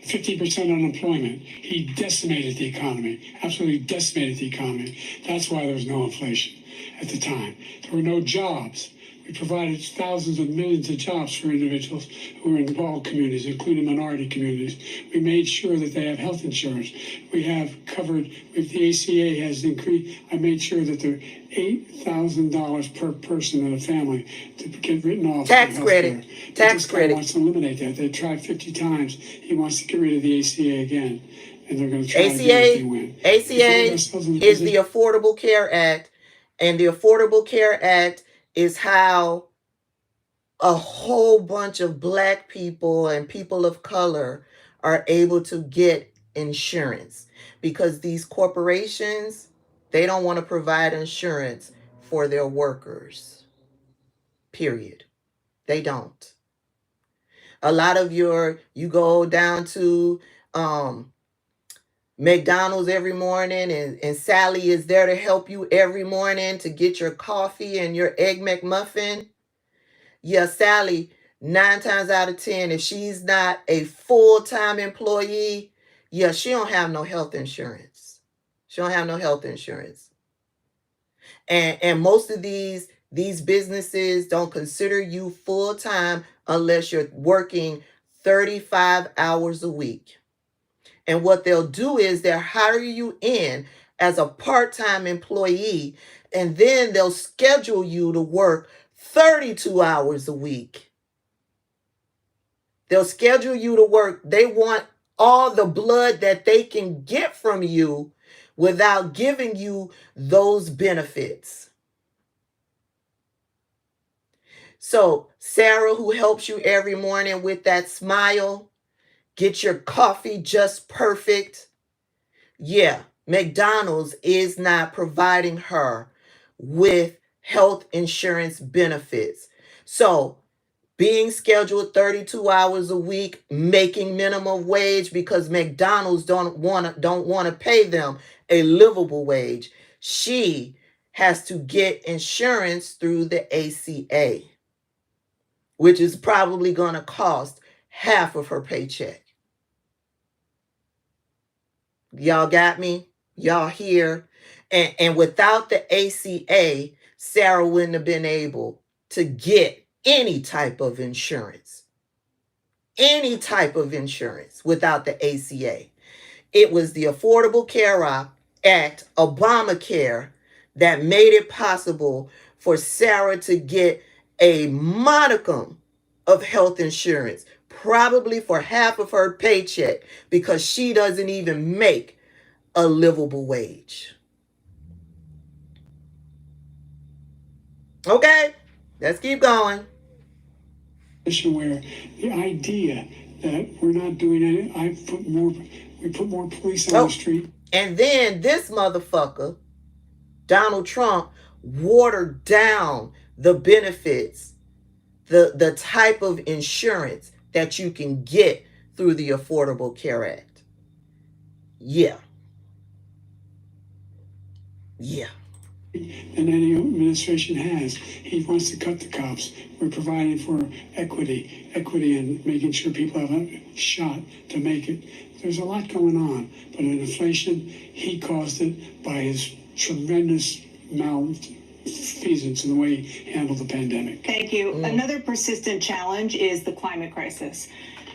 50% unemployment. He decimated the economy, absolutely decimated the economy. That's why there was no inflation at the time. There were no jobs. We provided thousands of millions of jobs for individuals who are in all communities, including minority communities. We made sure that they have health insurance. We have covered, if the ACA has increased, I made sure that they're $8,000 per person in a family to get written off. Tax credit. Tax credit. He wants to eliminate that. They tried 50 times. He wants to get rid of the ACA again. And they're going to try again if they win. ACA is the Affordable Care Act. And the Affordable Care Act is how a whole bunch of Black people and people of color are able to get insurance, because these corporations, they don't want to provide insurance for their workers. Period. They don't. A lot of you go down to McDonald's every morning, and Sally is there to help you every morning to get your coffee and your Egg McMuffin. Yeah, Sally, 9 times out of 10, if she's not a full-time employee, yeah, she don't have no health insurance. She don't have no health insurance. And most of these businesses don't consider you full-time unless you're working 35 hours a week. And what they'll do is they'll hire you in as a part-time employee, and then they'll schedule you to work 32 hours a week. They'll schedule you to work. They want all the blood that they can get from you without giving you those benefits. So Sarah, who helps you every morning with that smile, get your coffee just perfect. Yeah, McDonald's is not providing her with health insurance benefits. So being scheduled 32 hours a week, making minimum wage because McDonald's don't want to pay them a livable wage. She has to get insurance through the ACA, which is probably going to cost half of her paycheck. Y'all got me? Y'all here? And without the ACA, Sarah wouldn't have been able to get any type of insurance. Any type of insurance without the ACA. It was the Affordable Care Act, Obamacare, that made it possible for Sarah to get a modicum of health insurance, probably for half of her paycheck, because she doesn't even make a livable wage. Okay, let's keep going. Where the idea that we're not doing it, we put more police on the street. And then this motherfucker, Donald Trump, watered down the benefits, the type of insurance that you can get through the Affordable Care Act. Yeah. Than any administration has. He wants to cut the cops. We're providing for equity and making sure people have a shot to make it. There's a lot going on, but in inflation, he caused it by his tremendous malfeasance in the way he handled the pandemic. Thank you. Another persistent challenge is the climate crisis.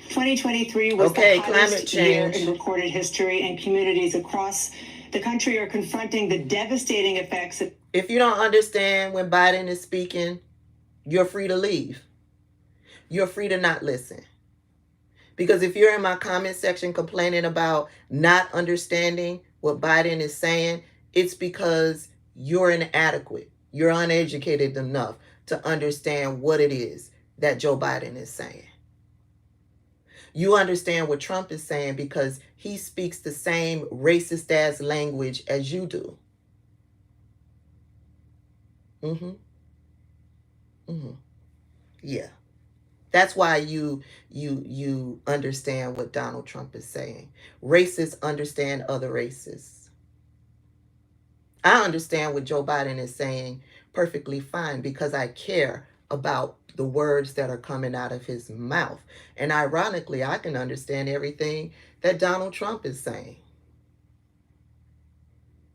2023 was the hottest year in recorded history, and communities across the country are confronting the devastating effects of... If you don't understand when Biden is speaking, you're free to leave. You're free to not listen. Because if you're in my comment section complaining about not understanding what Biden is saying, it's because you're inadequate. You're uneducated enough to understand what it is that Joe Biden is saying. You understand what Trump is saying because he speaks the same racist ass language as you do. Yeah. That's why you understand what Donald Trump is saying. Racists understand other races. I understand what Joe Biden is saying perfectly fine because I care about the words that are coming out of his mouth. And ironically, I can understand everything that Donald Trump is saying.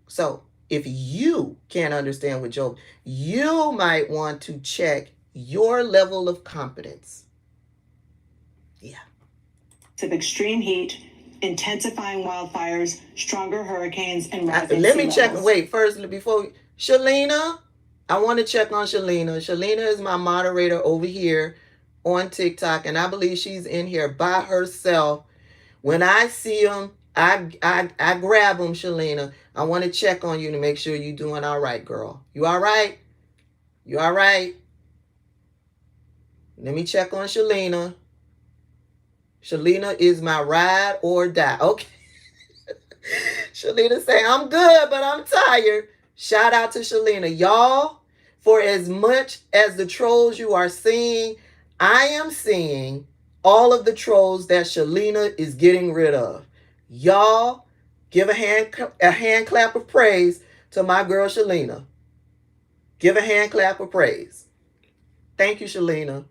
So if you can't understand what Joe, you might want to check your level of competence. Yeah. Of extreme heat, intensifying wildfires, stronger hurricanes, and rising Let me sea check. levels. Wait, first, before Shalina, I want to check on Shalina. Shalina is my moderator over here on TikTok, and I believe she's in here by herself. When I see them, I grab them, Shalina. I want to check on you to make sure you're doing all right, girl. You all right? You all right? Let me check on Shalina. Shalina is my ride or die. Okay. Shalina say, I'm good, but I'm tired. Shout out to Shalina. Y'all, for as much as the trolls you are seeing, I am seeing all of the trolls that Shalina is getting rid of. Y'all, give a hand clap of praise to my girl Shalina. Give a hand clap of praise. Thank you, Shalina.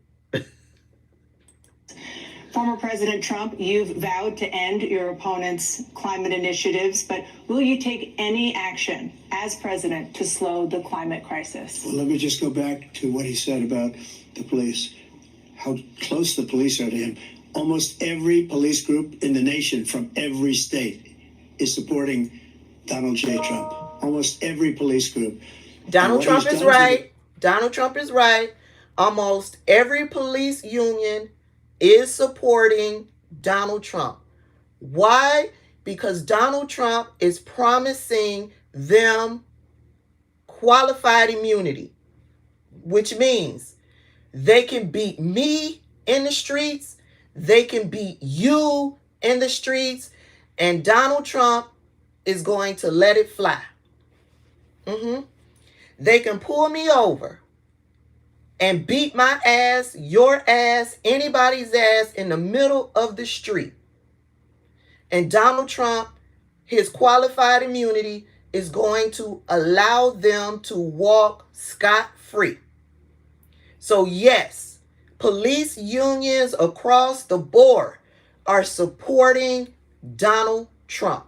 Former President Trump, you've vowed to end your opponent's climate initiatives, but will you take any action as president to slow the climate crisis? Well, let me just go back to what he said about the police, how close the police are to him. Almost every police group in the nation from every state is supporting Donald J. Trump. Almost every police group. Donald Trump is right. Donald Trump is right. Almost every police union is supporting Donald Trump. Why? Because Donald Trump is promising them qualified immunity, which means they can beat me in the streets, they can beat you in the streets, and Donald Trump is going to let it fly. They can pull me over and beat my ass, your ass, anybody's ass in the middle of the street. And Donald Trump, his qualified immunity is going to allow them to walk scot-free. So yes, police unions across the board are supporting Donald Trump.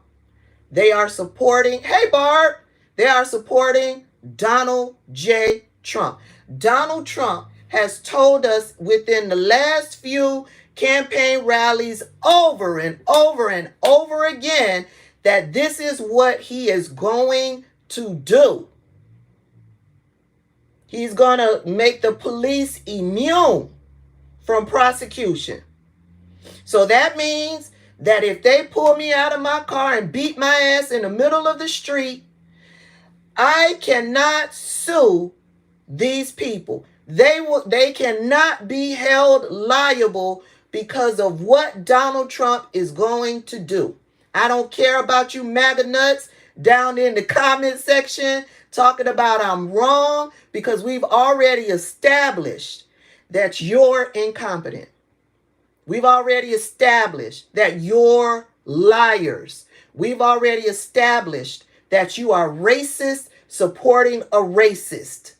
They are supporting, hey Barb, they are supporting Donald J. Trump. Donald Trump has told us within the last few campaign rallies over and over and over again that this is what he is going to do. He's going to make the police immune from prosecution. So that means that if they pull me out of my car and beat my ass in the middle of the street, I cannot sue these people. They cannot be held liable because of what Donald Trump is going to do. I don't care about you MAGA nuts down in the comment section talking about I'm wrong, because we've already established that you're incompetent. We've already established that you're liars. We've already established that you are racist supporting a racist.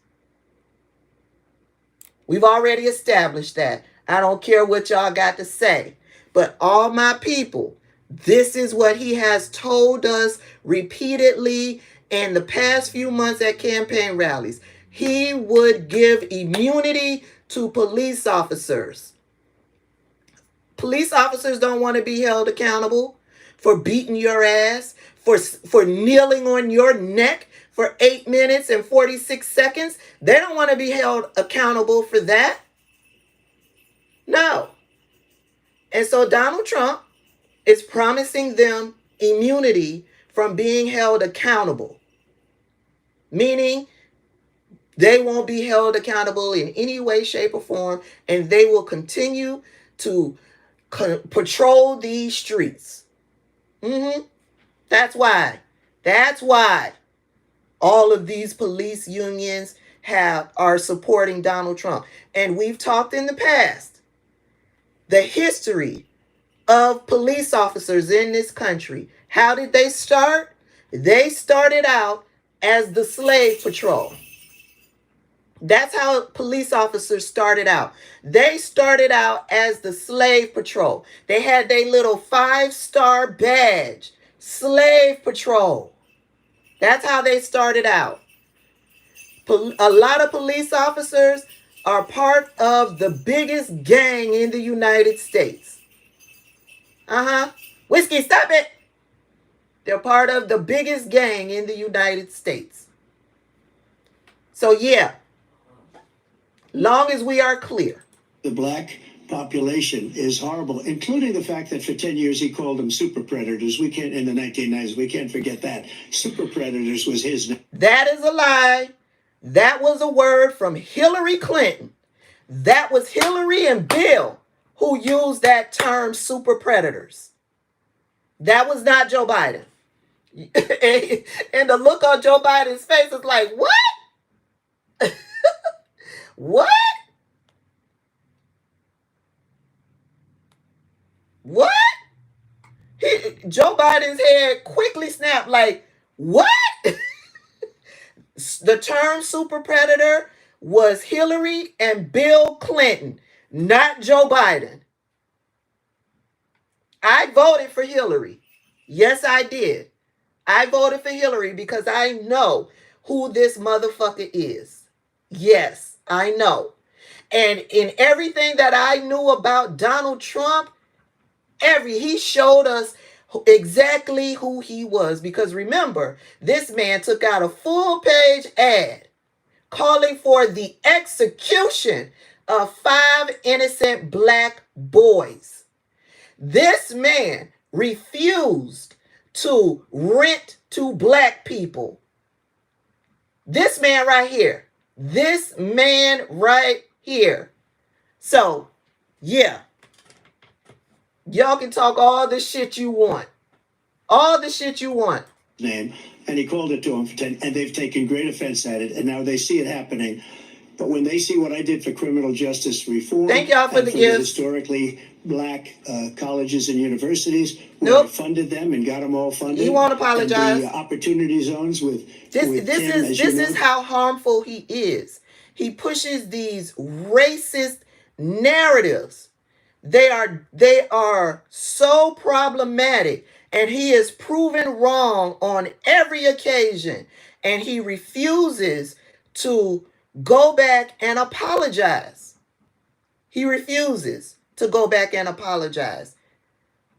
We've already established that. I don't care what y'all got to say. But all my people, this is what he has told us repeatedly in the past few months at campaign rallies. He would give immunity to police officers. Police officers don't want to be held accountable for beating your ass, for kneeling on your neck for 8 minutes and 46 seconds. They don't want to be held accountable for that. No. And so Donald Trump is promising them immunity from being held accountable, meaning they won't be held accountable in any way, shape, or form, and they will continue to patrol these streets. That's why all of these police unions are supporting Donald Trump. And we've talked in the past, the history of police officers in this country. How did they start? They started out as the slave patrol. That's how police officers started out. They started out as the slave patrol. They had their little 5-star badge, slave patrol. That's how they started out. A lot of police officers are part of the biggest gang in the United States. Whiskey, stop it. They're part of the biggest gang in the United States. So yeah, long as we are clear. The black population is horrible, including the fact that for 10 years he called them super predators. We can't, in the 1990s, we can't forget that. Super predators was his name. That is a lie. That was a word from Hillary Clinton. That was Hillary and Bill who used that term, super predators. That was not Joe Biden. And the look on Joe Biden's face is like, what? What? What? Joe Biden's head quickly snapped like, what? The term super predator was Hillary and Bill Clinton, not Joe Biden. I voted for Hillary. Yes, I did. I voted for Hillary because I know who this motherfucker is. Yes, I know. And in everything that I knew about Donald Trump, he showed us exactly who he was. Because remember, this man took out a full page ad calling for the execution of 5 innocent black boys. This man refused to rent to black people. This man right here. This man right here. So, yeah. Y'all can talk all the shit you want. All the shit you want. Name, and he called it to him for 10, and they've taken great offense at it, and now they see it happening. But when they see what I did for criminal justice reform, thank y'all for the gifts. Historically black colleges and universities, nope. I funded them and got them all funded. He won't apologize. And the opportunity zones with this Tim, is how harmful he is. He pushes these racist narratives. They are so problematic, and he is proven wrong on every occasion, and he refuses to go back and apologize. He refuses to go back and apologize,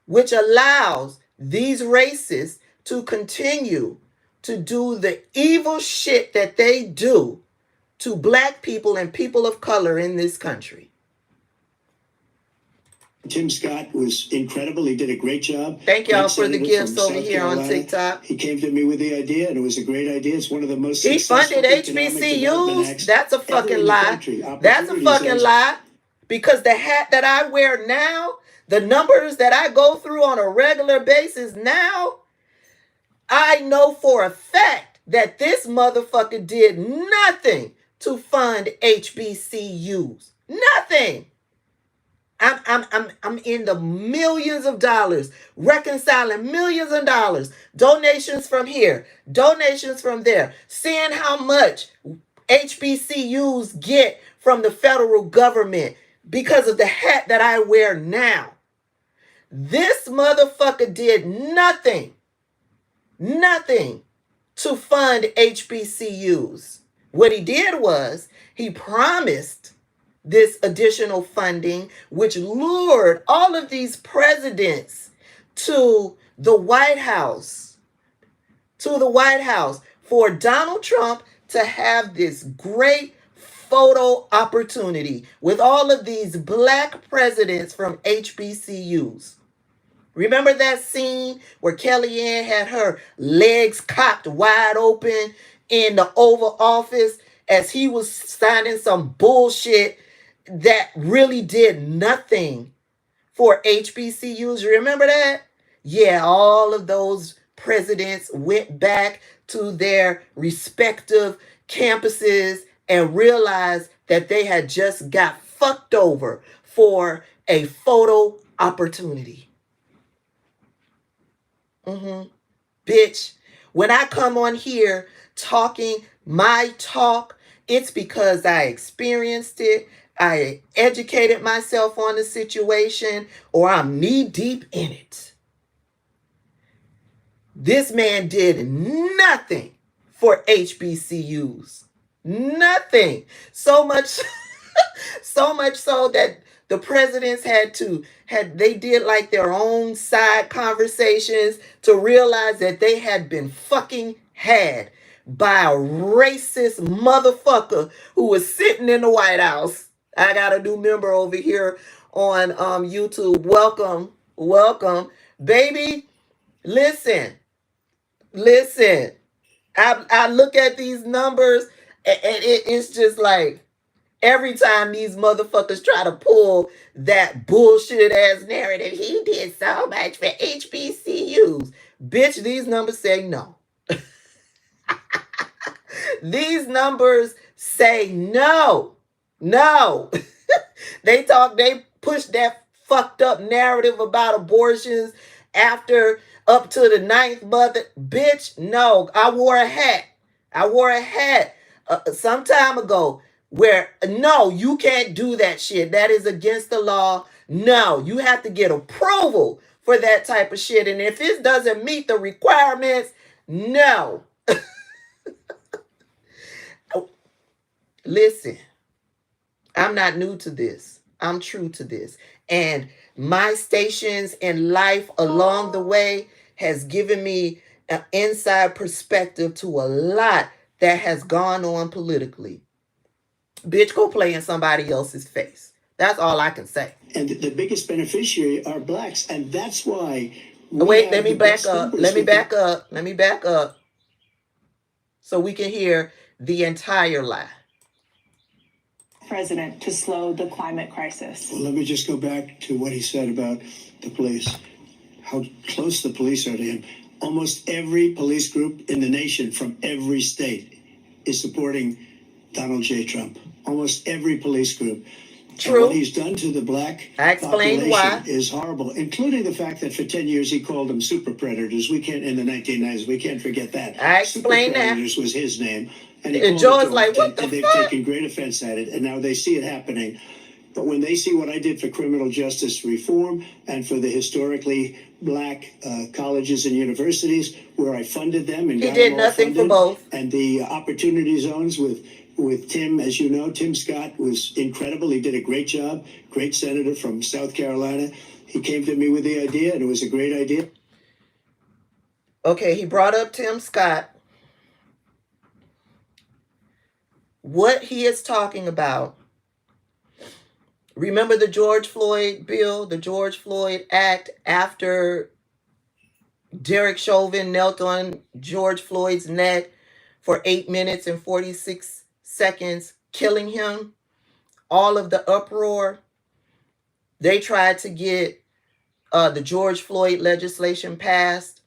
which allows these racists to continue to do the evil shit that they do to black people and people of color in this country. Tim Scott was incredible. He did a great job. Thank y'all for the gifts over here on TikTok. He came to me with the idea, and it was a great idea. It's one of the most He funded HBCUs. That's a fucking lie. That's a fucking lie. Because the hat that I wear now, the numbers that I go through on a regular basis now, I know for a fact that this motherfucker did nothing to fund HBCUs. Nothing. I'm in the millions of dollars, reconciling millions of dollars, donations from here, donations from there, seeing how much HBCUs get from the federal government because of the hat that I wear now. This motherfucker did nothing to fund HBCUs. What he did was he promised this additional funding, which lured all of these presidents to the White House, for Donald Trump to have this great photo opportunity with all of these black presidents from HBCUs. Remember that scene where Kellyanne had her legs cocked wide open in the Oval Office as he was signing some bullshit that really did nothing for HBCUs? You remember that? Yeah, all of those presidents went back to their respective campuses and realized that they had just got fucked over for a photo opportunity. Bitch, when I come on here talking my talk, it's because I experienced it, I educated myself on the situation, or I'm knee deep in it. This man did nothing for HBCUs. Nothing. So much so that the presidents they did like their own side conversations to realize that they had been fucking had by a racist motherfucker who was sitting in the White House. I got a new member over here on YouTube. Welcome. Baby, listen. I look at these numbers and it's just like every time these motherfuckers try to pull that bullshit ass narrative, he did so much for HBCUs. Bitch, these numbers say no. These numbers say no. They push that fucked up narrative about abortions after up to the 9th month. Bitch, no. I wore a hat some time ago where, no, you can't do that shit. That is against the law. No, you have to get approval for that type of shit. And if it doesn't meet the requirements, no. Listen, I'm not new to this. I'm true to this. And my stations in life along the way has given me an inside perspective to a lot that has gone on politically. Bitch, go play in somebody else's face. That's all I can say. And the biggest beneficiary are blacks. And that's why. Wait, let me back up. Let me back up. Let me back up so we can hear the entire lie. President to slow the climate crisis. Well, let me just go back to what he said about the police, how close the police are to him. Almost every police group in the nation from every state is supporting Donald J. Trump. Almost every police group. True. And what he's done to the black I explained why. is horrible, including the fact that for 10 years he called them super predators. We can't, in the 1990s, we can't forget that. I explained that. Super predators was his name. And Joe's like, what the fuck? And they've taken great offense at it, and now they see it happening. But when they see what I did for criminal justice reform and for the historically black colleges and universities, where I funded them and he got did them all nothing funded, for both. and the opportunity zones with Tim, as you know, Tim Scott was incredible. He did a great job. Great senator from South Carolina. He came to me with the idea, and it was a great idea. Okay, he brought up Tim Scott. What he is talking about, remember the George Floyd bill, the George Floyd Act, after Derek Chauvin knelt on George Floyd's neck for 8 minutes and 46 seconds, killing him? All of the uproar. They tried to get the George Floyd legislation passed.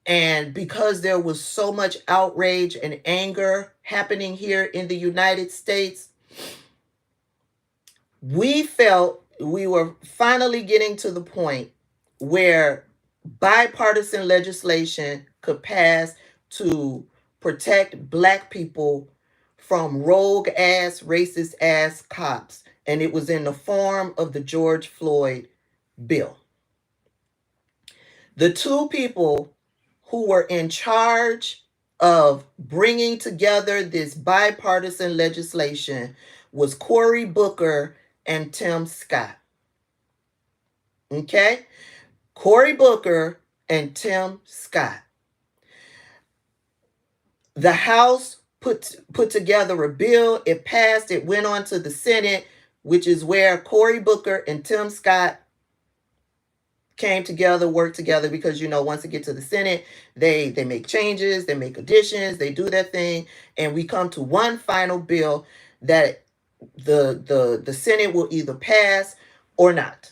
And because there was so much outrage and anger happening here in the United States, we felt we were finally getting to the point where bipartisan legislation could pass to protect black people from rogue-ass, racist-ass cops. And it was in the form of the George Floyd bill. The two people who were in charge of bringing together this bipartisan legislation was Cory Booker and Tim Scott. Okay? Cory Booker and Tim Scott. The House put together a bill. It passed. It went on to the Senate, which is where Cory Booker and Tim Scott came together, worked together, because, you know, once it gets to the Senate, they make changes, they make additions, they do their thing, and we come to one final bill that the Senate will either pass or not.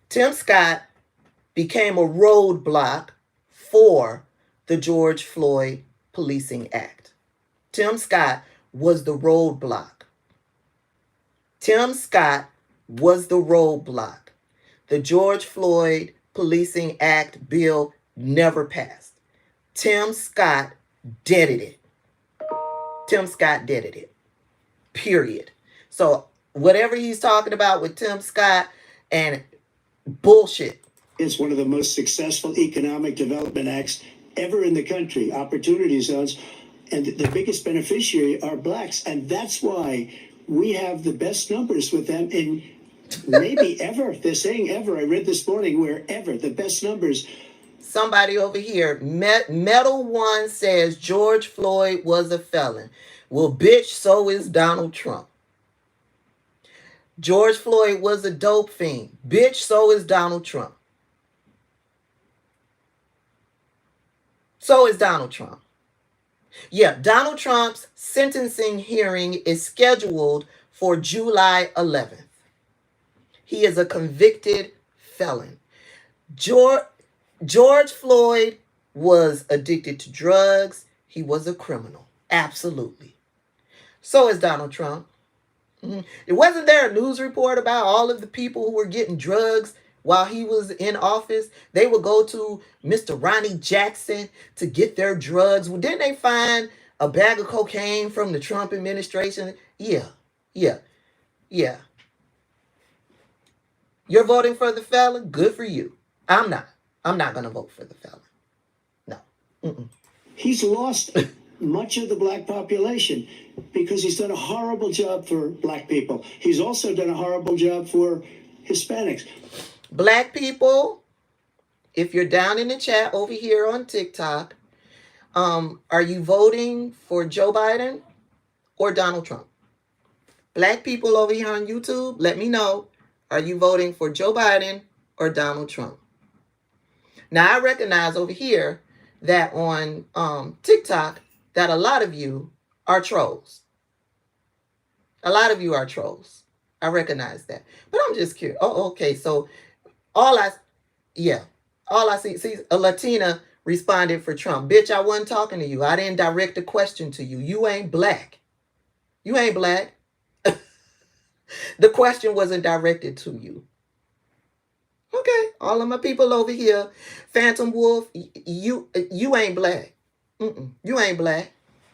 Tim Scott became a roadblock for the George Floyd Policing Act. Tim Scott was the roadblock. Tim Scott was the roadblock. The George Floyd Policing Act bill never passed. Tim Scott deaded it. Tim Scott deaded it. Period. So whatever he's talking about with Tim Scott and bullshit. It's one of the most successful economic development acts ever in the country. Opportunity zones. And the biggest beneficiary are blacks. And that's why we have the best numbers with them in maybe ever. They're saying ever. I read this morning where ever. The best numbers. Somebody over here, Metal One says George Floyd was a felon. Well, bitch, so is Donald Trump. George Floyd was a dope fiend. Bitch, so is Donald Trump. So is Donald Trump. Yeah, Donald Trump's sentencing hearing is scheduled for July 11th. He is a convicted felon. George Floyd was addicted to drugs. He was a criminal. Absolutely. So is Donald Trump. Wasn't there a news report about all of the people who were getting drugs while he was in office? They would go to Mr. Ronnie Jackson to get their drugs. Well, didn't they find a bag of cocaine from the Trump administration? Yeah. You're voting for the fella? Good for you. I'm not. I'm not going to vote for the fella. No. Mm-mm. He's lost much of the black population because he's done a horrible job for black people. He's also done a horrible job for Hispanics. Black people, if you're down in the chat over here on TikTok, are you voting for Joe Biden or Donald Trump? Black people over here on YouTube, let me know. Are you voting for Joe Biden or Donald Trump? Now, I recognize over here that on TikTok that a lot of you are trolls. A lot of you are trolls. I recognize that. But I'm just curious. Oh, okay. So all I see, a Latina responded for Trump. Bitch, I wasn't talking to you. I didn't direct a question to you. You ain't black. You ain't black. The question wasn't directed to you. Okay, all of my people over here, Phantom Wolf, you ain't black. You ain't black,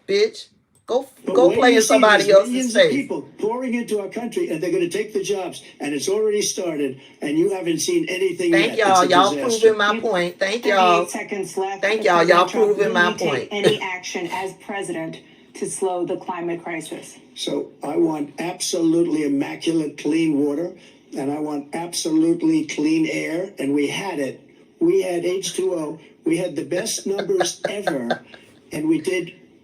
bitch. Go play in somebody else's face. People pouring into our country, and they're going to take the jobs, and it's already started, and you haven't seen anything yet. Thank y'all. Y'all proving my point. Thank y'all. 38 seconds left. Thank y'all. Y'all proving my point. Any action as president to slow the climate crisis? So I want absolutely immaculate clean water, and I want absolutely clean air, and we had it. We had H2O. We had the best numbers ever, and we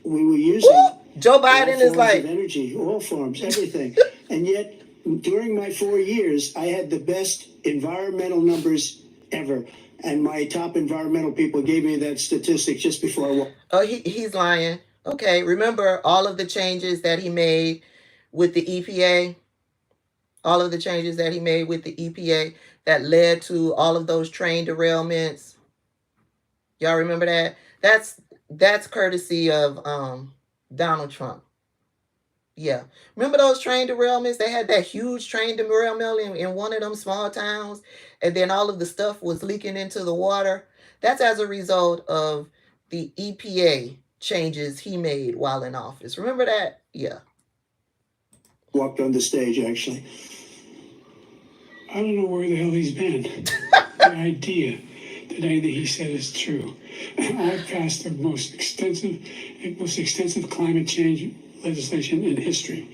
were using Joe Biden is like energy, all forms, everything. And yet, during my 4 years, I had the best environmental numbers ever. And my top environmental people gave me that statistic just before I walked. Oh, he's lying. Okay, remember all of the changes that he made with the EPA? All of the changes that he made with the EPA that led to all of those train derailments. Y'all remember that? That's courtesy of Donald Trump. Yeah. Remember those train derailments? They had that huge train derailment in one of them small towns, and then all of the stuff was leaking into the water. That's as a result of the EPA changes he made while in office. Remember that? Yeah. Walked on the stage, actually. I don't know where the hell he's been. The idea that anything he said is true. I've passed the most extensive climate change legislation in history.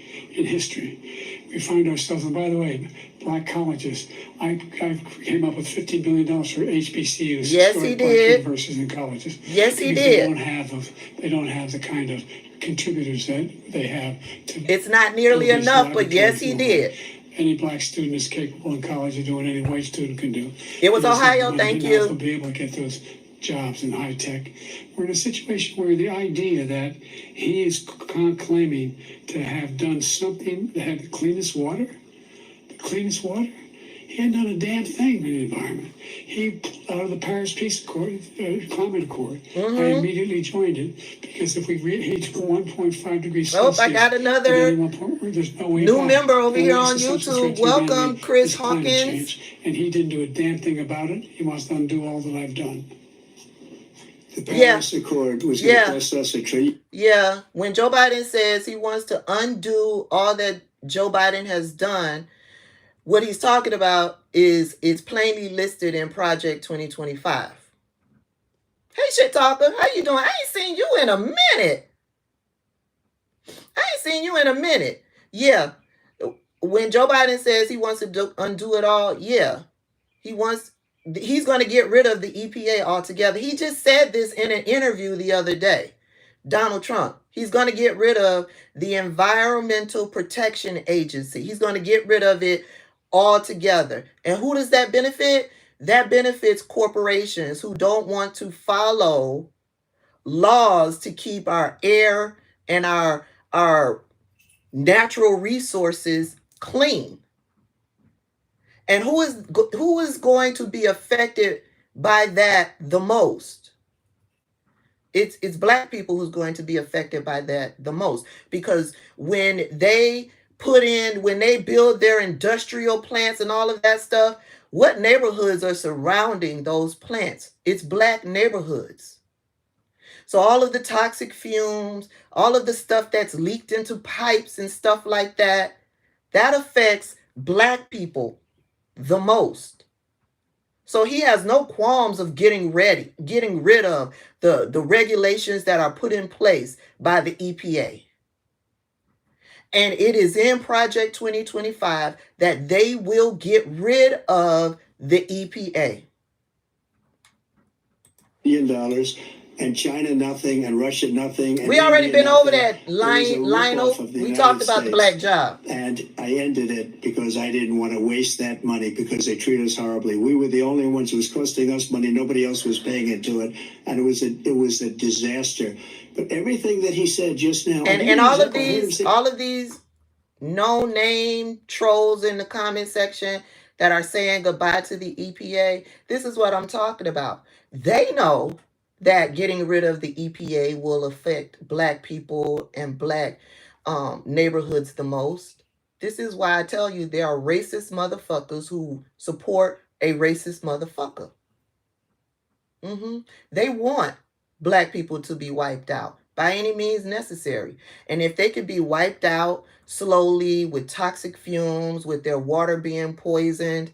We find ourselves, and by the way, black colleges, I came up with $15 billion for HBCUs. Yes, he did. Universities and colleges. Yes, he did. They don't have the kind of contributors that they have. It's not nearly enough, but yes, he did. Any black student is capable in college of doing any white student can do. It was Ohio, thank you. To be able to get those jobs in high tech. We're in a situation where the idea that he is claiming to have done something that had the cleanest water, he hadn't done a damn thing in the environment. He pulled out of the Paris Peace Accord, Climate Accord. I immediately joined it because if we reach 1.5 degrees Celsius, I got another there's no way new back. member over here on YouTube. Welcome, Chris Hawkins. And he didn't do a damn thing about it. He wants to undo all that I've done. The Paris Accord was going to cost us $1 trillion. Yeah, when Joe Biden says he wants to undo all that Joe Biden has done, what he's talking about is it's plainly listed in Project 2025. Hey, shit talker, how you doing? I ain't seen you in a minute. Yeah, when Joe Biden says he wants to undo it all, yeah, he's going to get rid of the EPA altogether. He just said this in an interview the other day. Donald Trump. He's going to get rid of the Environmental Protection Agency. He's going to get rid of it altogether. And who does that benefit? That benefits corporations who don't want to follow laws to keep our air and our natural resources clean. And who is going to be affected by that the most? It's black people who's going to be affected by that the most, because when they build their industrial plants and all of that stuff, what neighborhoods are surrounding those plants? It's black neighborhoods. So all of the toxic fumes, all of the stuff that's leaked into pipes and stuff like that, that affects black people the most. So he has no qualms of getting rid of the regulations that are put in place by the EPA. And it is in Project 2025 that they will get rid of the EPA. $1 billion, and China nothing, and Russia nothing. And We already India been over nothing. that, It was a Lionel. ripoff of the We United talked about the States. black job. And I ended it because I didn't want to waste that money because they treat us horribly. We were the only ones who was costing us money. Nobody else was paying into it. And it was a disaster. But everything that he said just now. And all of these no-name trolls in the comment section that are saying goodbye to the EPA, this is what I'm talking about. They know that getting rid of the EPA will affect black people and black neighborhoods the most. This is why I tell you there are racist motherfuckers who support a racist motherfucker. They want black people to be wiped out by any means necessary. And if they could be wiped out slowly with toxic fumes, with their water being poisoned,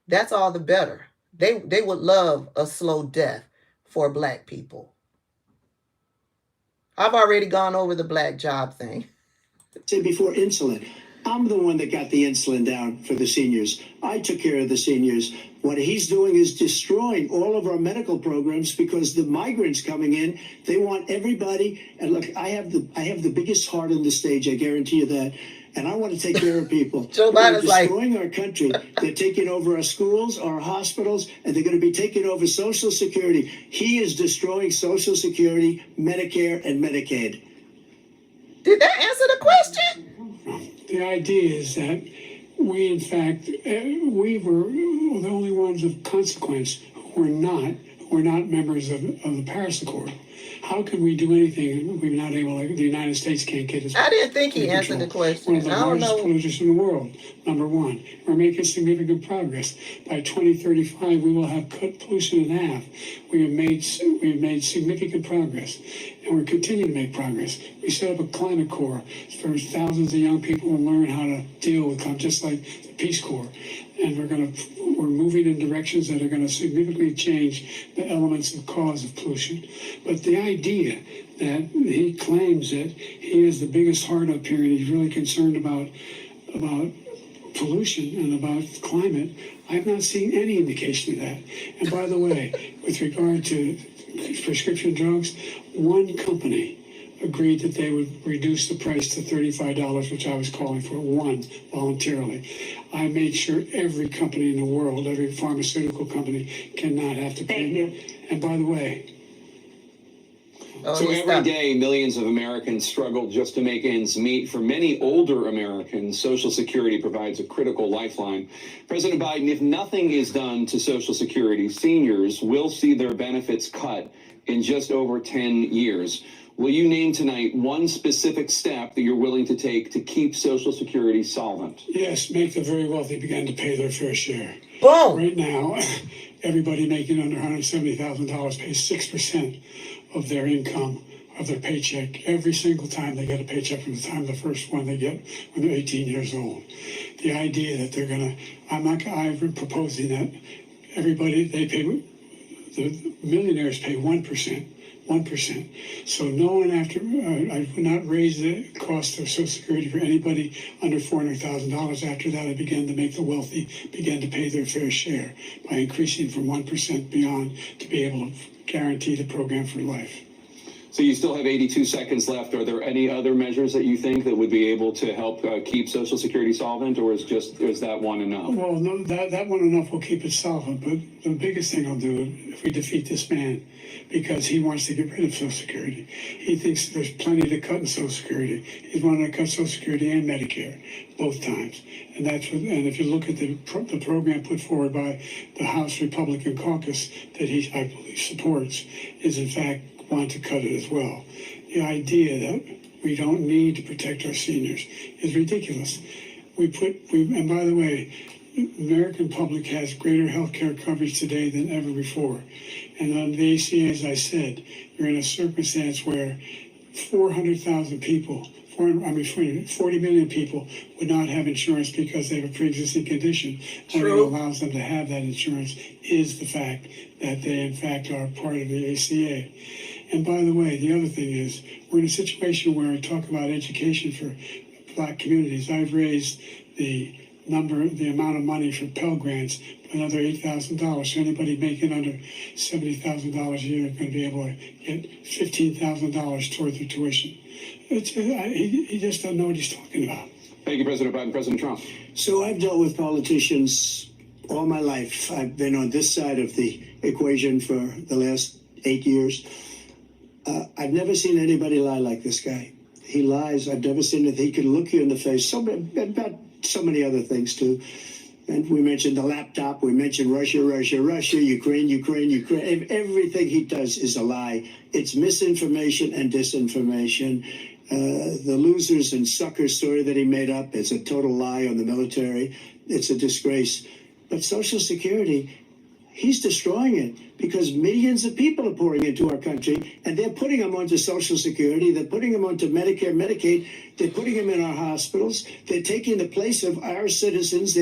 that's all the better. They would love a slow death for black people. I've already gone over the black job thing. Say before insulin. I'm the one that got the insulin down for the seniors. I took care of the seniors. What he's doing is destroying all of our medical programs because the migrants coming in, they want everybody. And look, I have the biggest heart on the stage. I guarantee you that. And I want to take care of people. Joe They're Biden's like, destroying our country. They're taking over our schools, our hospitals, and they're going to be taking over Social Security. He is destroying Social Security, Medicare, and Medicaid. Did that answer the question? The idea is that we, in fact, we were the only ones of consequence who were not members of the Paris Accord. How can we do anything? We're not able. The United States can't get us. I didn't think he answered the question. One of the largest polluters in the world. Number one, we're making significant progress. By 2035, we will have cut pollution in half. We have made significant progress, and we're continuing to make progress. We set up a climate corps for thousands of young people to learn how to deal with climate, just like the Peace Corps. And we're moving in directions that are going to significantly change the elements of cause of pollution. But the idea that he claims that he is the biggest heart up here and he's really concerned about pollution and about climate, I've not seen any indication of that. And by the way, with regard to prescription drugs, one company agreed that they would reduce the price to $35, which I was calling for, one, voluntarily. I made sure every company in the world, every pharmaceutical company, cannot have to pay. Thank you. And by the way, So every day, millions of Americans struggle just to make ends meet. For many older Americans, Social Security provides a critical lifeline. President Biden, if nothing is done to Social Security, seniors will see their benefits cut in just over 10 years. Will you name tonight one specific step that you're willing to take to keep Social Security solvent? yes, make the very wealthy begin to pay their fair share. Boom. Right now, everybody making under $170,000 pays 6% of their income, of their paycheck, every single time they get a paycheck from the time the first one they get when they're 18 years old. The idea that they're going to, I've been proposing that everybody, the millionaires pay 1%. 1%. So no one I would not raise the cost of Social Security for anybody under $400,000. After that, I began to make the wealthy begin to pay their fair share by increasing from 1% beyond to be able to guarantee the program for life. So you still have 82 seconds left. Are there any other measures that you think that would be able to help keep Social Security solvent, or is that one enough? Well, no, that one enough will keep it solvent. But the biggest thing I'll do if we defeat this man, because he wants to get rid of Social Security. He thinks there's plenty to cut in Social Security. He's wanting to cut Social Security and Medicare both times. And if you look at the program put forward by the House Republican caucus that I believe supports, is in fact want to cut it as well. The idea that we don't need to protect our seniors is ridiculous. And by the way, the American public has greater health care coverage today than ever before. And on the ACA, as I said, you're in a circumstance where 400,000 people 40 million people would not have insurance because they have a pre-existing condition. True. What allows them to have that insurance is the fact that they, in fact, are part of the ACA. And by the way, the other thing is, we're in a situation where I talk about education for Black communities. I've raised the amount of money for Pell Grants another $8,000. So anybody making under $70,000 a year is going to be able to get $15,000 toward their tuition. He just doesn't know what he's talking about. Thank you, President Biden. President Trump. So I've dealt with politicians all my life. I've been on this side of the equation for the last 8 years. I've never seen anybody lie like this guy. He lies. I've never seen that he can look you in the face. About so many other things too. And we mentioned the laptop. We mentioned Russia, Ukraine. Everything he does is a lie. It's misinformation and disinformation. The losers and suckers story that he made up, it's a total lie on the military. It's a disgrace. But Social Security, he's destroying it because millions of people are pouring into our country, and they're putting them onto Social Security. They're putting them onto Medicare, Medicaid. They're putting them in our hospitals. They're taking the place of our citizens.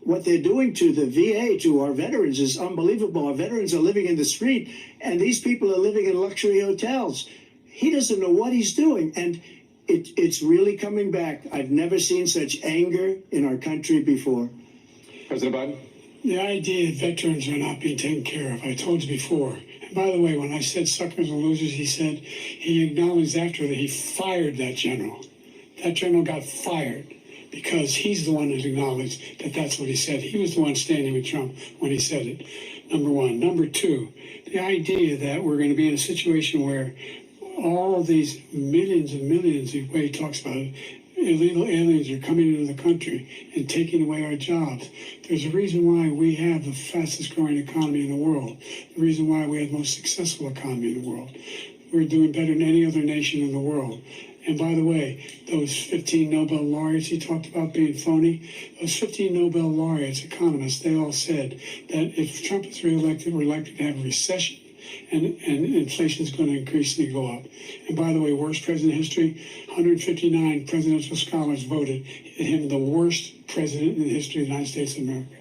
What they're doing to the VA, to our veterans, is unbelievable. Our veterans are living in the street, and these people are living in luxury hotels. He doesn't know what he's doing, and it's really coming back. I've never seen such anger in our country before. President Biden. The idea that veterans are not being taken care of, I told you before. And by the way, when I said suckers and losers, he acknowledged after that he fired that general. That general got fired because he's the one that acknowledged that that's what he said. He was the one standing with Trump when he said it, number one. Number two, the idea that we're going to be in a situation where all of these millions and millions, the way he talks about it, illegal aliens are coming into the country and taking away our jobs. There's a reason why we have the fastest growing economy in the world, the reason why we have the most successful economy in the world. We're doing better than any other nation in the world. And by the way, those 15 Nobel laureates he talked about being phony, those 15 Nobel laureates, economists, they all said that if Trump is reelected, we're likely to have a recession and inflation is going to increasingly go up. And by the way, worst president in history, 159 presidential scholars voted him the worst president in the history of the United States of America.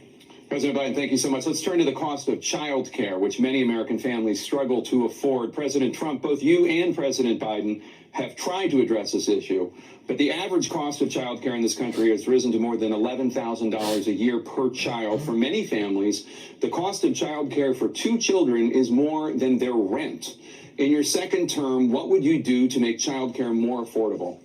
President Biden, thank you so much. Let's turn to the cost of child care, which many American families struggle to afford. President Trump, both you and President Biden have tried to address this issue, but the average cost of child care in this country has risen to more than $11,000 a year per child. For many families, the cost of child care for 2 children is more than their rent. In your second term, what would you do to make child care more affordable?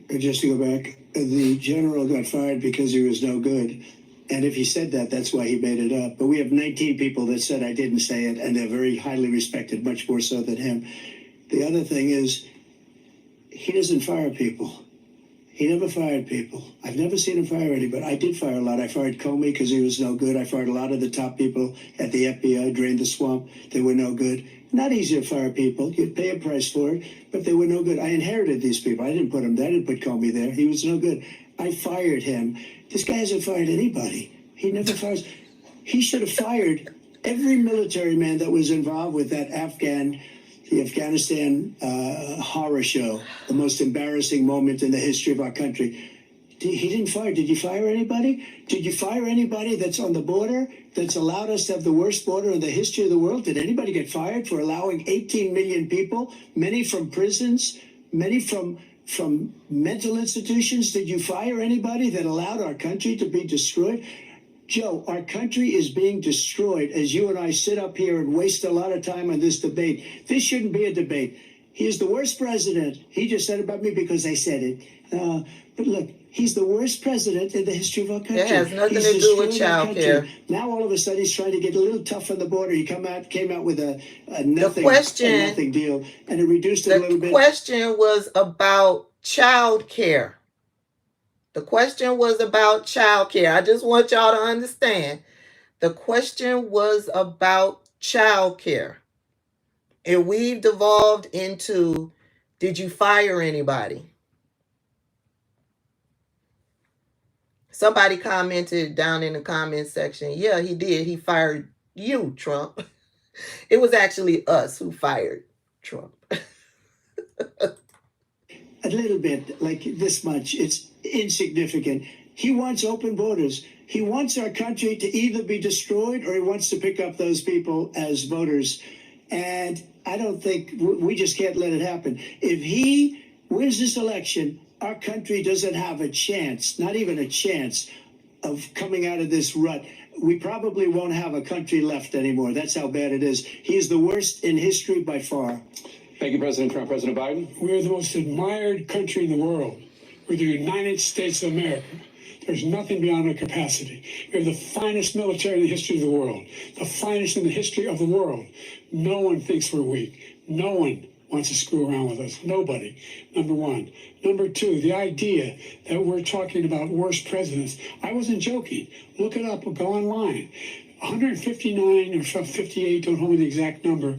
Just to go back, the general got fired because he was no good. And if he said that, that's why he made it up. But we have 19 people that said I didn't say it, and they're very highly respected, much more so than him. The other thing is, he doesn't fire people. He never fired people. I've never seen him fire anybody. I did fire a lot. I fired Comey because he was no good. I fired a lot of the top people at the FBI, drained the swamp. They were no good. Not easy to fire people. You'd pay a price for it, but they were no good. I inherited these people. I didn't put him there. I didn't put Comey there. He was no good. I fired him. This guy hasn't fired anybody. He never fires. He should have fired every military man that was involved with that the Afghanistan horror show, the most embarrassing moment in the history of our country. He didn't fire. Did you fire anybody? Did you fire anybody that's on the border, that's allowed us to have the worst border in the history of the world? Did anybody get fired for allowing 18 million people, many from prisons, many from mental institutions? Did you fire anybody that allowed our country to be destroyed? Joe, our country is being destroyed as you and I sit up here and waste a lot of time on this debate. This shouldn't be a debate. He is the worst president. He just said about me because I said it. But look, he's the worst president in the history of our country. It has nothing to do with child care. Now all of a sudden he's trying to get a little tough on the border. He came out with a nothing deal, and it reduced it a little bit. The question was about child care. The question was about child care. I just want y'all to understand. The question was about child care. And we've devolved into, did you fire anybody? Somebody commented down in the comment section, yeah, he did. He fired you, Trump. It was actually us who fired Trump. a little bit, like this much. It's insignificant. He wants open borders. He wants our country to either be destroyed or he wants to pick up those people as voters. And I don't think we just can't let it happen. If he wins this election, our country doesn't have a chance, not even a chance, of coming out of this rut. We probably won't have a country left anymore. That's how bad it is. He is the worst in history by far. Thank you, President Trump. President Biden? We're the most admired country in the world. We're the United States of America. There's nothing beyond our capacity. We have the finest military in the history of the world, the finest in the history of the world. No one thinks we're weak. No one wants to screw around with us. Nobody, number one. Number two, the idea that we're talking about worst presidents. I wasn't joking. Look it up or go online. 159 or 58, don't hold me the exact number,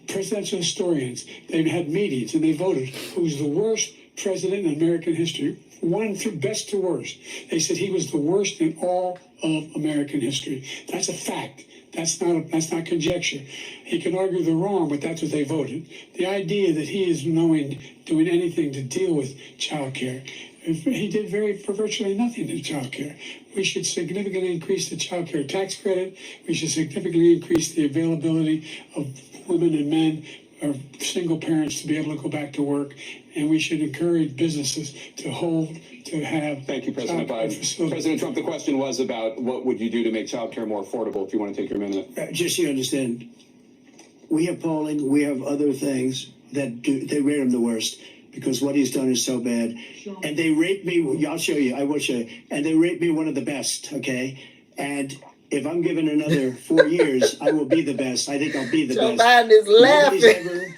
presidential historians, they've had meetings and they voted who's the worst president in American history, one through best to worst. They said he was the worst in all of American history. That's a fact. That's not conjecture. He can argue they're wrong, but that's what they voted. The idea that he is doing anything to deal with child care, he did for virtually nothing in child care. We should significantly increase the child care tax credit. We should significantly increase the availability of women and men or single parents to be able to go back to work. And we should encourage businesses to have. Thank you, President Biden. President Trump, the question was about what would you do to make child care more affordable, if you want to take your minute. Just so you understand, we have polling, we have other things that they rate him the worst because what he's done is so bad. And they rate me, I'll show you, I will show you, and they rate me one of the best, okay? And if I'm given another 4 years, I will be the best. I think I'll be the Joe best. Biden is laughing. Nobody's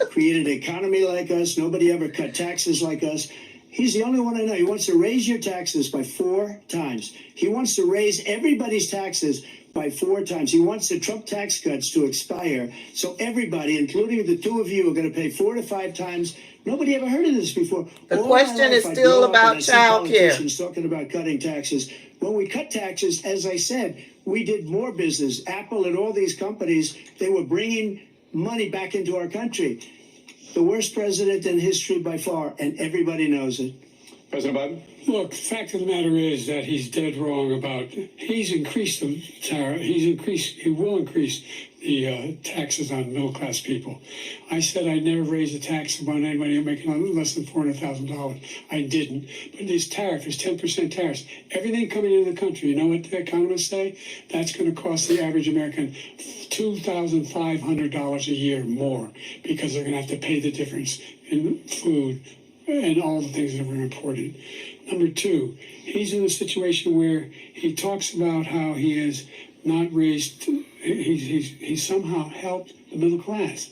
ever created an economy like us. Nobody ever cut taxes like us. He's the only one I know. He wants to raise your taxes by 4 times. He wants to raise everybody's taxes by 4 times. He wants the Trump tax cuts to expire. So everybody, including the two of you, are going to pay 4 to 5 times. Nobody ever heard of this before. The All question my life, is I still grow up about and I see child care. politicians talking about cutting taxes. When we cut taxes, as I said, we did more business. Apple and all these companies, they were bringing money back into our country. The worst president in history by far, and everybody knows it. President Biden? Look, the fact of the matter is that he's dead wrong about, he's increased the tariff, he will increase the taxes on middle-class people. I said I'd never raise a tax on anybody making less than $400,000. I didn't. But this tariff is 10% tariffs. Everything coming into the country, you know what the economists say? That's going to cost the average American $2,500 a year more because they're going to have to pay the difference in food and all the things that were important. Number two, he's in a situation where he talks about how he has not raised, he's somehow helped the middle class.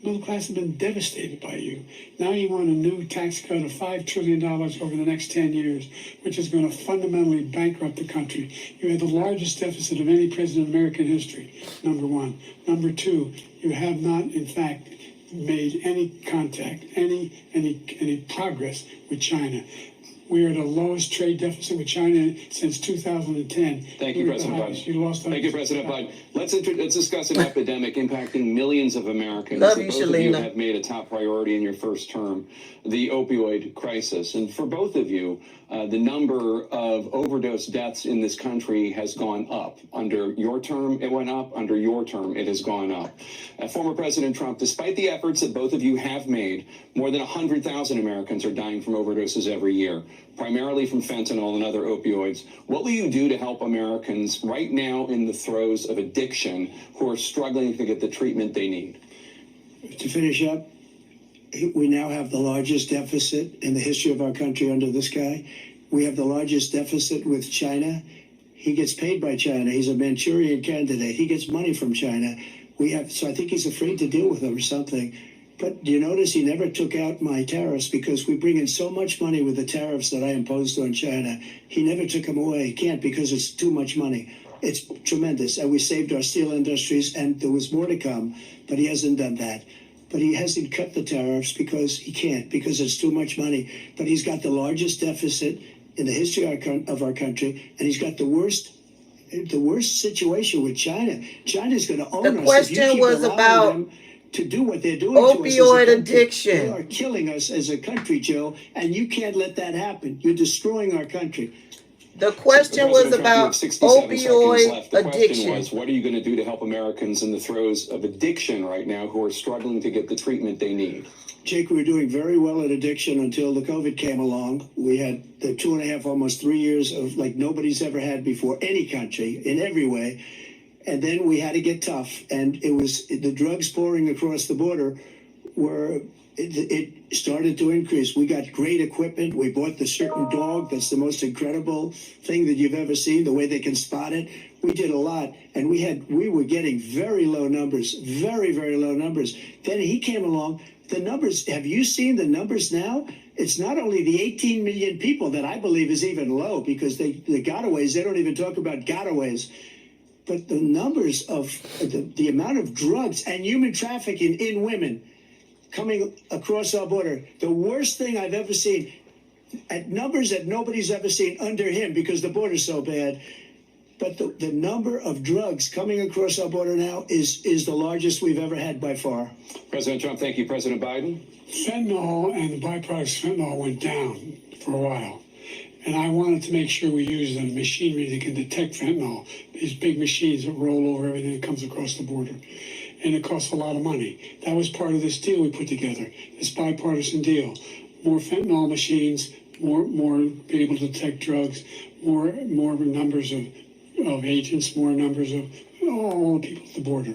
The middle class has been devastated by you. Now you want a new tax cut of $5 trillion over the next 10 years, which is going to fundamentally bankrupt the country. You had the largest deficit of any president in American history, number one. Number two, you have not, in fact, made any contact, any progress with China. We are the lowest trade deficit with China since 2010. Thank you, President Biden. Thank you, President Biden. Let's discuss an epidemic impacting millions of Americans. Love you, both of you Shalina. have made a top priority in your first term, the opioid crisis. And for both of you, the number of overdose deaths in this country has gone up. Under your term, it went up. Under your term, it has gone up. Former President Trump, despite the efforts that both of you have made, more than 100,000 Americans are dying from overdoses every year, primarily from fentanyl and other opioids. What will you do to help Americans right now in the throes of addiction who are struggling to get the treatment they need? To finish up, we now have the largest deficit in the history of our country under this guy. We have the largest deficit with China. He gets paid by China. He's a Manchurian candidate. He gets money from China. So I think he's afraid to deal with them or something. But do you notice he never took out my tariffs because we bring in so much money with the tariffs that I imposed on China. He never took them away. He can't because it's too much money. It's tremendous. And we saved our steel industries and there was more to come, but he hasn't done that. But he hasn't cut the tariffs because he can't, because it's too much money. But he's got the largest deficit in the history of our country, and he's got the worst situation with China. China's going to own us. The question was about to do what they're doing to us as a Opioid country. addiction. They are killing us as a country, Joe, and you can't let that happen. You're destroying our country. The question was President Trump, you have about 67 seconds opioid left. The question addiction. was, what are you going to do to help Americans in the throes of addiction right now who are struggling to get the treatment they need? Jake, we were doing very well at addiction until the COVID came along. We had the 2.5, almost 3 years of like nobody's ever had before, any country, in every way. And then we had to get tough. And it was the drugs pouring across the border were, it started to increase. We got great equipment. We bought the certain dog that's the most incredible thing that you've ever seen, the way they can spot it. We did a lot, and we were getting very low numbers, very, very low numbers. Then he came along. The numbers, have you seen the numbers now? It's not only the 18 million people that I believe is even low, because the gotaways, they don't even talk about gotaways. But the numbers of the amount of drugs and human trafficking in women coming across our border, the worst thing I've ever seen, at numbers that nobody's ever seen under him because the border's so bad. But the number of drugs coming across our border now is the largest we've ever had by far. President Trump, thank you. President Biden? Fentanyl and the byproducts of fentanyl went down for a while. And I wanted to make sure we use the machinery that can detect fentanyl, these big machines that roll over everything that comes across the border. And it costs a lot of money. That was part of this deal we put together, this bipartisan deal. More fentanyl machines, more be able to detect drugs, more numbers of agents, more numbers of all the people at the border.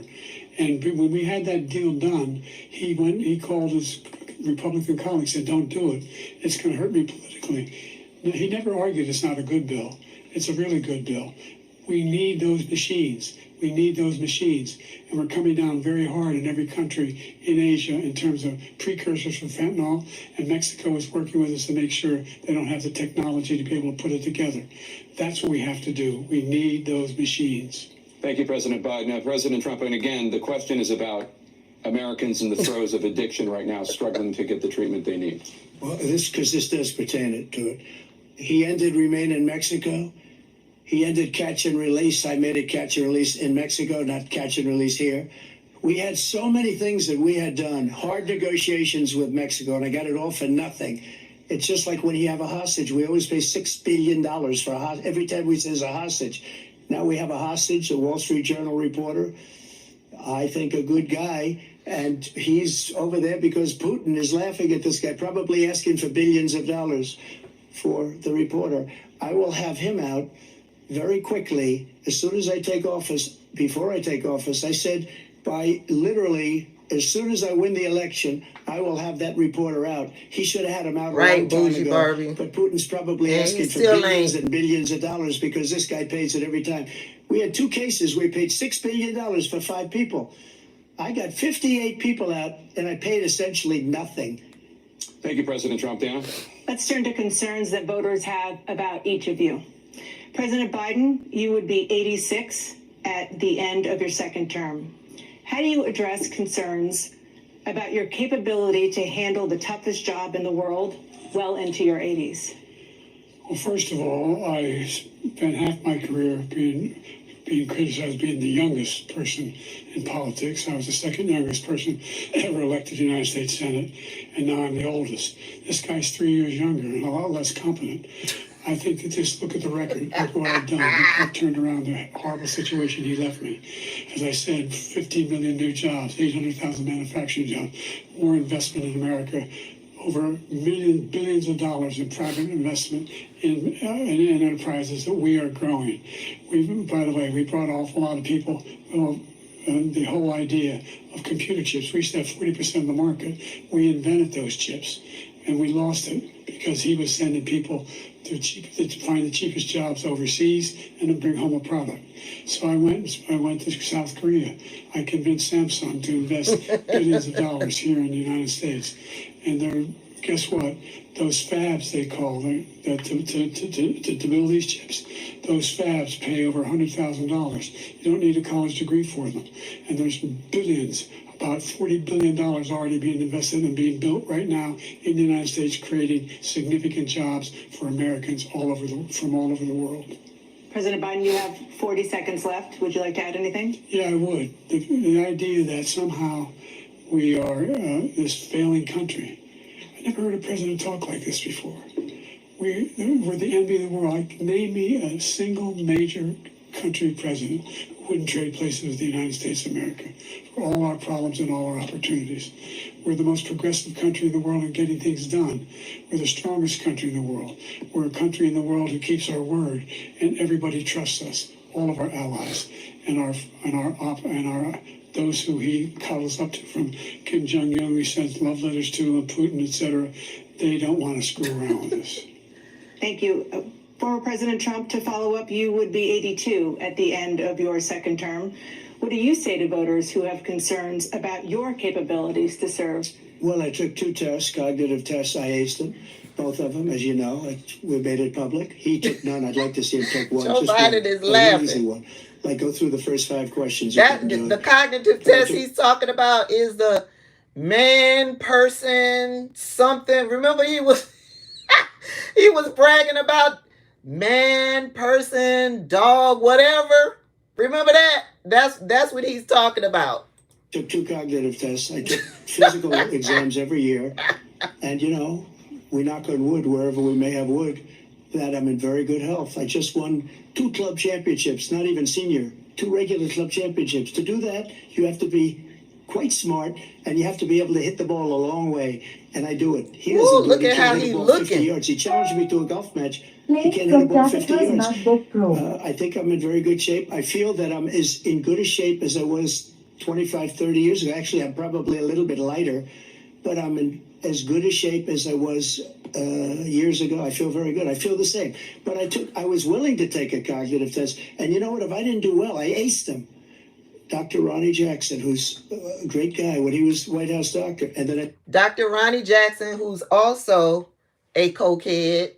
And when we had that deal done, he called his Republican colleagues and said, don't do it. It's going to hurt me politically. He never argued it's not a good bill. It's a really good bill. We need those machines. We need those machines. And we're coming down very hard in every country in Asia in terms of precursors for fentanyl. And Mexico is working with us to make sure they don't have the technology to be able to put it together. That's what we have to do. We need those machines. Thank you, President Biden. Now, President Trump, and again, the question is about Americans in the throes of addiction right now, struggling to get the treatment they need. Well, this does pertain to it. He ended Remain in Mexico. He ended catch and release. I made it catch and release in Mexico, not catch and release here. We had so many things that we had done, hard negotiations with Mexico, and I got it all for nothing. It's just like when you have a hostage. We always pay $6 billion for a hostage. Every time we say there's a hostage. Now we have a hostage, a Wall Street Journal reporter. I think a good guy. And he's over there because Putin is laughing at this guy, probably asking for billions of dollars for the reporter. I will have him out very quickly as soon as I take office. Before I take office, I said by literally as soon as I win the election, I will have that reporter out. He should have had him out a long time ago. Barbie. But Putin's probably asking for billions and billions of dollars because this guy pays it every time. We had 2 cases where we paid $6 billion for 5 people. I got 58 people out, and I paid essentially nothing. Thank you, President Trump. Dana? Let's turn to concerns that voters have about each of you. President Biden, you would be 86 at the end of your second term. How do you address concerns about your capability to handle the toughest job in the world well into your 80s? Well, first of all, I spent half my career being criticized being the youngest person in politics. I was the second youngest person ever elected to the United States Senate, and now I'm the oldest. This guy's 3 years younger and a lot less competent. I think that just look at the record, look what I've done. I've turned around the horrible situation he left me. As I said, 15 million new jobs, 800,000 manufacturing jobs, more investment in America, over billions of dollars in private investment in enterprises that we are growing. By the way, we brought an awful lot of people. The whole idea of computer chips, we used to have 40% of the market. We invented those chips, and we lost it because he was sending people to find the cheapest jobs overseas and to bring home a product. So I went to South Korea. I convinced Samsung to invest billions of dollars here in the United States. And guess what? Those fabs, they call them, to build these chips, those fabs pay over $100,000. You don't need a college degree for them. And there's billions, about $40 billion already being invested and being built right now in the United States, creating significant jobs for Americans from all over the world. President Biden, you have 40 seconds left. Would you like to add anything? Yeah, I would. The idea that somehow we are this failing country. I never heard a president talk like this before. We're the envy of the world. Name me a single major country president who wouldn't trade places with the United States of America for all our problems and all our opportunities. We're the most progressive country in the world in getting things done. We're the strongest country in the world. We're a country in the world who keeps our word, and everybody trusts us. All of our allies and our those who he cuddles up to, from Kim Jong-un, we sent love letters to, and Putin, etc. They don't want to screw around with us. Thank you. Former President Trump, to follow up, you would be 82 at the end of your second term. What do you say to voters who have concerns about your capabilities to serve? Well, I took 2 tests, cognitive tests. I aced them, both of them, as you know. We made it public. He took none. I'd like to see him take one. Joe just Biden is laughing. Easy one. Like, go through the first 5 questions. The cognitive test he's talking about is the man, person, something. Remember, he was he was bragging about man, person, dog, whatever. Remember that? That's what he's talking about. Took 2 cognitive tests. I took physical exams every year. And, you know, we knock on wood wherever we may have wood, that I'm in very good health. I just won 2 club championships, not even senior, 2 regular club championships. To do that, you have to be quite smart, and you have to be able to hit the ball a long way. And I do it. He doesn't. Look at how he's looking. 50 yards. He challenged me to a golf match. Play He can't hit a from ball 50 Capitals yards. MacBook Pro. I think I'm in very good shape. I feel that I'm as in good a shape as I was 25, 30 years ago. Actually, I'm probably a little bit lighter, but I'm in as good a shape as I was years ago. I feel very good. I feel the same. But I was willing to take a cognitive test. And you know what? If I didn't do well, I aced them. Dr. Ronnie Jackson, who's a great guy when he was White House doctor. And then Dr. Ronnie Jackson, who's also a cokehead,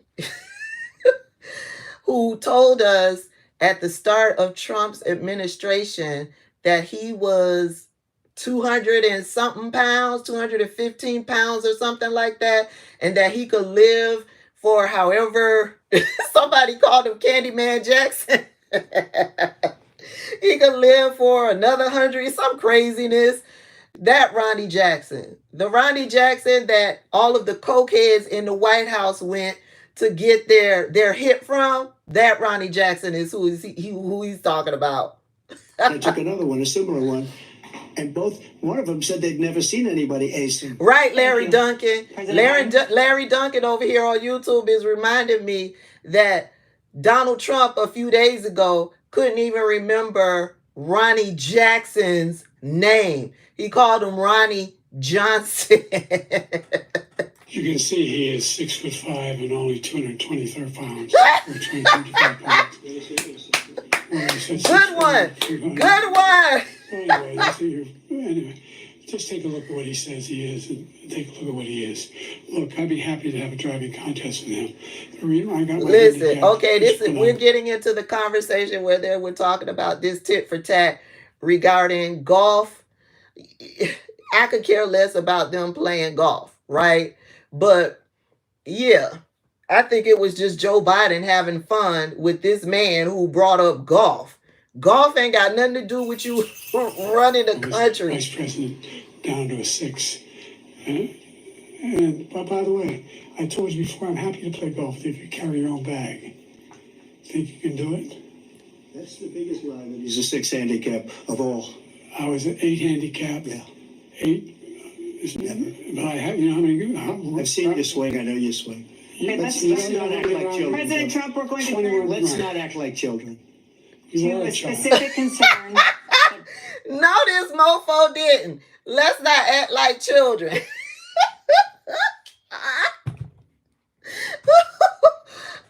who told us at the start of Trump's administration that he was 200 and something pounds, 215 pounds or something like that, and that he could live for however, somebody called him Candyman Jackson. He could live for another 100, some craziness. That Ronnie Jackson, the Ronnie Jackson that all of the cokeheads in the White House went to get their hit from, that Ronnie Jackson is who he's talking about. I took another one, a similar one. And one of them said they'd never seen anybody ace him. Right, Larry Duncan. President Larry Duncan over here on YouTube is reminding me that Donald Trump a few days ago couldn't even remember Ronnie Jackson's name. He called him Ronnie Johnson. You can see he is 6'5" and only 223 pounds. Or 225 pounds. Good one. Good one. Anyway, just take a look at what he says he is, and take a look at what he is. Look, I'd be happy to have a driving contest with him. Listen, okay, we're getting into the conversation where we're talking about this tit for tat regarding golf. I could care less about them playing golf, right? But yeah, I think it was just Joe Biden having fun with this man who brought up golf. Golf ain't got nothing to do with you running the country. Vice president down to a 6. And by the way, I told you before, I'm happy to play golf if you carry your own bag. Think you can do it? That's the biggest lie, that he's a 6 handicap of all. I was an 8 handicap. Yeah. 8. But I have, you know how many? I've seen you swing. I know you swing. Okay, Let's not act like children. President Trump, we're going to turn Let's not act like children. to a specific concern. No, this mofo didn't. Let's not act like children.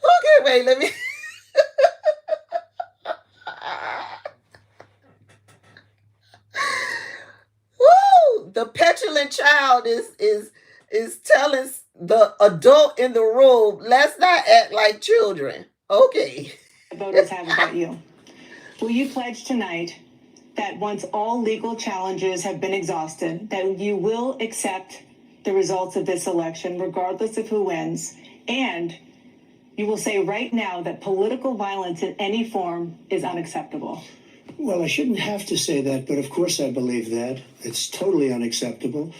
Okay, wait, let me. Woo! The petulant child is telling the adult in the room, let's not act like children. Okay. Voters have about you. Will you pledge tonight that once all legal challenges have been exhausted, that you will accept the results of this election, regardless of who wins, and you will say right now that political violence in any form is unacceptable? Well, I shouldn't have to say that, but of course I believe that. It's totally unacceptable.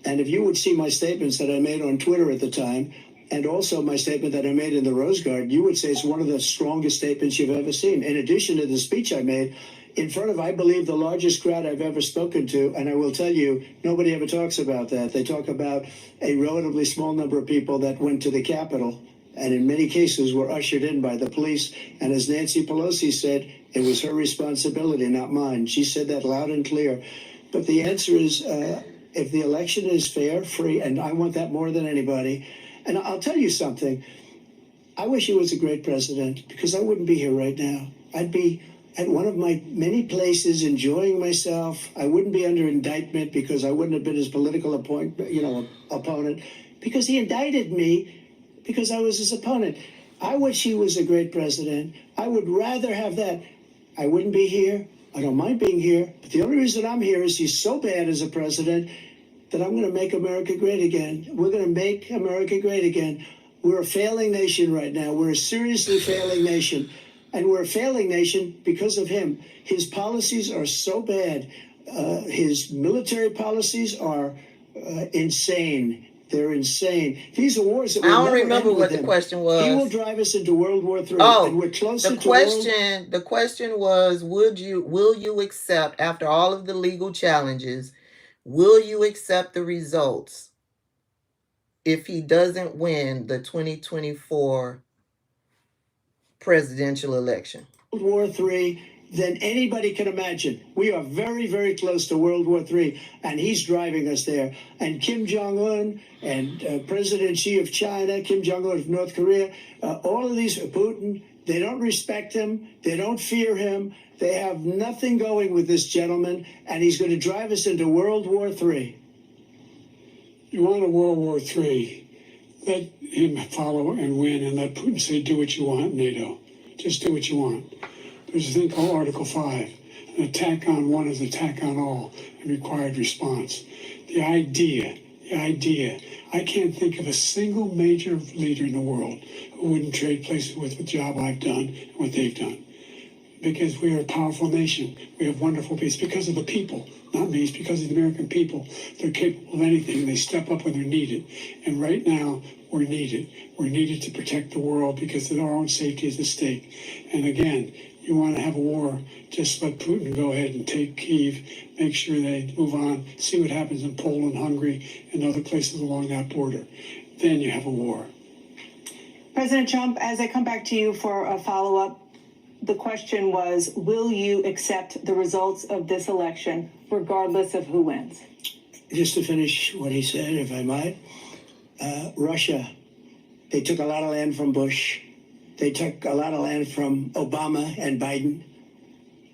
And if you would see my statements that I made on Twitter at the time, and also my statement that I made in the Rose Garden, you would say it's one of the strongest statements you've ever seen. In addition to the speech I made in front of, I believe, the largest crowd I've ever spoken to. And I will tell you, nobody ever talks about that. They talk about a relatively small number of people that went to the Capitol and in many cases were ushered in by the police. And as Nancy Pelosi said, it was her responsibility, not mine. She said that loud and clear. But the answer is, if the election is fair, free, and I want that more than anybody. And I'll tell you something. I wish he was a great president, because I wouldn't be here right now. I'd be at one of my many places enjoying myself. I wouldn't be under indictment because I wouldn't have been his political opponent, because he indicted me because I was his opponent. I wish he was a great president. I would rather have that. I wouldn't be here. I don't mind being here. But the only reason I'm here is he's so bad as a president that I'm going to make America great again. We're going to make America great again. We're a failing nation right now. We're a seriously failing nation. And we're a failing nation because of him. His policies are so bad. His military policies are insane. They're insane. These are wars that I will don't never remember end what with the him. question was. He will drive us into World War III. Oh, and we're closer the to world. question was, will you accept, after all of the legal challenges, will you accept the results if he doesn't win the 2024 presidential election? World War III than anybody can imagine. We are very, very close to World War III, and he's driving us there. And Kim Jong-un and President Xi of China, Kim Jong-un of North Korea, all of these, Putin, they don't respect him. They don't fear him. They have nothing going with this gentleman, and he's going to drive us into World War III. You want a World War III, let him follow and win, and let Putin say, do what you want, NATO. Just do what you want. There's a thing called Article 5. An attack on one is an attack on all, and required response. The idea, I can't think of a single major leader in the world who wouldn't trade places with the job I've done and what they've done. Because we are a powerful nation. We have wonderful people. It's because of the people, not me. It's because of the American people. They're capable of anything. They step up when they're needed. And right now, we're needed. We're needed to protect the world because our own safety is at stake. And again, you want to have a war, just let Putin go ahead and take Kyiv, make sure they move on, see what happens in Poland, Hungary, and other places along that border. Then you have a war. President Trump, as I come back to you for a follow-up, the question was, will you accept the results of this election, regardless of who wins? Just to finish what he said, if I might, Russia, they took a lot of land from Bush. They took a lot of land from Obama and Biden.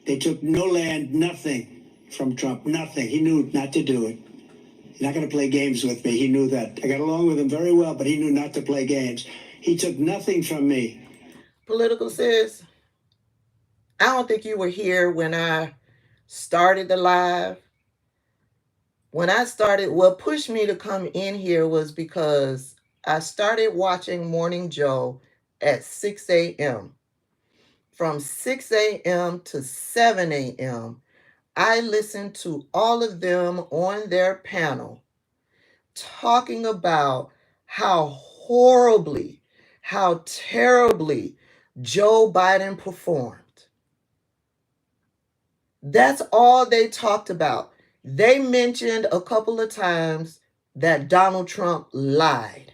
They took no land, nothing from Trump, nothing. He knew not to do it. He's not going to play games with me. He knew that. I got along with him very well, but he knew not to play games. He took nothing from me. Political sis, I don't think you were here when I started the live. When I started, what pushed me to come in here was because I started watching Morning Joe at 6 a.m. From 6 a.m. to 7 a.m., I listened to all of them on their panel talking about how horribly, how terribly Joe Biden performed. That's all they talked about. They mentioned a couple of times that Donald Trump lied.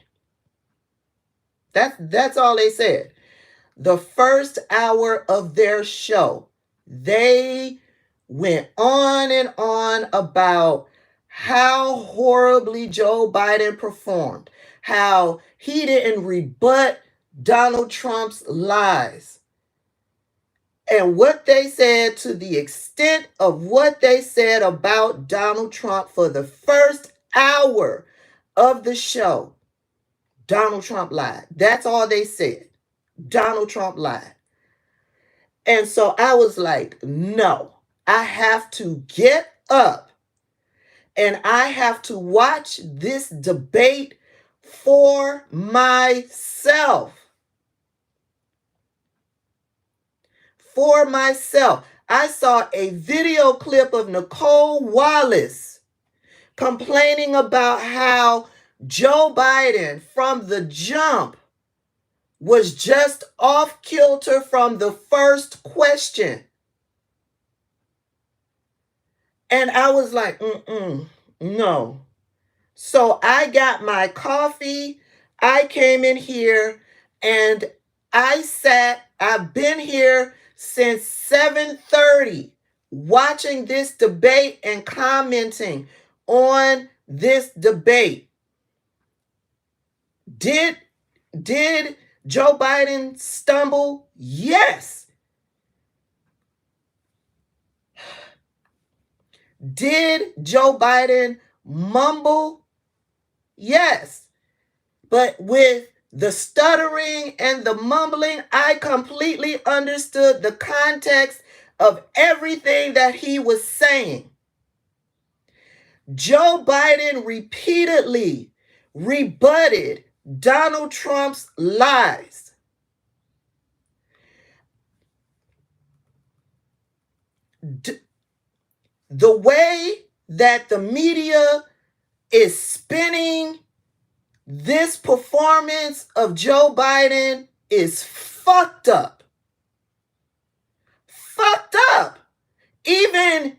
That's all they said. The first hour of their show, they went on and on about how horribly Joe Biden performed, how he didn't rebut Donald Trump's lies. And what they said, to the extent of what they said about Donald Trump for the first hour of the show, Donald Trump lied. That's all they said. Donald Trump lied. And so I was like, no, I have to get up and I have to watch this debate for myself. For myself. I saw a video clip of Nicole Wallace complaining about how Joe Biden from the jump was just off kilter from the first question. And I was like, no. So I got my coffee. I came in here and I've been here since 7:30 watching this debate and commenting on this debate. Did Joe Biden stumble? Yes. Did Joe Biden mumble? Yes. But with the stuttering and the mumbling, I completely understood the context of everything that he was saying. Joe Biden repeatedly rebutted Donald Trump's lies. The way that the media is spinning this performance of Joe Biden is fucked up. Fucked up. Even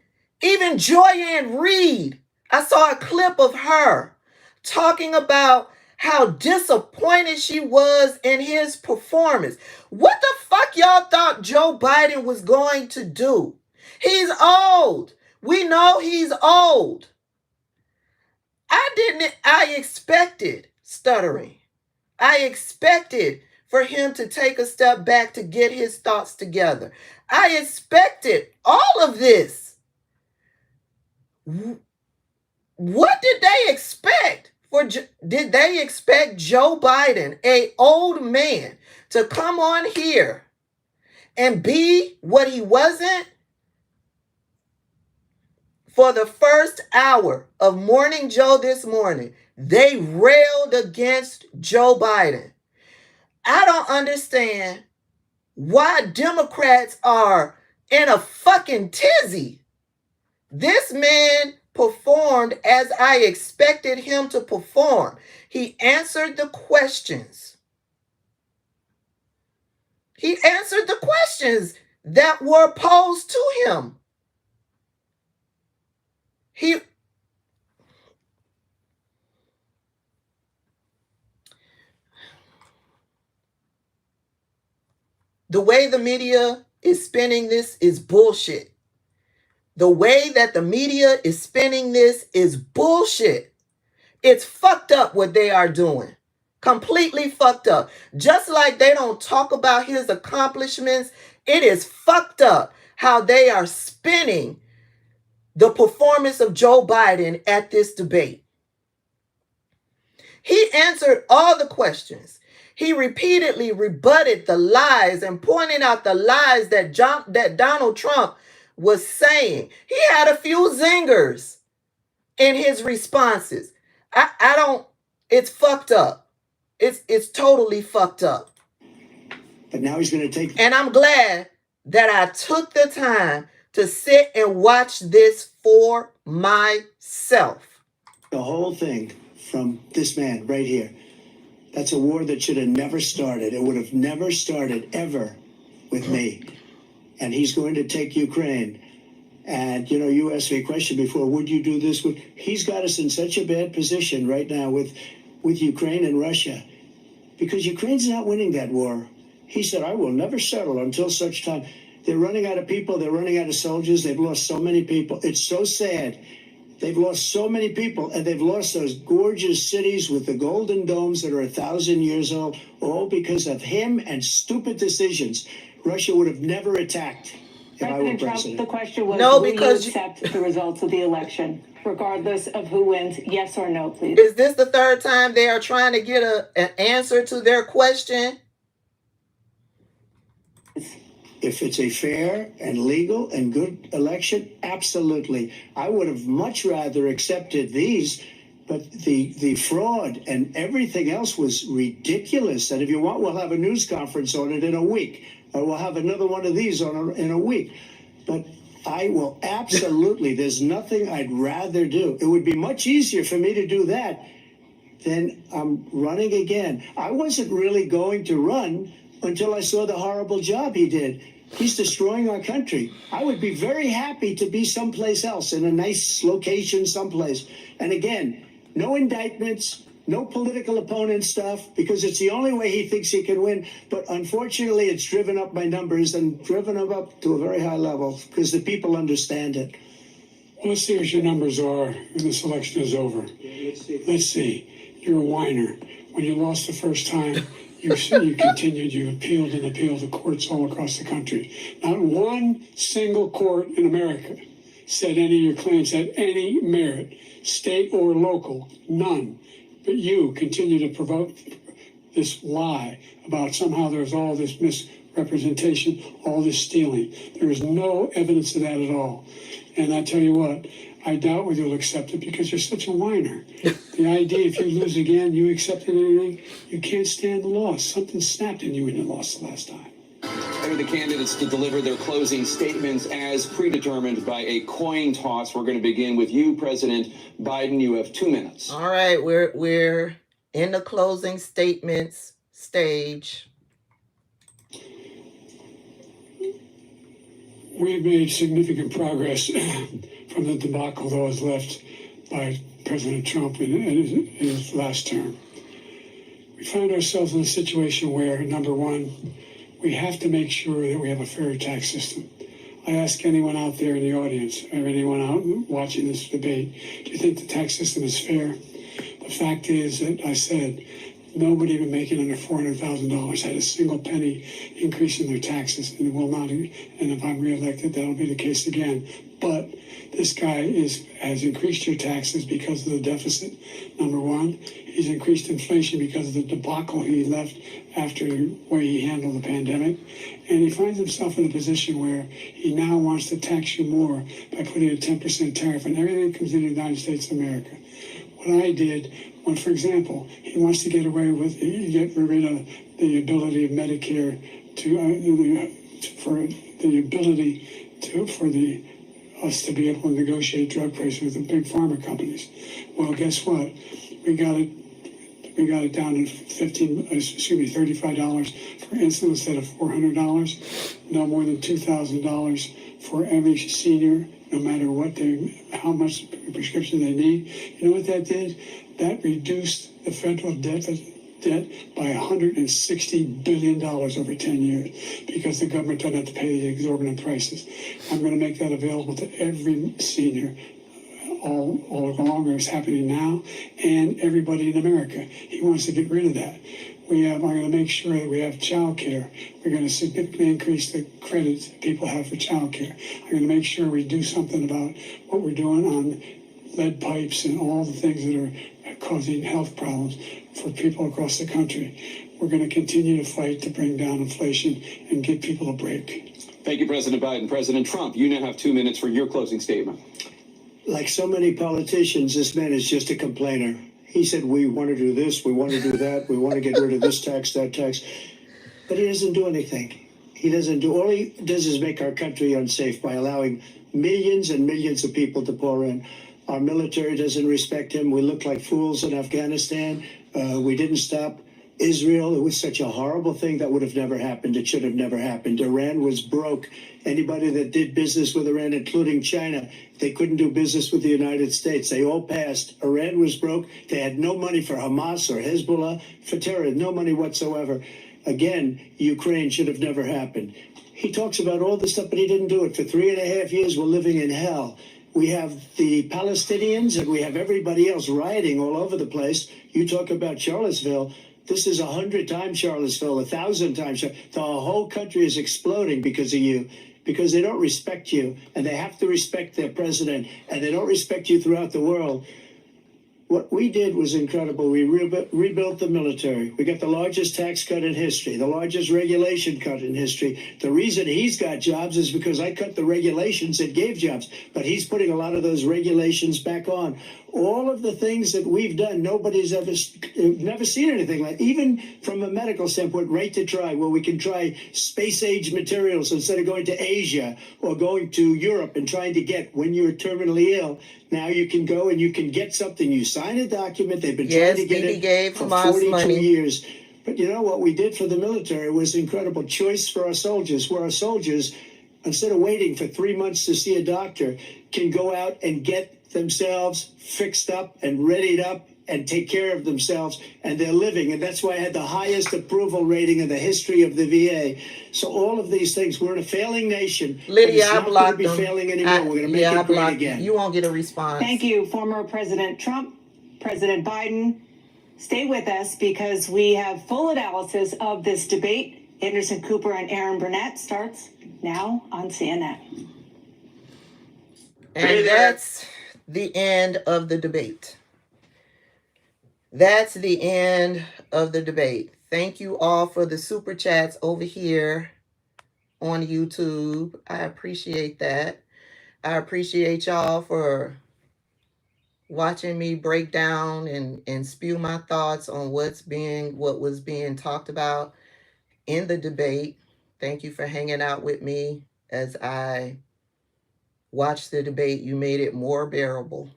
Joyanne Reed, I saw a clip of her talking about how disappointed she was in his performance. What the fuck y'all thought Joe Biden was going to do? He's old. We know he's old. I expected stuttering. I expected for him to take a step back to get his thoughts together. I expected all of this. What did they expect? Did they expect Joe Biden, an old man, to come on here and be what he wasn't? For the first hour of Morning Joe this morning, they railed against Joe Biden. I don't understand why Democrats are in a fucking tizzy. This man performed as I expected him to perform. He answered the questions. He answered the questions that were posed to him. The way the media is spinning this is bullshit. The way that the media is spinning this is bullshit. It's fucked up what they are doing. Completely fucked up. Just like they don't talk about his accomplishments, it is fucked up how they are spinning the performance of Joe Biden at this debate. He answered all the questions. He repeatedly rebutted the lies and pointed out the lies that Donald Trump was saying. He had a few zingers in his responses. It's fucked up. It's totally fucked up. But now he's going to take... And I'm glad that I took the time to sit and watch this for myself. The whole thing from this man right here. That's a war that should have never started. It would have never started ever with me. And he's going to take Ukraine. And, you asked me a question before, would you do this? He's got us in such a bad position right now with Ukraine and Russia, because Ukraine's not winning that war. He said, I will never settle until such time. They're running out of people. They're running out of soldiers. They've lost so many people. It's so sad. They've lost so many people, and they've lost those gorgeous cities with the golden domes that are 1,000 years old, all because of him and stupid decisions. Russia would have never attacked if I were President Trump, president. the question was, No, will you because accept the results of the election, regardless of who wins? Yes or no, please. Is this the third time they are trying to get an answer to their question? If it's a fair and legal and good election, absolutely. I would have much rather accepted these, but the fraud and everything else was ridiculous. And if you want, we'll have a news conference on it in a week. Or we'll have another one of these in a week. But I will absolutely, there's nothing I'd rather do. It would be much easier for me to do that than I'm running again. I wasn't really going to run until I saw the horrible job he did. He's destroying our country. I would be very happy to be someplace else, in a nice location someplace. And again, no indictments, no political opponent stuff, because it's the only way he thinks he can win. But unfortunately, it's driven up my numbers and driven them up to a very high level because the people understand it. Well, let's see what your numbers are when this election is over. Let's see. You're a whiner. When you lost the first time, you continued, you appealed and appealed to courts all across the country. Not one single court in America said any of your claims had any merit, state or local, none. But you continue to provoke this lie about somehow there's all this misrepresentation, all this stealing. There is no evidence of that at all. And I tell you what, I doubt whether you'll accept it because you're such a whiner. The idea, if you lose again, you accepted anything, you can't stand the loss. Something snapped in you when you lost the last time. The candidates to deliver their closing statements as predetermined by a coin toss. We're going to begin with you, President Biden. You have 2 minutes. All right, we're in the closing statements stage. We've made significant progress from the debacle that was left by President Trump in his last term. We found ourselves in a situation where, number one, we have to make sure that we have a fair tax system. I ask anyone out there in the audience or anyone out watching this debate, do you think the tax system is fair? The fact is that I said nobody even making under $400,000 had a single penny increase in their taxes, and will not. And if I'm reelected, that'll be the case again. But this guy has increased your taxes because of the deficit. Number one, he's increased inflation because of the debacle he left after the way he handled the pandemic. And he finds himself in a position where he now wants to tax you more by putting a 10% tariff on everything that comes into the United States of America. What I did, for example, he wants to get rid of the ability of Medicare for us to be able to negotiate drug prices with the big pharma companies. Well, guess what? We got it down to $35 for insulin instead of $400. No more than $2,000 for every senior, no matter how much prescription they need. You know what that did? That reduced the federal debt by $160 billion over 10 years because the government doesn't have to pay the exorbitant prices. I'm going to make that available to every senior all along. It's happening now, and everybody in America. He wants to get rid of that. I'm going to make sure that we have child care. We're going to significantly increase the credits people have for child care. I'm going to make sure we do something about what we're doing on lead pipes and all the things that are causing health problems for people across the country. We're going to continue to fight to bring down inflation and give people a break. Thank you, President Biden. President Trump, you now have 2 minutes for your closing statement. Like so many politicians, this man is just a complainer. He said, we want to do this, we want to do that, we want to get rid of this tax, that tax. But he doesn't do anything. All he does is make our country unsafe by allowing millions and millions of people to pour in. Our military doesn't respect him. We look like fools in Afghanistan. We didn't stop Israel. It was such a horrible thing that would have never happened. It should have never happened. Iran was broke. Anybody that did business with Iran, including China, they couldn't do business with the United States. They all passed. Iran was broke. They had no money for Hamas or Hezbollah, for terror, no money whatsoever. Again, Ukraine should have never happened. He talks about all this stuff, but he didn't do it. For 3.5 years, we're living in hell. We have the Palestinians and we have everybody else rioting all over the place. You talk about Charlottesville. This is 100 times Charlottesville, 1,000 times. The whole country is exploding because of you, because they don't respect you, and they have to respect their president, and they don't respect you throughout the world. What we did was incredible. We rebuilt the military. We got the largest tax cut in history, the largest regulation cut in history. The reason he's got jobs is because I cut the regulations that gave jobs, but he's putting a lot of those regulations back on. All of the things that we've done, nobody's never seen anything like, even from a medical standpoint, right to try, where we can try space-age materials instead of going to Asia or going to Europe and trying to get, when you're terminally ill, now you can go and you can get something. You sign a document. They've been trying to get it for 42 years. But you know what we did for the military was incredible. Choice for our soldiers, where our soldiers, instead of waiting for 3 months to see a doctor, can go out and get themselves fixed up and readied up and take care of themselves, and they're living. And that's why I had the highest approval rating in the history of the VA. So all of these things, we're in a failing nation. Lydia, I blocked them. It's not going to be failing anymore. We're going to make it great again. You won't get a response. Thank you, former President Trump, President Biden. Stay with us because we have full analysis of this debate. Anderson Cooper and Aaron Burnett starts now on CNN. And that's the end of the debate. That's the end of the debate. Thank you all for the super chats over here on YouTube. I appreciate that. I appreciate y'all for watching me break down and spew my thoughts on what was being talked about in the debate. Thank you for hanging out with me as I watched the debate. You made it more bearable.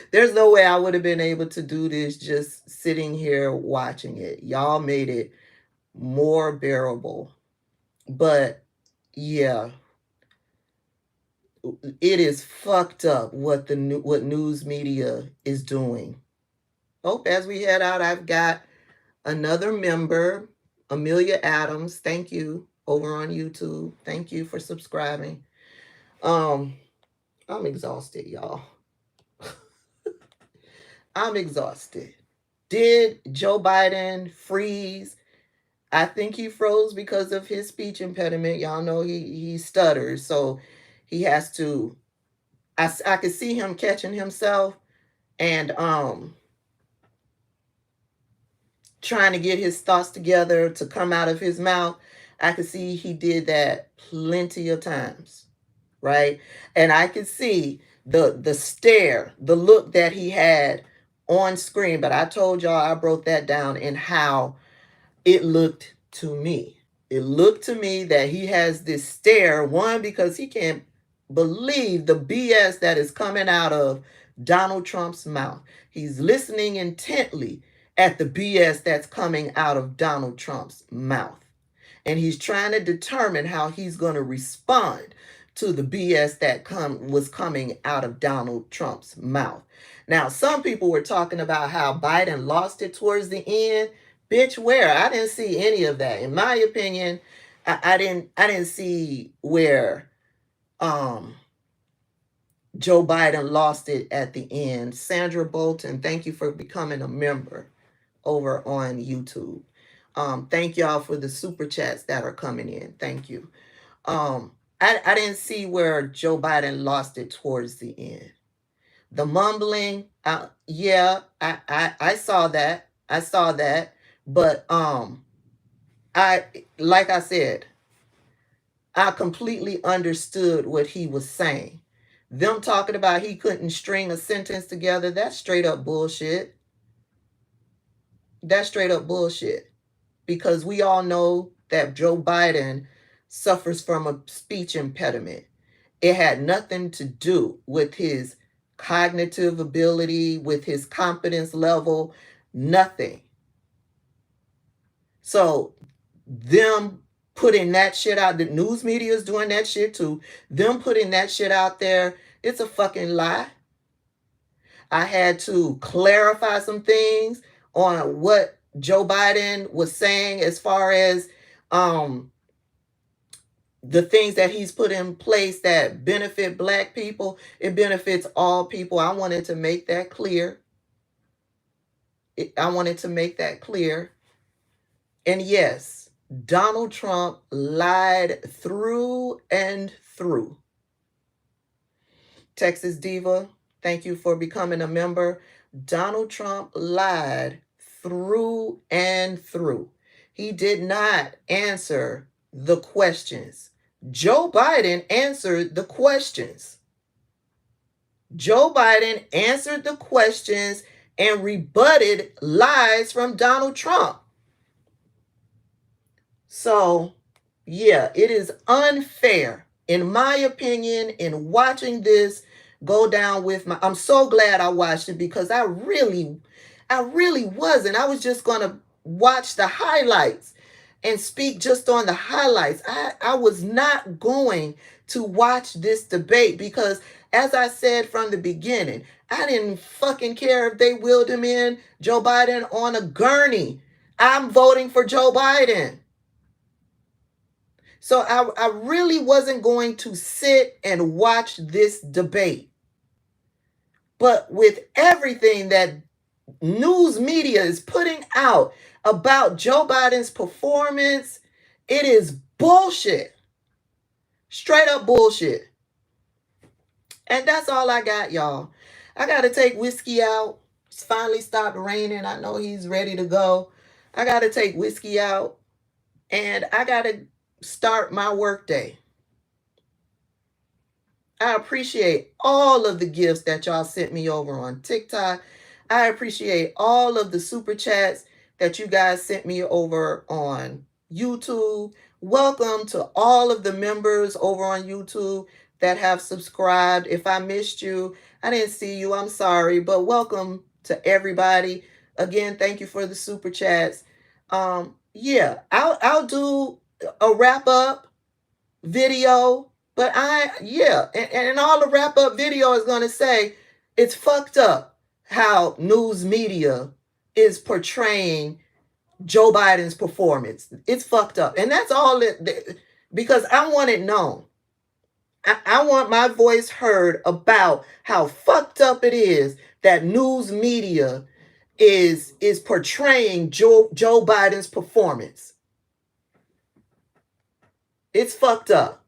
There's no way I would have been able to do this just sitting here watching it. Y'all made it more bearable. But yeah, it is fucked up what what news media is doing. Oh, as we head out, I've got another member, Amelia Adams. Thank you, over on YouTube. Thank you for subscribing. I'm exhausted, y'all. I'm exhausted. Did Joe Biden freeze? I think he froze because of his speech impediment. Y'all know he stutters, so he has to. I could see him catching himself and trying to get his thoughts together to come out of his mouth. I could see he did that plenty of times, right? And I could see the stare, the look that he had on screen. But I told y'all I broke that down in how it looked to me. It looked to me that he has this stare, one, because he can't believe the BS that is coming out of Donald Trump's mouth. He's listening intently at the BS that's coming out of Donald Trump's mouth. And he's trying to determine how he's going to respond to the BS that was coming out of Donald Trump's mouth. Now, some people were talking about how Biden lost it towards the end. Bitch, where? I didn't see any of that. In my opinion, I didn't see where Joe Biden lost it at the end. Sandra Bolton, thank you for becoming a member over on YouTube. Thank y'all for the super chats that are coming in. Thank you. I didn't see where Joe Biden lost it towards the end. The mumbling, yeah, I saw that. I saw that. But like I said, I completely understood what he was saying. Them talking about he couldn't string a sentence together, that's straight up bullshit. That's straight up bullshit. Because we all know that Joe Biden suffers from a speech impediment. It had nothing to do with his cognitive ability, with his competence level, nothing. So them putting that shit out, the news media is doing that shit too. Them putting that shit out there, it's a fucking lie. I had to clarify some things on what Joe Biden was saying as far as the things that he's put in place that benefit Black people. It benefits all people. I wanted to make that clear. I wanted to make that clear. And yes, Donald Trump lied through and through. Texas Diva, Thank you for becoming a member. Donald Trump lied through and through. He did not answer the questions. Joe Biden answered the questions. Joe Biden answered the questions and rebutted lies from Donald Trump. So, yeah, it is unfair, in my opinion, in watching this go down with my, I'm so glad I watched it, because I really wasn't. I was just going to watch the highlights and speak just on the highlights. I was not going to watch this debate because, as I said from the beginning, I didn't fucking care if they wheeled him in, Joe Biden, on a gurney. I'm voting for Joe Biden. So I really wasn't going to sit and watch this debate. But with everything that news media is putting out about Joe Biden's performance, it is bullshit. Straight up bullshit. And that's all I got, y'all. I got to take Whiskey out. It's finally stopped raining. I know he's ready to go. I got to take Whiskey out. And I got to start my workday. I appreciate all of the gifts that y'all sent me over on TikTok. I appreciate all of the super chats that you guys sent me over on YouTube. Welcome to all of the members over on YouTube that have subscribed. If I missed you, I didn't see you, I'm sorry, but welcome to everybody. Again, thank you for the super chats. Yeah, I'll do a wrap up video, but and all the wrap up video is going to say it's fucked up how news media is portraying Joe Biden's performance. It's fucked up. And that's all it, because I want it known. I want my voice heard about how fucked up it is that news media is portraying Joe Biden's performance. It's fucked up.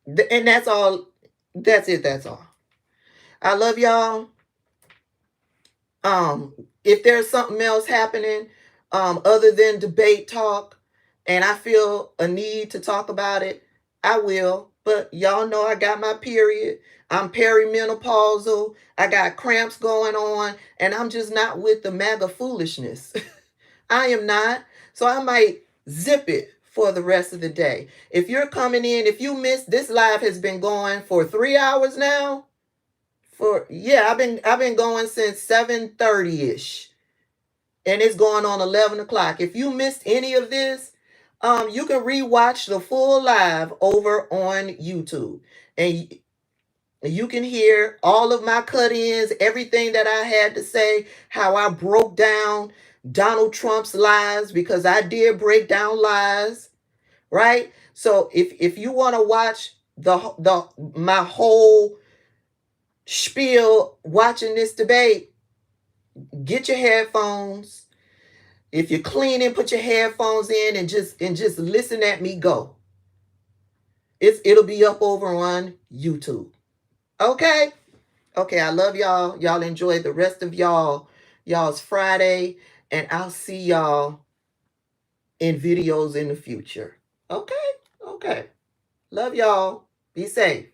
And that's all. That's it. That's all. I love y'all. If there's something else happening other than debate talk, and I feel a need to talk about it, I will. But y'all know I got my period. I'm perimenopausal. I got cramps going on, and I'm just not with the MAGA foolishness. I am not. So I might zip it for the rest of the day. If you're coming in, if you missed, this live has been going for 3 hours now. I've been going since 7:30-ish. And it's going on 11 o'clock. If you missed any of this, you can rewatch the full live over on YouTube. And you can hear all of my cut-ins, everything that I had to say, how I broke down Donald Trump's lies, because I did break down lies, right? So if you want to watch my whole spiel watching this debate, get your headphones. If you're cleaning, put your headphones in and just listen at me go. It'll be up over on YouTube. Okay? Okay, I love y'all. Y'all enjoy the rest of y'all's Friday, and I'll see y'all in videos in the future. Okay? Okay. Love y'all. Be safe.